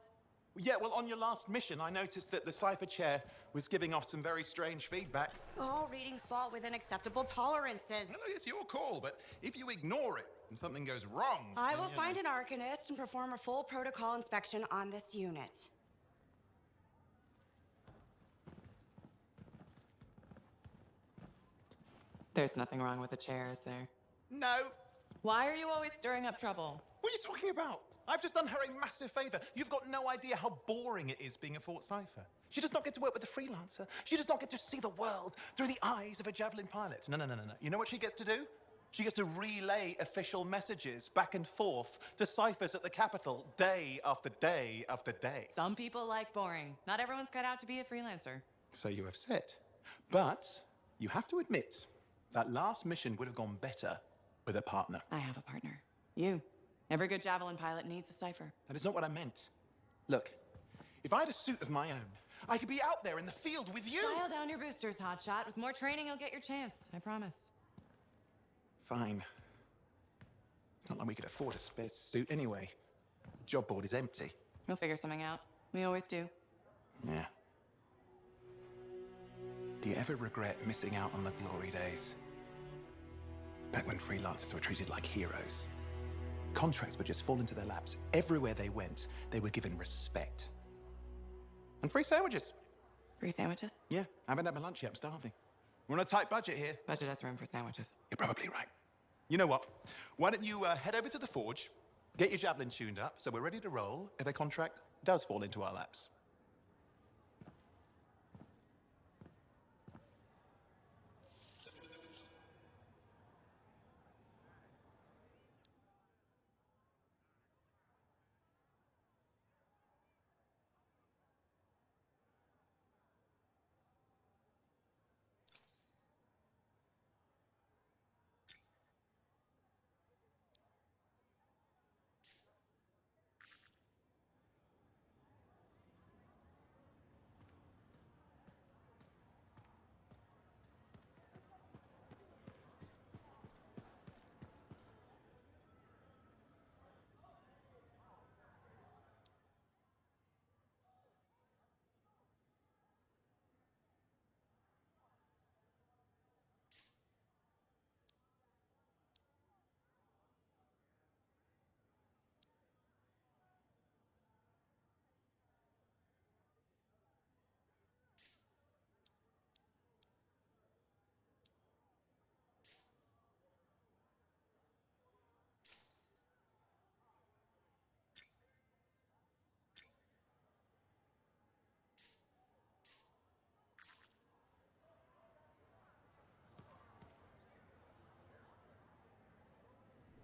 Yeah, well, on your last mission, I noticed that the Cypher chair was giving off some very strange feedback. All readings fall within acceptable tolerances. No, it's your call, but if you ignore it and something goes wrong... I will find an Arcanist and perform a full protocol inspection on this unit. There's nothing wrong with the chair, is there? No. Why are you always stirring up trouble? What are you talking about? I've just done her a massive favor. You've got no idea how boring it is being a Fort Cypher. She does not get to work with a freelancer. She does not get to see the world through the eyes of a Javelin pilot. No. You know what she gets to do? She gets to relay official messages back and forth to Cyphers at the Capitol day after day after day. Some people like boring. Not everyone's cut out to be a freelancer. So you have said. But you have to admit, that last mission would have gone better with a partner. I have a partner. You. Every good Javelin pilot needs a Cypher. That is not what I meant. Look, if I had a suit of my own, I could be out there in the field with you. Dial down your boosters, hotshot. With more training, you'll get your chance. I promise. Fine. It's not like we could afford a spare suit anyway. The job board is empty. We'll figure something out. We always do. Yeah. Do you ever regret missing out on the glory days? Back when freelancers were treated like heroes. Contracts would just fall into their laps. Everywhere they went, they were given respect. And free sandwiches. Free sandwiches? Yeah, I haven't had my lunch yet. I'm starving. We're on a tight budget here. Budget has room for sandwiches. You're probably right. You know what? Why don't you head over to the forge, get your Javelin tuned up, so we're ready to roll if a contract does fall into our laps.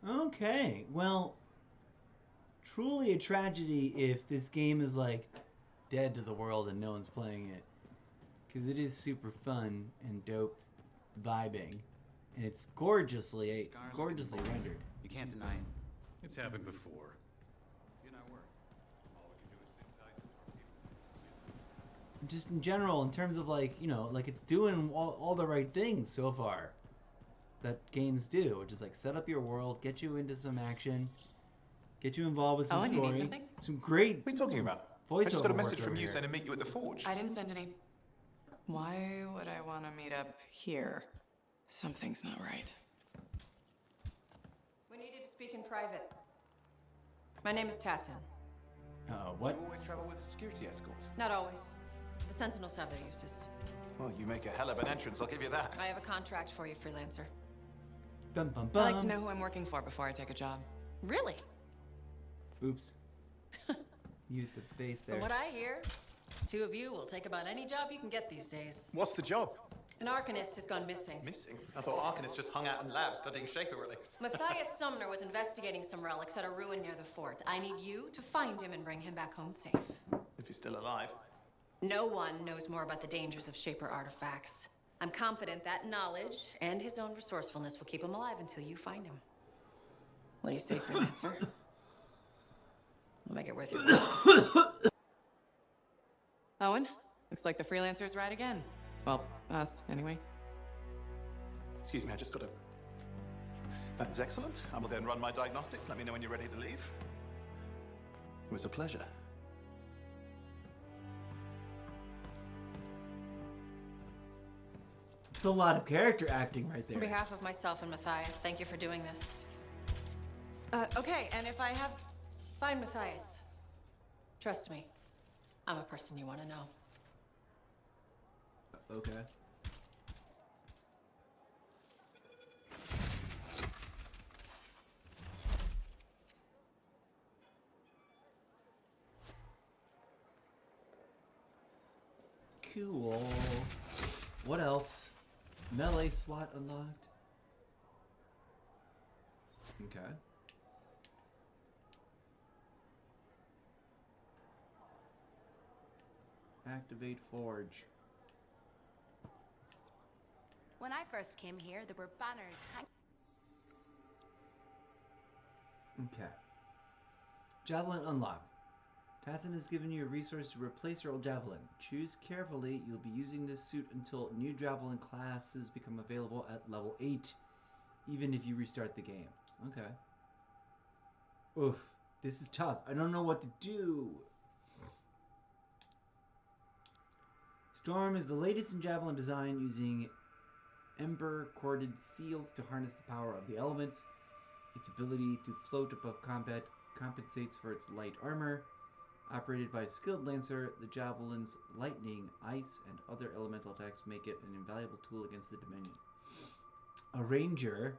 Okay, well, truly a tragedy if this game is like dead to the world and no one's playing it. Because it is super fun and dope vibing. And it's gorgeously rendered. You can't deny it. It's happened before. You're not worried. Just in general, in terms of like, you know, like it's doing all the right things so far that games do, which is like set up your world, get you into some action, get you involved with some Owen, story. you need something? Some great What are you talking about? voiceover I just got a work message from over you here. saying to meet you at the forge. I didn't send any. Why would I want to meet up here? Something's not right. We needed to speak in private. My name is Tassin. What? You always travel with a security escort. Not always. The Sentinels have their uses. Well, you make a hell of an entrance, I'll give you that. I have a contract for you, freelancer. Bum, bum, I bum. like to know who I'm working for before I take a job. Really? Oops. Mute the face there. From what I hear, two of you will take about any job you can get these days. What's the job? An Arcanist has gone missing. Missing? I thought Arcanists just hung out in labs studying Schaefer relics. Matthias Sumner was investigating some relics at a ruin near the fort. I need you to find him and bring him back home safe. If he's still alive. No one knows more about the dangers of Shaper artifacts. I'm confident that knowledge and his own resourcefulness will keep him alive until you find him. What do you say, freelancer? I'll make it worth your while. Owen, looks like the freelancer's right again. Well, us, anyway. Excuse me, I just got to... That is excellent. I will go and run my diagnostics. Let me know when you're ready to leave. It was a pleasure. It's a lot of character acting right there. On behalf of myself and Matthias, thank you for doing this. Okay, and if I have... Fine, Matthias. Trust me. I'm a person you want to know. Okay. Cool. What else? Melee slot unlocked. Okay. Activate Forge. When I first came here, there were banners hanging. Okay. Javelin unlocked. Tassin has given you a resource to replace your old javelin. Choose carefully. You'll be using this suit until new javelin classes become available at level 8, even if you restart the game. Okay. Oof. This is tough. I don't know what to do. Storm is the latest in javelin design, using ember-corded seals to harness the power of the elements. Its ability to float above combat compensates for its light armor. Operated by a skilled lancer, the javelin's lightning, ice, and other elemental attacks make it an invaluable tool against the Dominion. A ranger.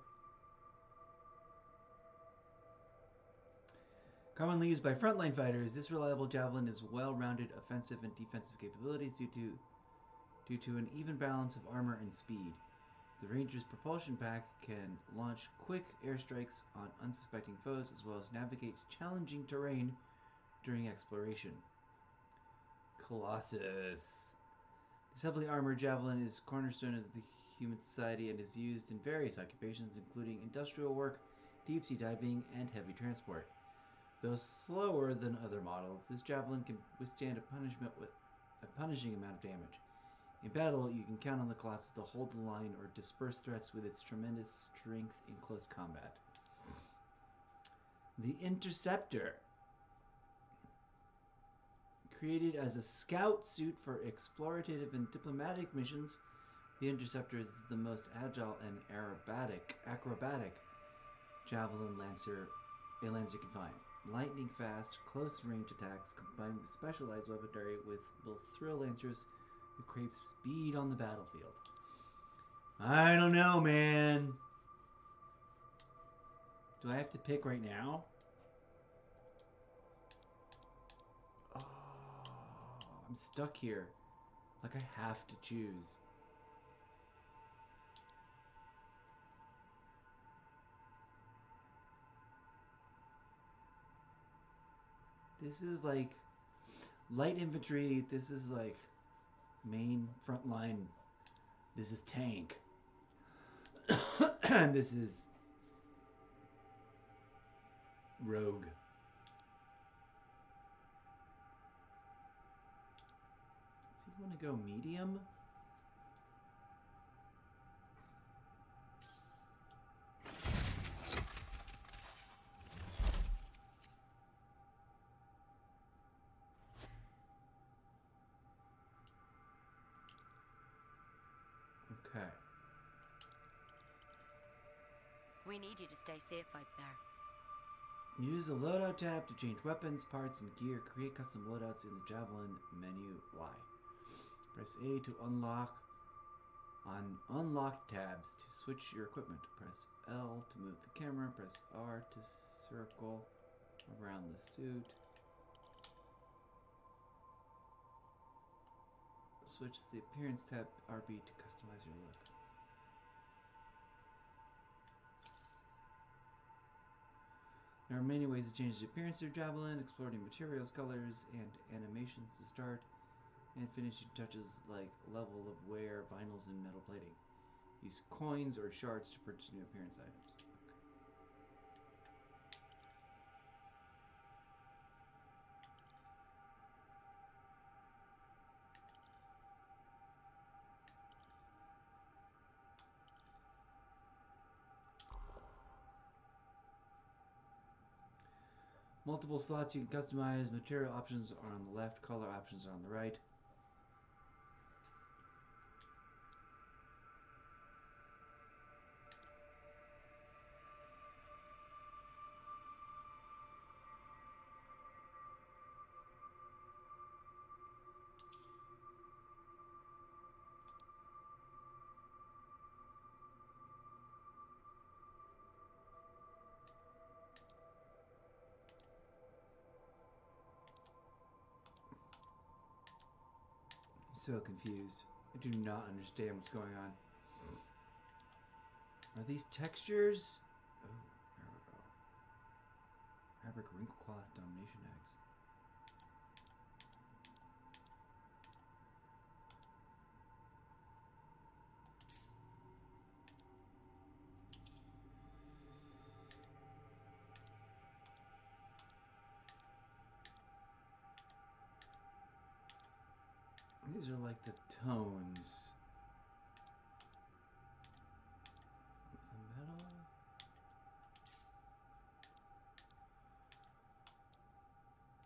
Commonly used by frontline fighters, this reliable javelin is well-rounded offensive and defensive capabilities due to an even balance of armor and speed. The ranger's propulsion pack can launch quick airstrikes on unsuspecting foes, as well as navigate challenging terrain during exploration. Colossus. This heavily armored javelin is a cornerstone of the human society and is used in various occupations, including industrial work, deep-sea diving, and heavy transport. Though slower than other models, this javelin can withstand a punishing amount of damage. In battle, you can count on the Colossus to hold the line or disperse threats with its tremendous strength in close combat. The Interceptor. Created as a scout suit for explorative and diplomatic missions, the Interceptor is the most agile and acrobatic javelin lancer a lancer can find. Lightning fast, close range attacks combined with specialized weaponry will thrill lancers who crave speed on the battlefield. I don't know, man. Do I have to pick right now? Oh, I'm stuck here. Like I have to choose. This is like light infantry. This is like main front line. This is tank. And this is rogue. Do you want to go medium? Okay. We need you to stay safe out there. Use the loadout tab to change weapons, parts, and gear. Create custom loadouts in the Javelin menu. Y. Press A to unlock on unlocked tabs to switch your equipment. Press L to move the camera. Press R to circle around the suit. Switch the appearance tab RB to customize your look. There are many ways to change the appearance of your Javelin. Explore new materials, colors, and animations to start, and finishing touches like level of wear, vinyls, and metal plating. Use coins or shards to purchase new appearance items. Multiple slots you can customize. Material options are on the left, color options are on the right. So confused. I do not understand what's going on. Are these textures? Oh, there we go. Fabric wrinkle cloth domination eggs. These are like the tones. The metal.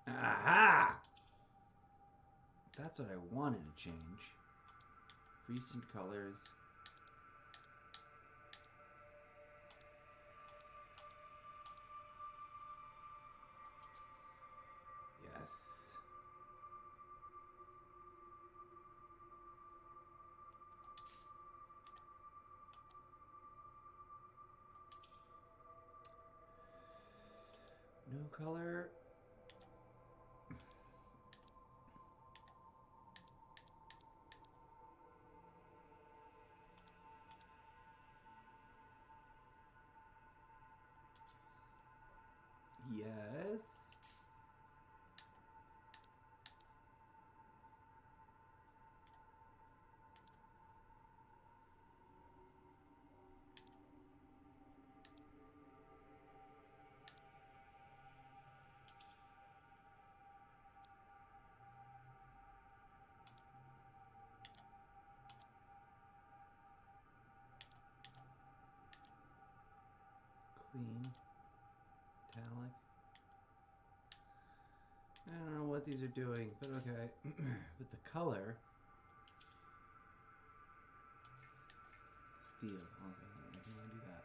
Aha! That's what I wanted to change. Recent colors. Yes. No color. Yes. Clean. Metallic. I don't know what these are doing, but okay. But the color. Steel. Okay, I can only do that.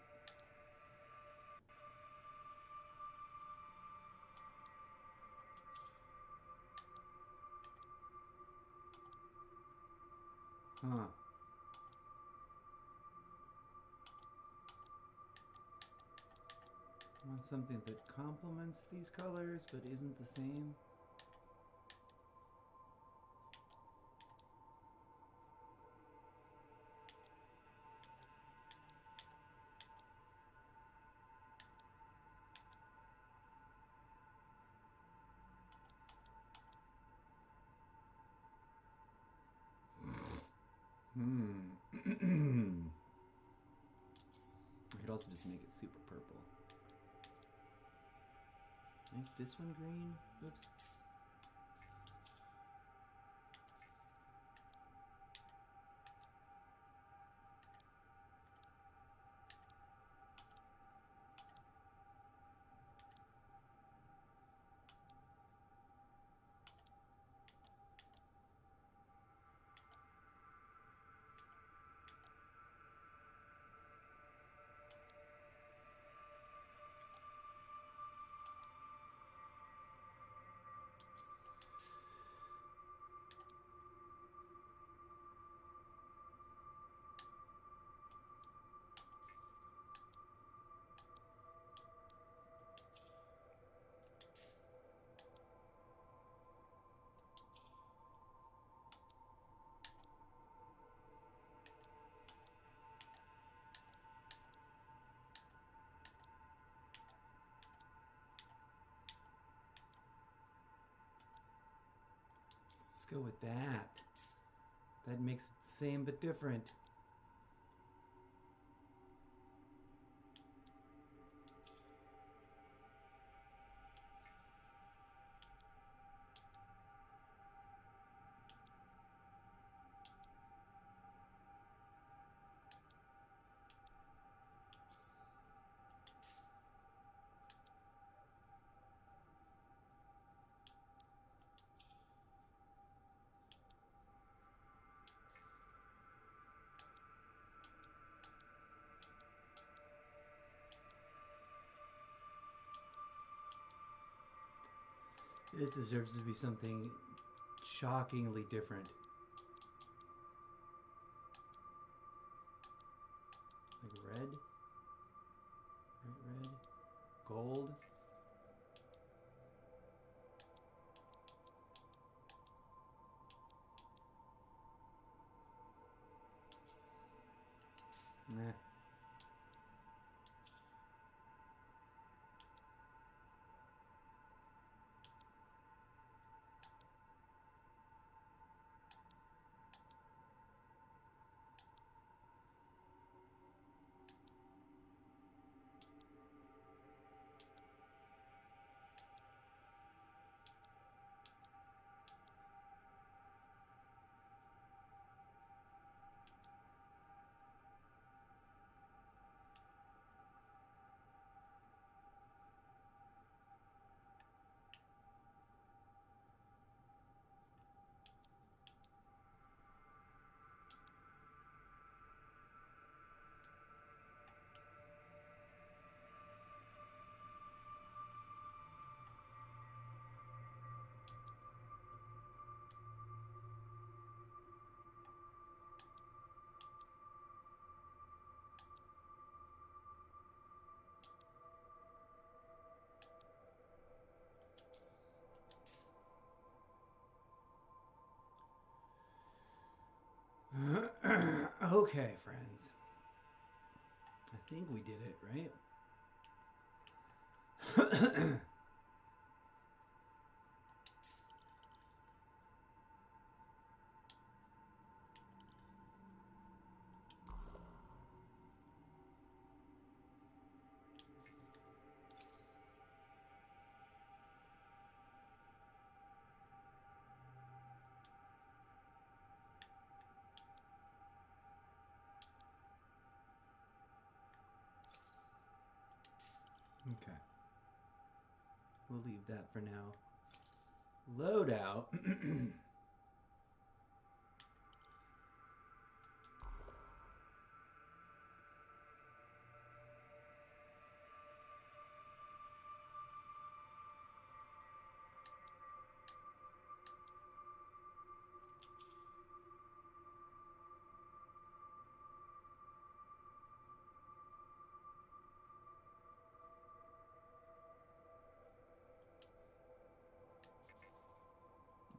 Huh. I want something that complements these colors but isn't the same. I could also just make it super purple. Make this one green. Oops. Let's go with that. That makes it the same but different. This deserves to be something shockingly different. Like red? Bright red? Gold? Nah. Okay, friends. I think we did it, right? Okay. We'll leave that for now. Loadout.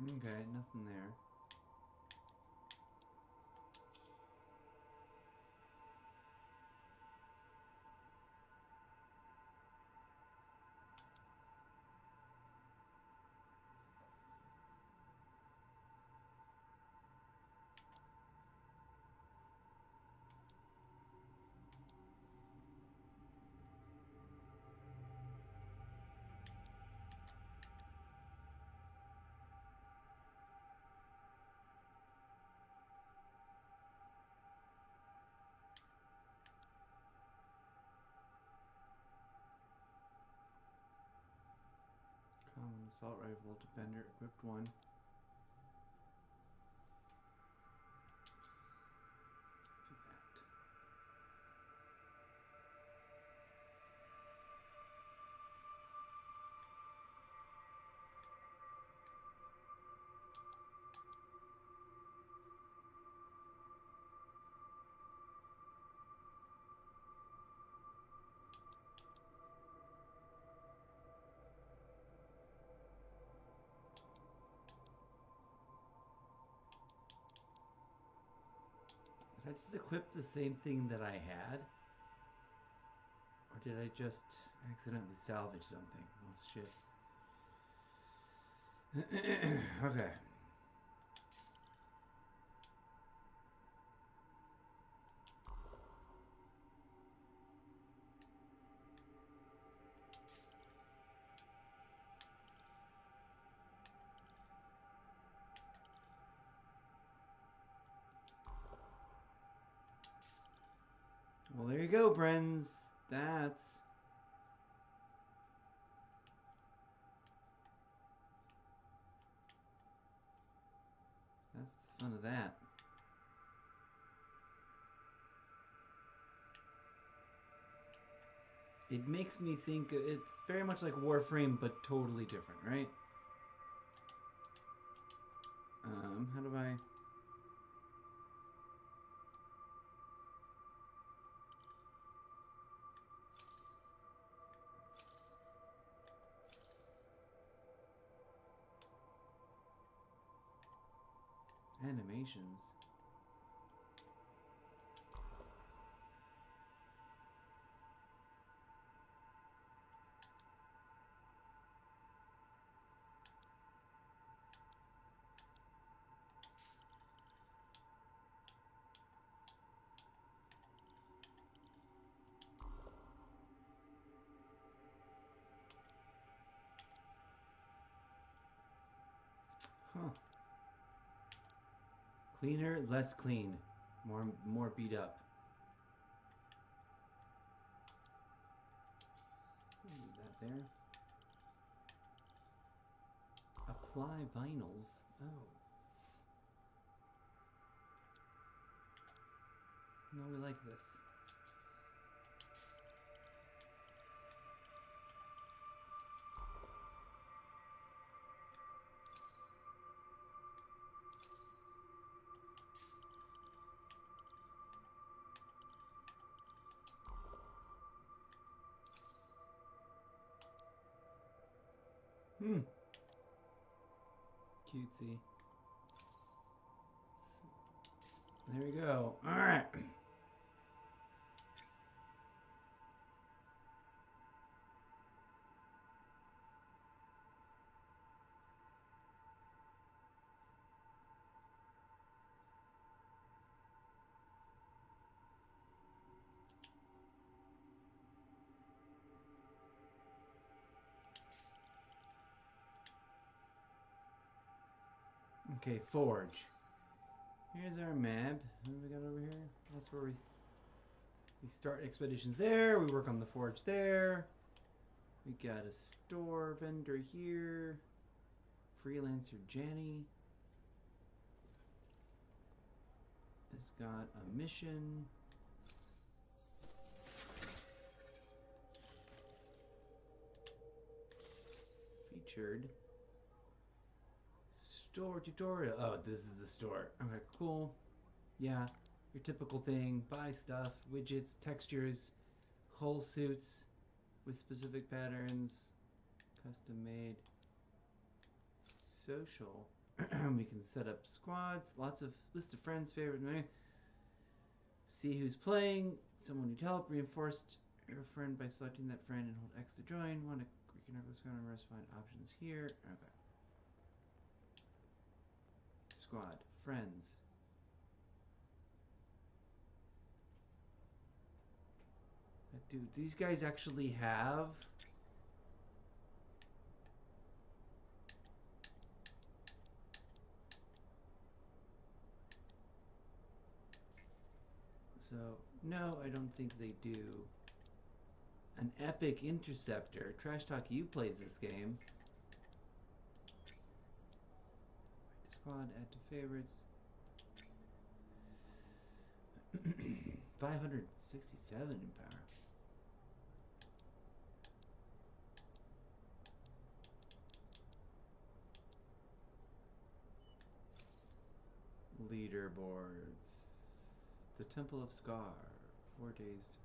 Okay, nothing there. Assault rifle, defender, equipped one. See that. Did I just equip the same thing that I had? Or did I just accidentally salvage something? Oh shit. Okay. Well, there you go, friends. That's the fun of that. It makes me think it's very much like Warframe, but totally different, right? How do I... Animations. Huh. Cleaner, less clean. More beat up. Leave that there. Apply vinyls. Oh. No, we like this. Cutesy. There we go. All right. Okay, Forge. Here's our map. What do we got over here? That's where we start expeditions there. We work on the forge there. We got a store vendor here. Freelancer Jenny has got a mission. Featured. Store tutorial. Oh, this is the store. Okay, cool. Yeah, your typical thing. Buy stuff, widgets, textures, hull suits with specific patterns, custom made. Social. We can set up squads, lots of list of friends, favorite menu. See who's playing, someone need help, reinforced your friend by selecting that friend and hold X to join. Want to reconnect with squad members, find options here. Okay. Squad, friends. Dude, these guys actually have so no, I don't think they do. An epic interceptor. Trash Talk U plays this game. Quad, add to favorites. 567 in power. Leaderboards. The Temple of Scar. 4 days.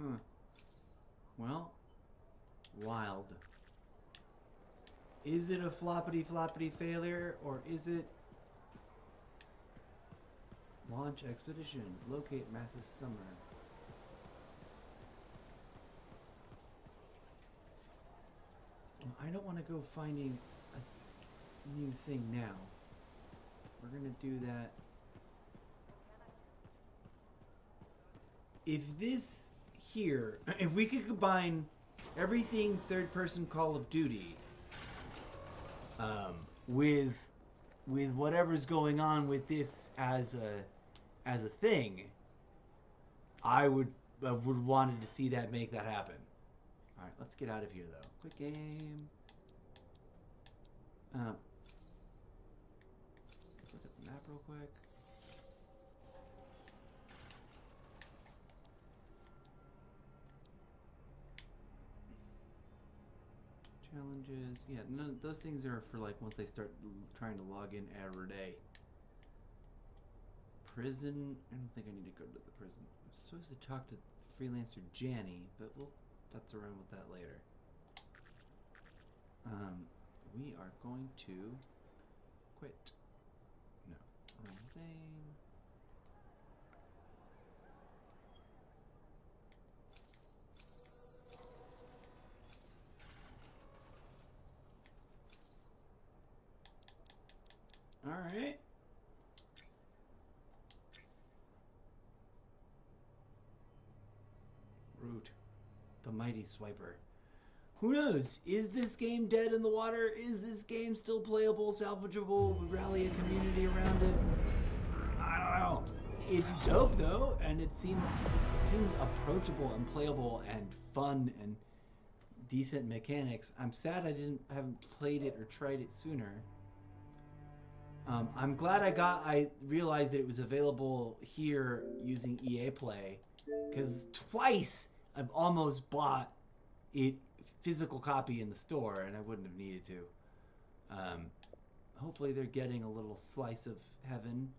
Huh. Well, wild. Is it a floppity failure, or is it launch expedition? Locate Mathis Summer. Well, I don't want to go finding a new thing now. We're gonna do that. If this here, if we could combine everything third-person Call of Duty with whatever's going on with this as a thing, I would wanted to see that make that happen. All right, let's get out of here though. Quick game. Let's look at the map real quick. Challenges. Yeah, none, those things are for like once they start trying to log in every day. Prison. I don't think I need to go to the prison. I'm supposed to talk to freelancer Janny, but we'll futz around with that later. We are going to quit. No, wrong thing. All right. Root. The mighty swiper. Who knows? Is this game dead in the water? Is this game still playable, salvageable? We rally a community around it? I don't know. It's dope though, and it seems approachable and playable and fun and decent mechanics. I'm sad I haven't played it or tried it sooner. I'm glad I realized that it was available here using EA Play, because twice I've almost bought it physical copy in the store and I wouldn't have needed to. Hopefully they're getting a little slice of heaven.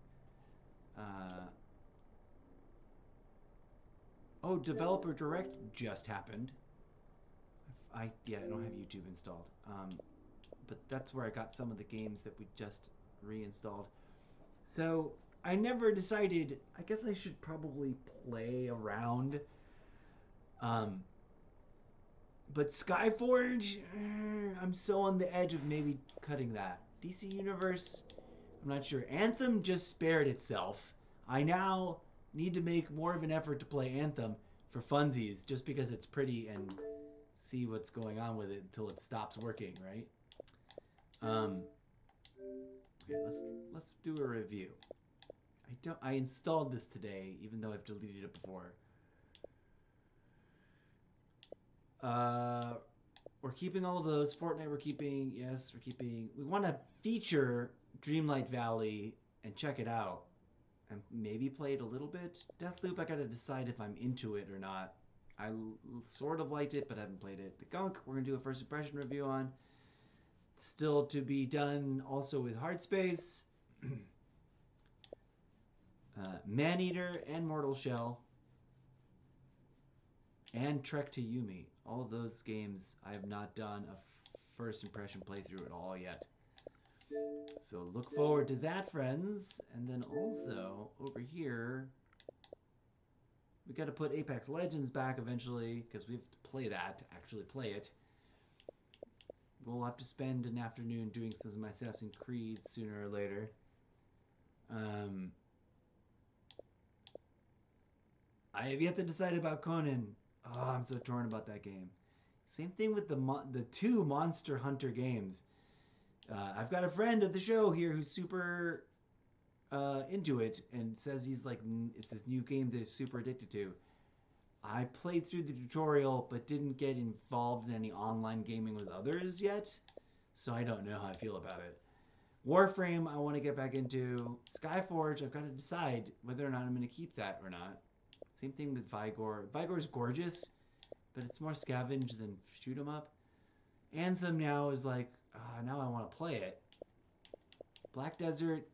Oh, Developer Direct just happened. I don't have YouTube installed. But that's where I got some of the games that we just reinstalled. So I never decided. I guess I should probably play around. But Skyforge, I'm so on the edge of maybe cutting that. DC Universe, I'm not sure. Anthem just spared itself. I now need to make more of an effort to play Anthem for funsies, just because it's pretty and see what's going on with it until it stops working, right? Okay, let's do a review. I installed this today, even though I've deleted it before. We're keeping all of those. Fortnite we're keeping. Yes, we're keeping. We want to feature Dreamlight Valley and check it out. And maybe play it a little bit. Deathloop, I gotta decide if I'm into it or not. I sort of liked it, but haven't played it. The Gunk, we're gonna do a first impression review on. Still to be done also with Hardspace. Maneater and Mortal Shell. And Trek to Yumi. All of those games I have not done a first impression playthrough at all yet. So look forward to that, friends. And then also over here, we got to put Apex Legends back eventually, because we have to play that, to actually play it. We'll have to spend an afternoon doing some of my Assassin's Creed sooner or later. I have yet to decide about Conan. Oh, I'm so torn about that game. Same thing with the two Monster Hunter games. I've got a friend of the show here who's super into it and says he's like, it's this new game that he's super addicted to. I played through the tutorial, but didn't get involved in any online gaming with others yet, so I don't know how I feel about it. Warframe, I want to get back into. Skyforge, I've got to decide whether or not I'm going to keep that or not. Same thing with Vigor. Vigor's gorgeous, but it's more scavenge than shoot 'em up. Anthem now is like, now I want to play it. Black Desert,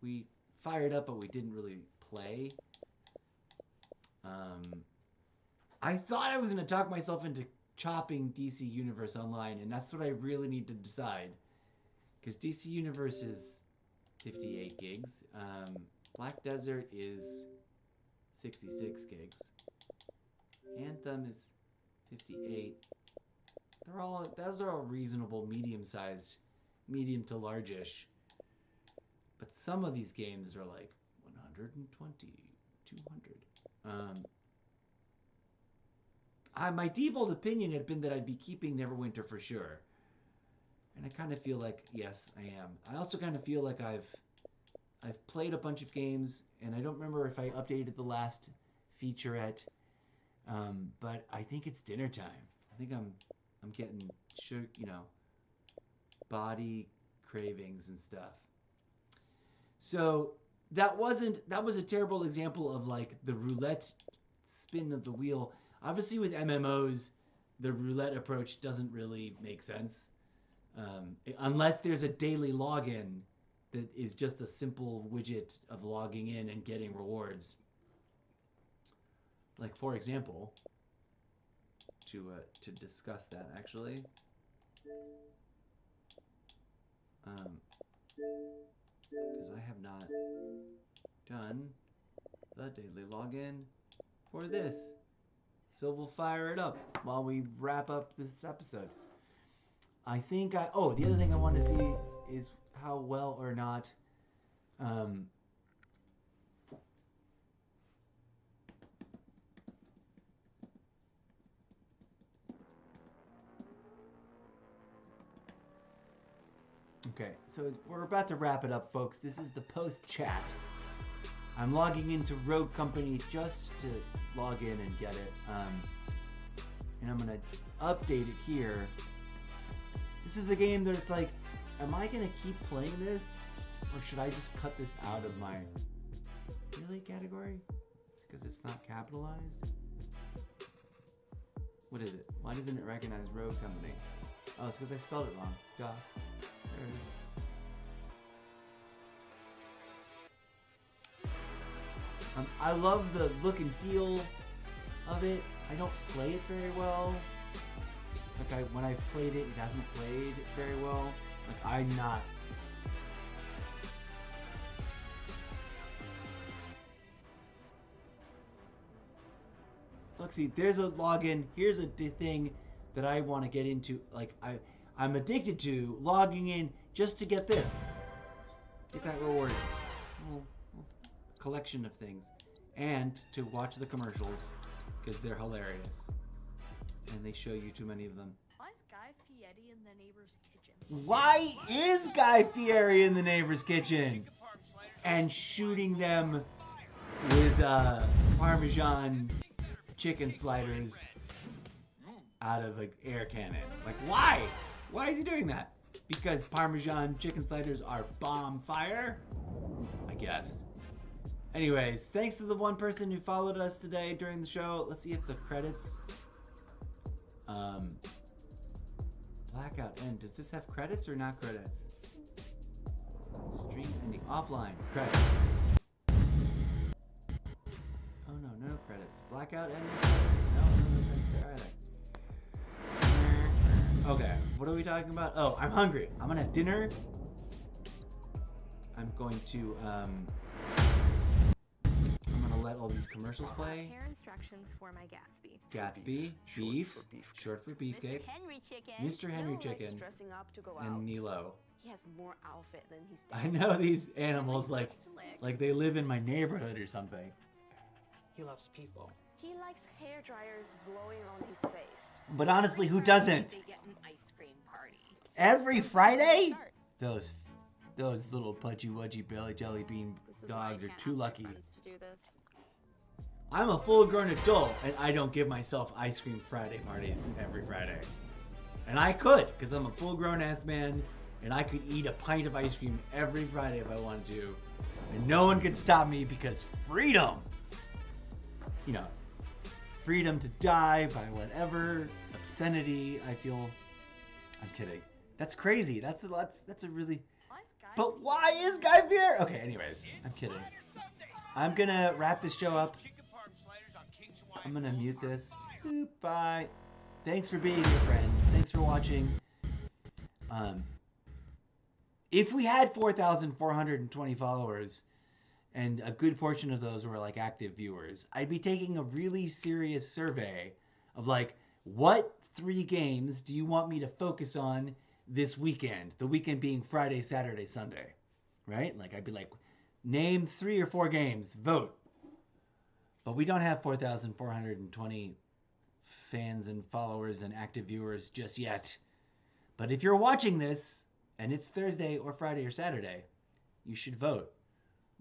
we fired up, but we didn't really play. I thought I was going to talk myself into chopping DC Universe Online, and that's what I really need to decide. Because DC Universe is 58 gigs. Black Desert is 66 gigs. Anthem is 58. Those are all reasonable, medium-sized, medium to large-ish. But some of these games are like 120, 200. My default opinion had been that I'd be keeping Neverwinter for sure. And I kind of feel like, yes, I am. I also kind of feel like I've played a bunch of games, and I don't remember if I updated the last featurette, but I think it's dinner time. I think I'm getting, body cravings and stuff. So that was a terrible example of like the roulette spin of the wheel. Obviously with MMOs, the roulette approach doesn't really make sense. Unless there's a daily login that is just a simple widget of logging in and getting rewards. Like, for example, to discuss that, actually. Because I have not done the daily login for this. So we'll fire it up while we wrap up this episode. I think the other thing I want to see is how well or not okay, so we're about to wrap it up, folks. This is the post chat. I'm logging into Rogue Company just to log in and get it. And I'm gonna update it here. This is a game that it's like, am I gonna keep playing this, or should I just cut this out of my really category? Because it's not capitalized. What is it? Why doesn't it recognize Rogue Company? Oh, it's because I spelled it wrong. Duh. There it is. I love the look and feel of it. I don't play it very well. Like when I've played it, it hasn't played very well. Like I'm not. Look, see, there's a login. Here's a thing that I want to get into. Like I'm addicted to logging in just to get this. Get that reward. Well, collection of things, and to watch the commercials because they're hilarious and they show you too many of them. Why is Guy Fieri in the neighbor's kitchen? Why is Guy Fieri in the neighbor's kitchen and shooting them with Parmesan chicken sliders out of an air cannon? Like, why? Why is he doing that? Because Parmesan chicken sliders are bomb fire? I guess. Anyways, thanks to the one person who followed us today during the show. Let's see if the credits... Blackout end. Does this have credits or not credits? Stream ending. Offline. Credits. Oh no, no credits. Blackout ending credits. No credits. Alright. Okay, what are we talking about? Oh, I'm hungry. I'm gonna have dinner. I'm going to, I'm gonna let all these commercials play. Care instructions for my Gatsby. Gatsby, beef, short for beefcake. Mr. Henry Chicken, dressing up to go and out. Nilo. He has more outfit than he's I know these animals like they live in my neighborhood or something. He loves people. He likes hair dryers blowing on his face. But honestly, who doesn't? They get an ice cream party. Every Friday? Those little pudgy wudgy jelly bean dogs are too lucky. To do this. I'm a full-grown adult, and I don't give myself ice cream Friday parties every Friday. And I could, because I'm a full-grown ass man, and I could eat a pint of ice cream every Friday if I wanted to. And no one could stop me because freedom! You know, freedom to die by whatever obscenity I feel. I'm kidding. That's crazy. That's a really... But why is Guy Fieri? Okay, anyways, I'm kidding. I'm gonna wrap this show up. I'm gonna mute this. Bye. Thanks for being here, friends. Thanks for watching. If we had 4,420 followers, and a good portion of those were like active viewers, I'd be taking a really serious survey of like, what 3 games do you want me to focus on this weekend? The weekend being Friday, Saturday, Sunday, right? Like, I'd be like, name 3 or 4 games, vote. But we don't have 4,420 fans and followers and active viewers just yet. But if you're watching this and it's Thursday or Friday or Saturday, you should vote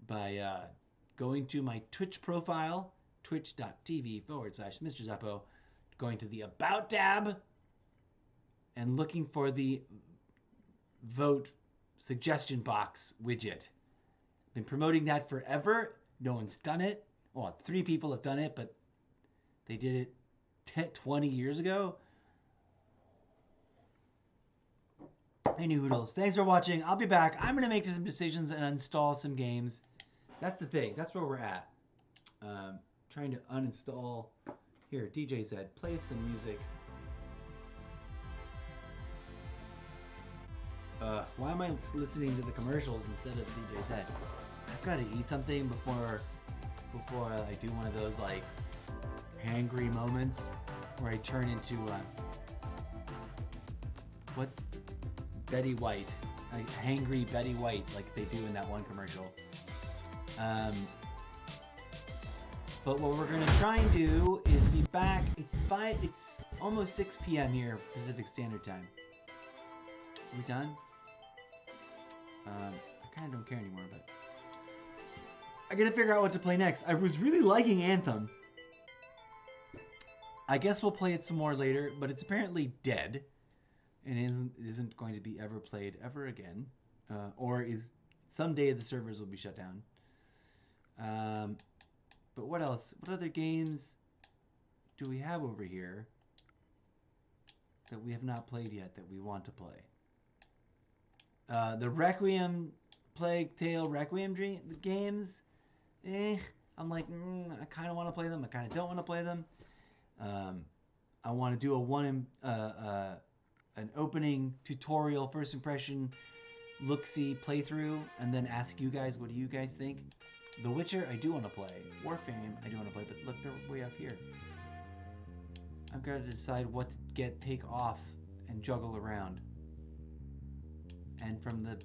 by going to my Twitch profile, twitch.tv/Mr. Zeppo, going to the About tab, and looking for the vote suggestion box widget. Been promoting that forever. No one's done it. Well, 3 people have done it, but they did it 20 years ago. Any hoodles. Thanks for watching. I'll be back. I'm going to make some decisions and install some games. That's the thing. That's where we're at. Trying to uninstall. Here, DJ Zed, play some music. Why am I listening to the commercials instead of DJ Zed? I've got to eat something before I do one of those like hangry moments where I turn into what? Betty White, like hangry Betty White, like they do in that one commercial. But what we're gonna try and do is be back. It's almost 6 p.m. here, Pacific Standard Time. Are we done? I kind of don't care anymore, but I gotta figure out what to play next. I was really liking Anthem. I guess we'll play it some more later, but it's apparently dead. And isn't going to be ever played ever again, or is someday the servers will be shut down. But what else? What other games do we have over here that we have not played yet that we want to play? The Requiem, Plague Tale, Requiem games. I'm like, I kind of want to play them. I kind of don't want to play them. I want to do an opening tutorial, first impression, look-see playthrough, and then ask you guys, what do you guys think? The Witcher, I do want to play. Warframe, I do want to play, but look, they're way up here. I've got to decide what to take off and juggle around. And from the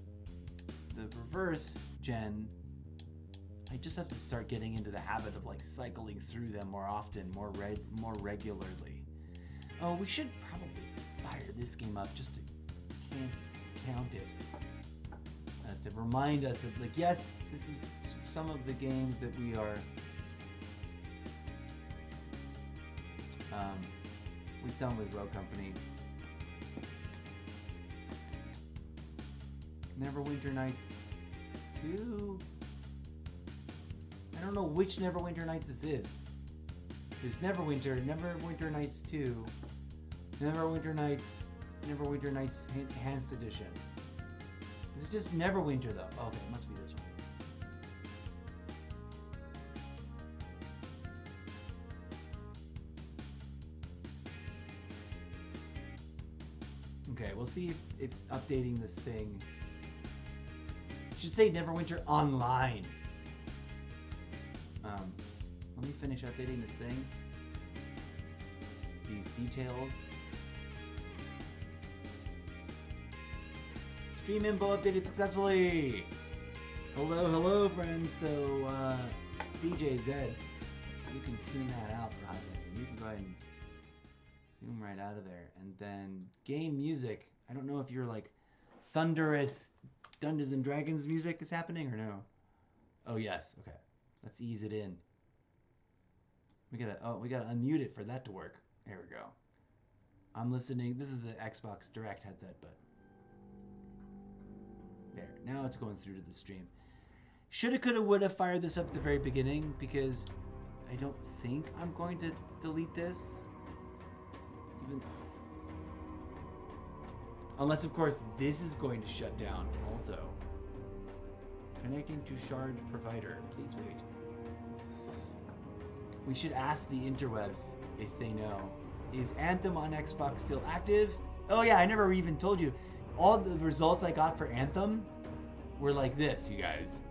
reverse gen, I just have to start getting into the habit of like cycling through them more often, more regularly. Oh, we should probably fire this game up just to count it. To remind us of, like, yes, this is some of the games that we are we've done with Rogue Company. Neverwinter Nights 2. I don't know which Neverwinter Nights this is. There's Neverwinter Nights 2, Neverwinter Nights Enhanced Edition. This is just Neverwinter though. Oh, okay, it must be this one. Okay, we'll see if it's updating this thing. It should say Neverwinter Online. Let me finish updating this thing. These details. Stream info updated successfully. Hello, friends. So, DJ Zed, you can tune that out for a second. You can go ahead and zoom right out of there. And then game music. I don't know if you're like thunderous Dungeons and Dragons music is happening or no. Oh yes, okay. Let's ease it in. We gotta unmute it for that to work. There we go. I'm listening. This is the Xbox Direct headset, but there. Now it's going through to the stream. Shoulda, coulda, woulda fired this up at the very beginning because I don't think I'm going to delete this. Unless, of course, this is going to shut down also. Connecting to shard provider. Please wait. We should ask the interwebs if they know. Is Anthem on Xbox still active? Oh yeah, I never even told you. All the results I got for Anthem were like this, you guys.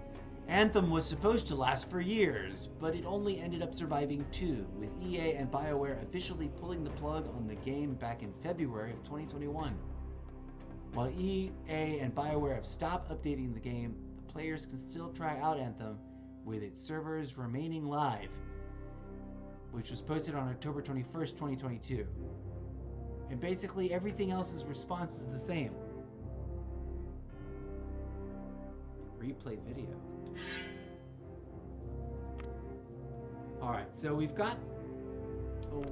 Anthem was supposed to last for years, but it only ended up surviving 2, with EA and BioWare officially pulling the plug on the game back in February of 2021. While EA and BioWare have stopped updating the game, the players can still try out Anthem with its servers remaining live, which was posted on October 21st, 2022. And basically everything else's response is the same. Replay video. Alright, so we've got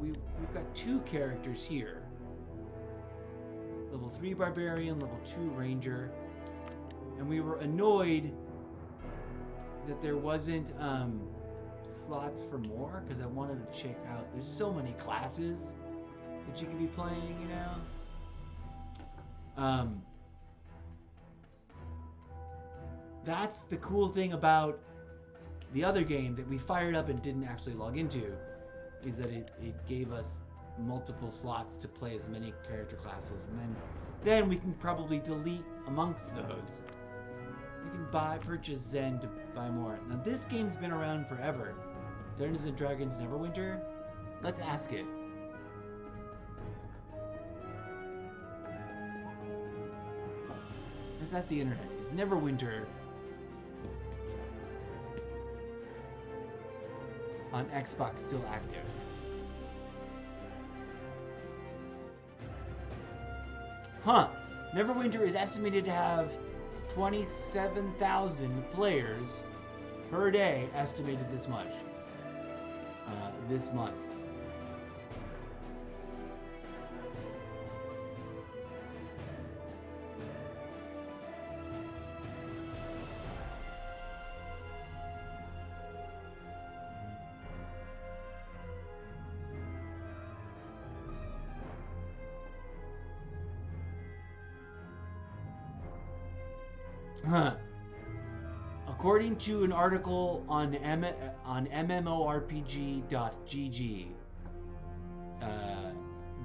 we've got 2 characters here. Level 3 Barbarian, level 2 Ranger. And we were annoyed that there wasn't slots for more, because I wanted to check out, there's so many classes that you could be playing, you know. That's the cool thing about the other game that we fired up and didn't actually log into, is that it gave us multiple slots to play as many character classes, and then we can probably delete amongst those. You can purchase Zen to buy more. Now this game's been around forever. Dungeons & Dragons Neverwinter? Let's ask it. Let's ask the internet. Is Neverwinter on Xbox still active? Huh. Neverwinter is estimated to have 27,000 players per day, estimated this much. This month. According to an article on MMORPG.gg,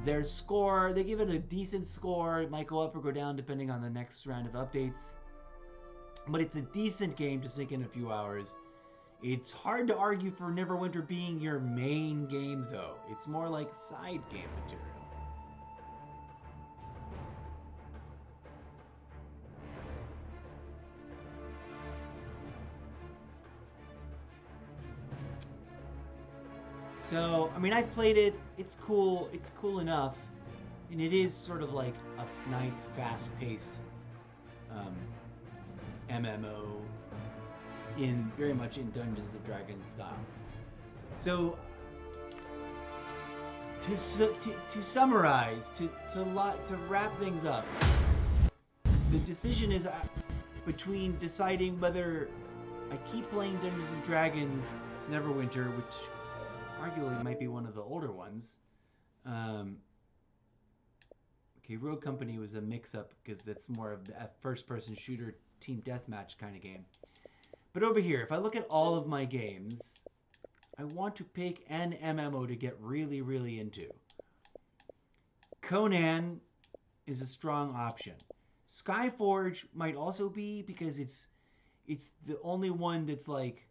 their score, they give it a decent score. It might go up or go down depending on the next round of updates. But it's a decent game to sink in a few hours. It's hard to argue for Neverwinter being your main game, though. It's more like side game material. So, I mean, I've played it. It's cool. It's cool enough. And it is sort of like a nice, fast-paced MMO very much in Dungeons & Dragons style. So, to summarize, to wrap things up, the decision is between deciding whether I keep playing Dungeons & Dragons Neverwinter, which arguably might be one of the older ones. Okay, Rogue Company was a mix-up because that's more of the first-person shooter team deathmatch kind of game. But over here, if I look at all of my games, I want to pick an MMO to get really, really into. Conan is a strong option. Skyforge might also be, because it's the only one that's like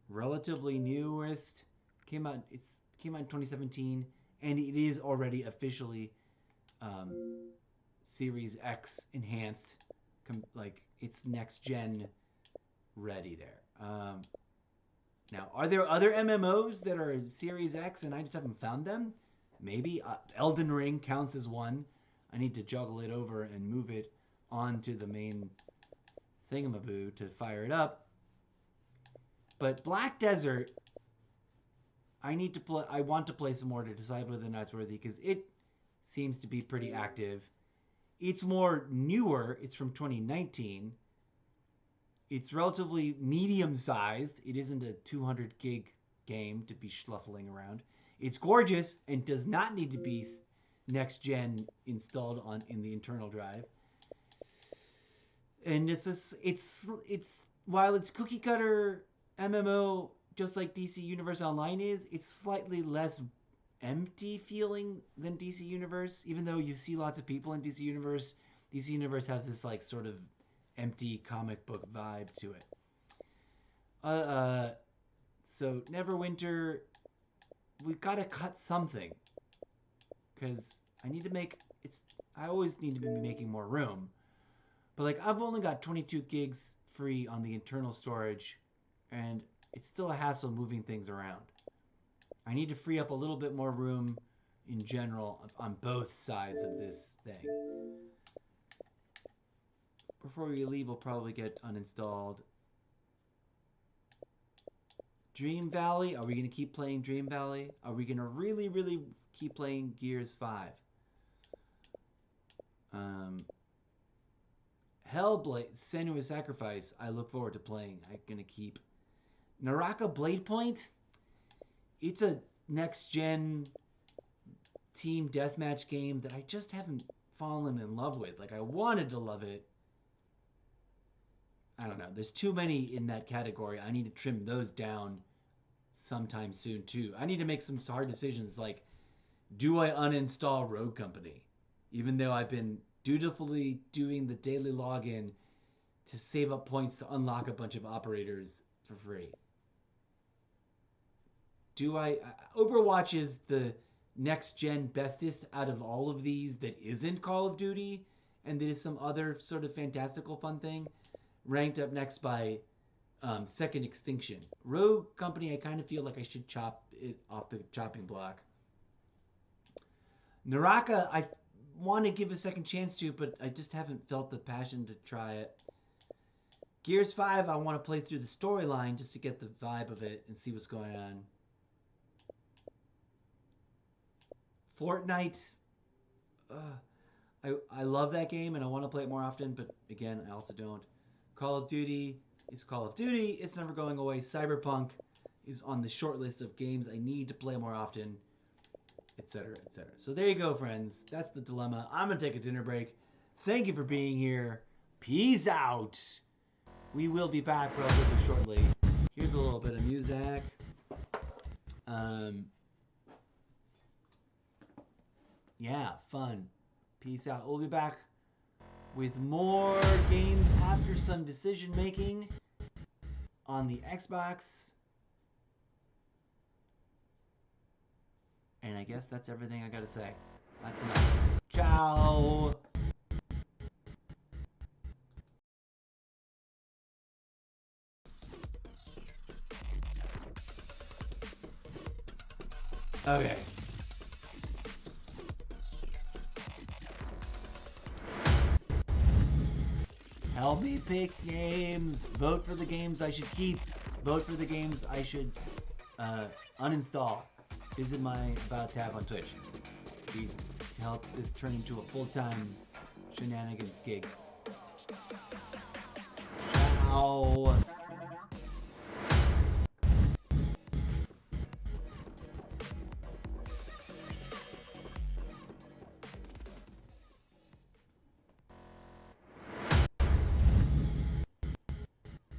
relatively newest. Came out in 2017, and it is already officially Series X enhanced, like it's next gen ready there. Now, are there other MMOs that are Series X and I just haven't found them? Maybe. Elden Ring counts as one. I need to juggle it over and move it onto the main thingamaboo to fire it up. But Black Desert, I need to play. I want to play some more to decide whether or not it's worthy because it seems to be pretty active. It's more newer. It's from 2019. It's relatively medium sized. It isn't a 200 gig game to be schluffling around. It's gorgeous and does not need to be next gen installed in the internal drive. And it's while it's cookie cutter MMO, just like DC Universe Online is, it's slightly less empty feeling than DC Universe. Even though you see lots of people in DC Universe has this like sort of empty comic book vibe to it. So Neverwinter, we've got to cut something because I need to make I always need to be making more room, but like I've only got 22 gigs free on the internal storage, and it's still a hassle moving things around. I need to free up a little bit more room in general on both sides of this thing. Before we leave, we'll probably get uninstalled. Dream Valley, are we going to keep playing Dream Valley? Are we going to really, really keep playing Gears 5? Hellblade, Senua's Sacrifice, I look forward to playing. I'm going to keep. Naraka Blade Point, it's a next-gen team deathmatch game that I just haven't fallen in love with. Like, I wanted to love it. I don't know. There's too many in that category. I need to trim those down sometime soon, too. I need to make some hard decisions like, do I uninstall Rogue Company? Even though I've been dutifully doing the daily login to save up points to unlock a bunch of operators for free. Do I... Overwatch is the next-gen bestest out of all of these that isn't Call of Duty, and that is some other sort of fantastical fun thing. Ranked up next by Second Extinction. Rogue Company, I kind of feel like I should chop it off the chopping block. Naraka, I want to give a second chance to, but I just haven't felt the passion to try it. Gears 5, I want to play through the storyline just to get the vibe of it and see what's going on. Fortnite, I love that game and I want to play it more often, but again, I also don't. Call of Duty is Call of Duty. It's never going away. Cyberpunk is on the short list of games I need to play more often, etc., etc. So there you go, friends. That's the dilemma. I'm going to take a dinner break. Thank you for being here. Peace out. We will be back relatively shortly. Here's a little bit of music. Yeah, fun. Peace out. We'll be back with more games after some decision making on the Xbox. And I guess that's everything I gotta say. That's enough. Ciao! Okay. Help me pick games. Vote for the games I should keep. Vote for the games I should uninstall. Visit my About tab on Twitch. Please help this turn into a full-time shenanigans gig. Ciao.